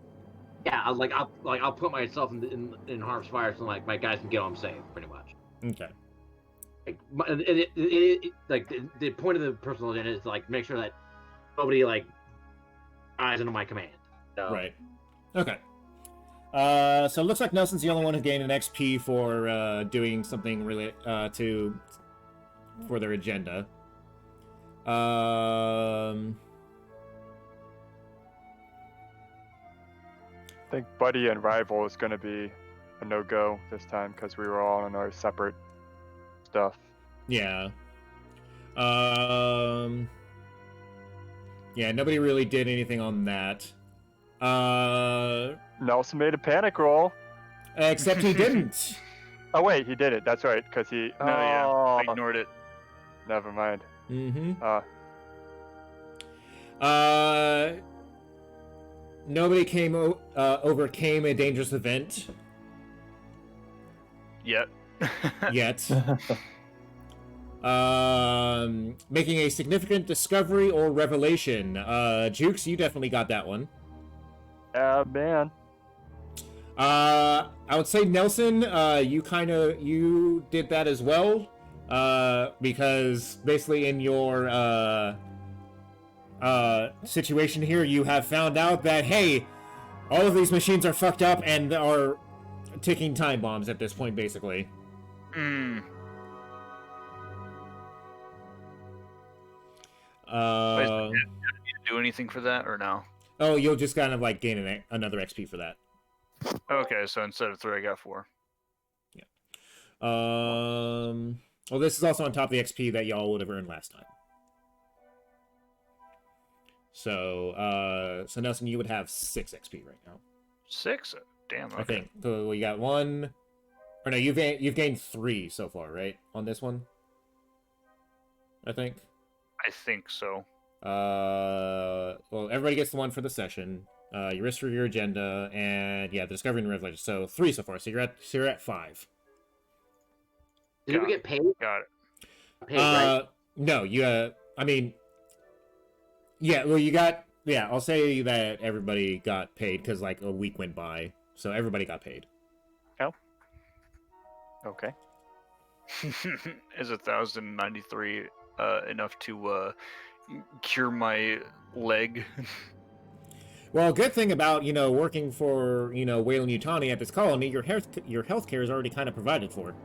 Yeah, I'll put myself in harm's fire so like my guys can get home safe, pretty much. Okay. Like the point of the personal agenda is to like make sure that nobody like eyes into my command. So. Right. Okay. So it looks like Nelson's the only one who gained an XP for doing something really for their agenda. I think Buddy and Rival is going to be a no-go this time because we were all on our separate stuff. Yeah. Yeah, nobody really did anything on that. Nelson made a panic roll. Except he didn't. Oh, wait, he did it. That's right, because he... No, yeah, I ignored it. Never mind. Mm-hmm. Nobody overcame a dangerous event. Yet. Making a significant discovery or revelation. Jukes, you definitely got that one. Man. I would say Nelson, you did that as well. Because basically in your situation here, you have found out that, hey, all of these machines are fucked up and are ticking time bombs at this point, basically. Hmm. Uh, Did you do anything for that or no? Oh, you'll just kind of like gain another XP for that. Okay, so instead of 3, I got 4. Well, this is also on top of the XP that y'all would have earned last time. So Nelson, you would have 6 XP right now. 6? Damn. Okay. I think. So we got 1. Or no, you've gained 3 so far, right? On this one. I think. I think so. Well, everybody gets the 1 for the session. Your risk for your agenda, and yeah, the discovery and revelation. So 3 so far. So you're at 5. Did we get paid? Got it. Paid, right? No, I mean, yeah, well, I'll say that everybody got paid because, like, a week went by, so everybody got paid. Oh. Okay. Is 1,093 enough to cure my leg? Well, good thing about, working for, Weyland-Yutani at this colony, your healthcare is already kind of provided for.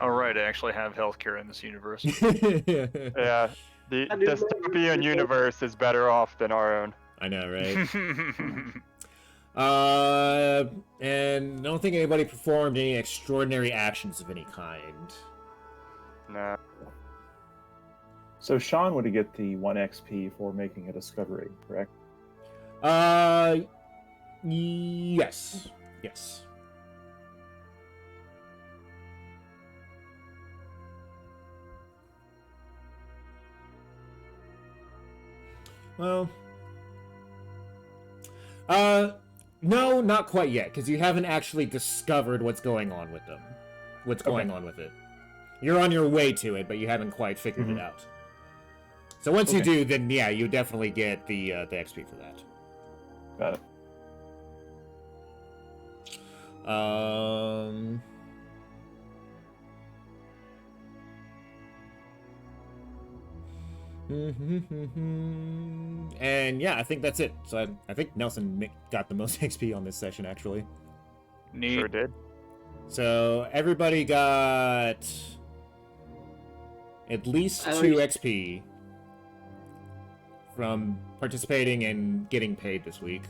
Alright, I actually have healthcare in this universe. Yeah, the dystopian universe is better off than our own. I know, right? And I don't think anybody performed any extraordinary actions of any kind. Nah. So Sean would get the 1 XP for making a discovery, correct? Yes. Yes. Well, no, not quite yet, because you haven't actually discovered what's going on with them. What's going on with it. You're on your way to it, but you haven't quite figured it out. So once you do, then yeah, you definitely get the XP for that. Got it. And yeah, I think that's it. So I think Nelson got the most XP on this session, actually. Neat. Sure did. So everybody got at least 2 XP from participating and getting paid this week.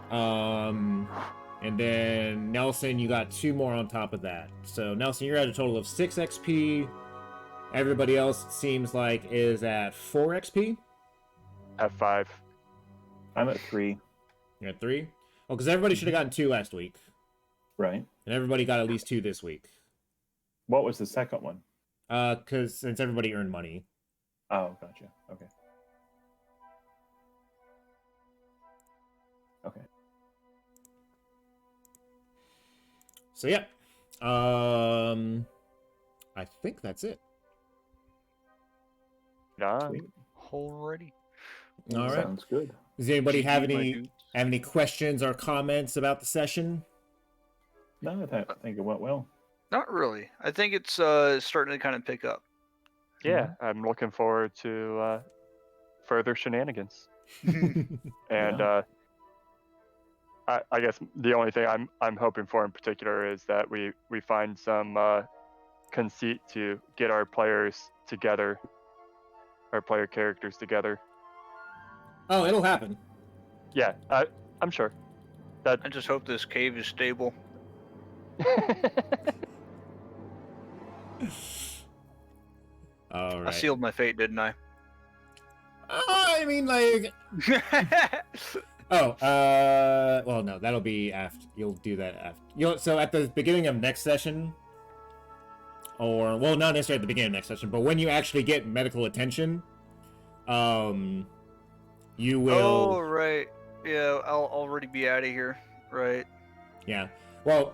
And then Nelson, you got 2 more on top of that. So Nelson, you're at a total of 6 XP. Everybody else, it seems like, is at 4 XP. At 5. I'm at 3. You're at 3? Well, because everybody should have gotten 2 last week. Right. And everybody got at least 2 this week. What was the second one? Because since everybody earned money. Oh, gotcha. Okay. Okay. So yeah. I think that's it. Nah. Sweet. Alrighty. All right. Sounds good. Does anybody have GG, my any dudes. questions or comments about the session? No, I think it went well. Not really. I think it's starting to kind of pick up. Yeah, I'm looking forward to further shenanigans. And Yeah. I guess the only thing I'm hoping for in particular is that we find some conceit to get our players together, our player characters together. Oh, it'll happen. Yeah, I'm sure. That I just hope this cave is stable. All I right. sealed my fate, didn't I? I mean, like, well, no, that'll be after. You'll do that after. So at the beginning of next session, or well, not necessarily at the beginning of next session, but when you actually get medical attention, you will. Oh, right. Yeah, I'll already be out of here. Right. Yeah. Well,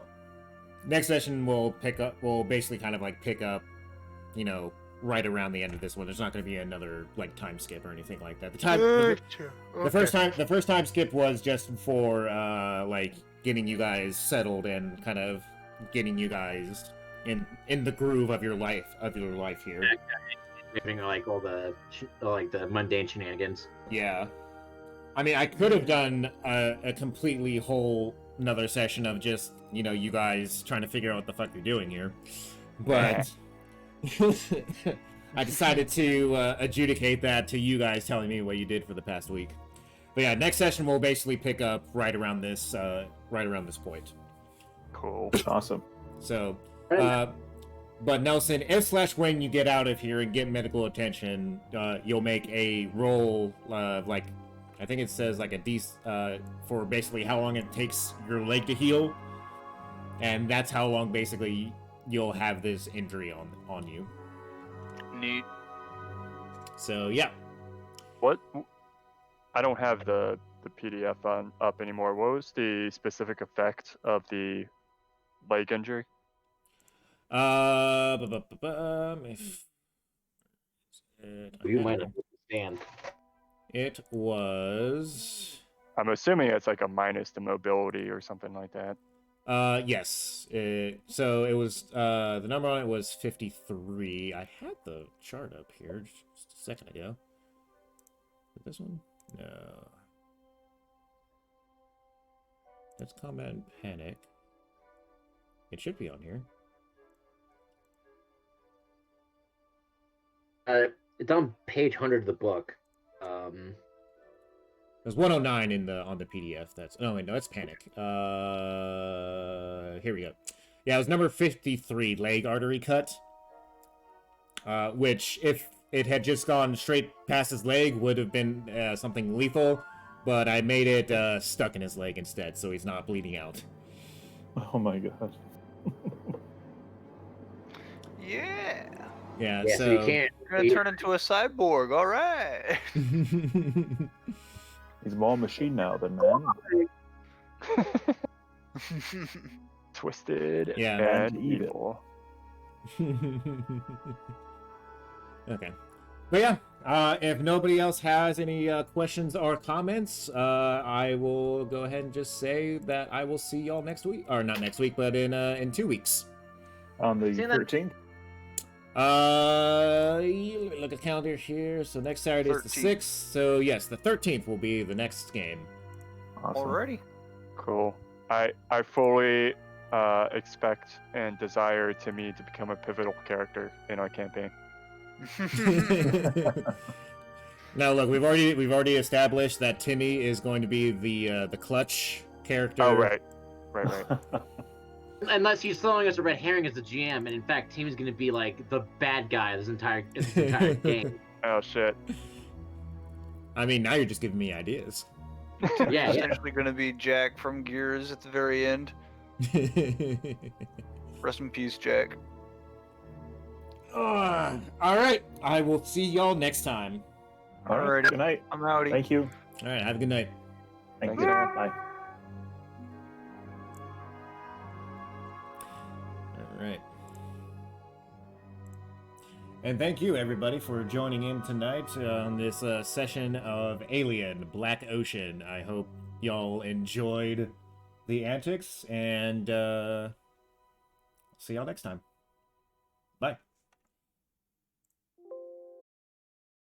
next session we'll basically kind of like pick up, right around the end of this one. There's not going to be another like time skip or anything like that. The first time skip was just for like getting you guys settled and kind of getting you guys in the groove of your life here. Skipping like all the the mundane shenanigans. Yeah. I mean, I could have done a completely whole another session of just, you guys trying to figure out what the fuck you're doing here. But I decided to adjudicate that to you guys telling me what you did for the past week. But yeah, next session we'll basically pick up right around this point. cool. Awesome. So, but Nelson, if/when you get out of here and get medical attention, you'll make a roll of like, I think it says like for basically how long it takes your leg to heal, and that's how long basically you'll have this injury on you. Neat. So yeah. What? I don't have the PDF up anymore. What was the specific effect of the leg injury? You might have understand. It was. I'm assuming it's like a minus to mobility or something like that. Yes. So it was the number on it was 53. I had the chart up here just a second ago. This one? No. That's Combat and Panic. It should be on here. It's on page 100 of the book. There's 109 on the PDF. That's that's Panic. Here we go. Yeah, it was number 53, leg artery cut. Which, if it had just gone straight past his leg, would have been something lethal. But I made it stuck in his leg instead, so he's not bleeding out. Oh my god. Yeah. Yeah, Yeah, so you can't. You're gonna turn into a cyborg. All right. He's more machine now than man. Twisted Yeah, and and evil. Okay. But yeah, if nobody else has any questions or comments, I will go ahead and just say that I will see y'all next week, or not next week, but in 2 weeks. On the See you then. 13th? Let me look at the calendar here. So next Saturday is the 13th. 6th. So yes, the 13th will be the next game. Awesome. Alrighty. Cool. I fully expect and desire Timmy to become a pivotal character in our campaign. Now look, we've already established that Timmy is going to be the clutch character. Oh right. Unless he's throwing us a red herring as the GM, and in fact, Timmy's going to be like the bad guy this entire game. Oh shit. I mean, now you're just giving me ideas. Yeah. Essentially going to be Jack from Gears at the very end. Rest in peace, Jack. All right. I will see y'all next time. All right. Alrighty. Good night. I'm outie. Thank you. All right. Have a good night. Thank Thank you. you. Bye. All right. And thank you, everybody, for joining in tonight on this session of Alien Black Ocean. I hope y'all enjoyed the antics, and see y'all next time.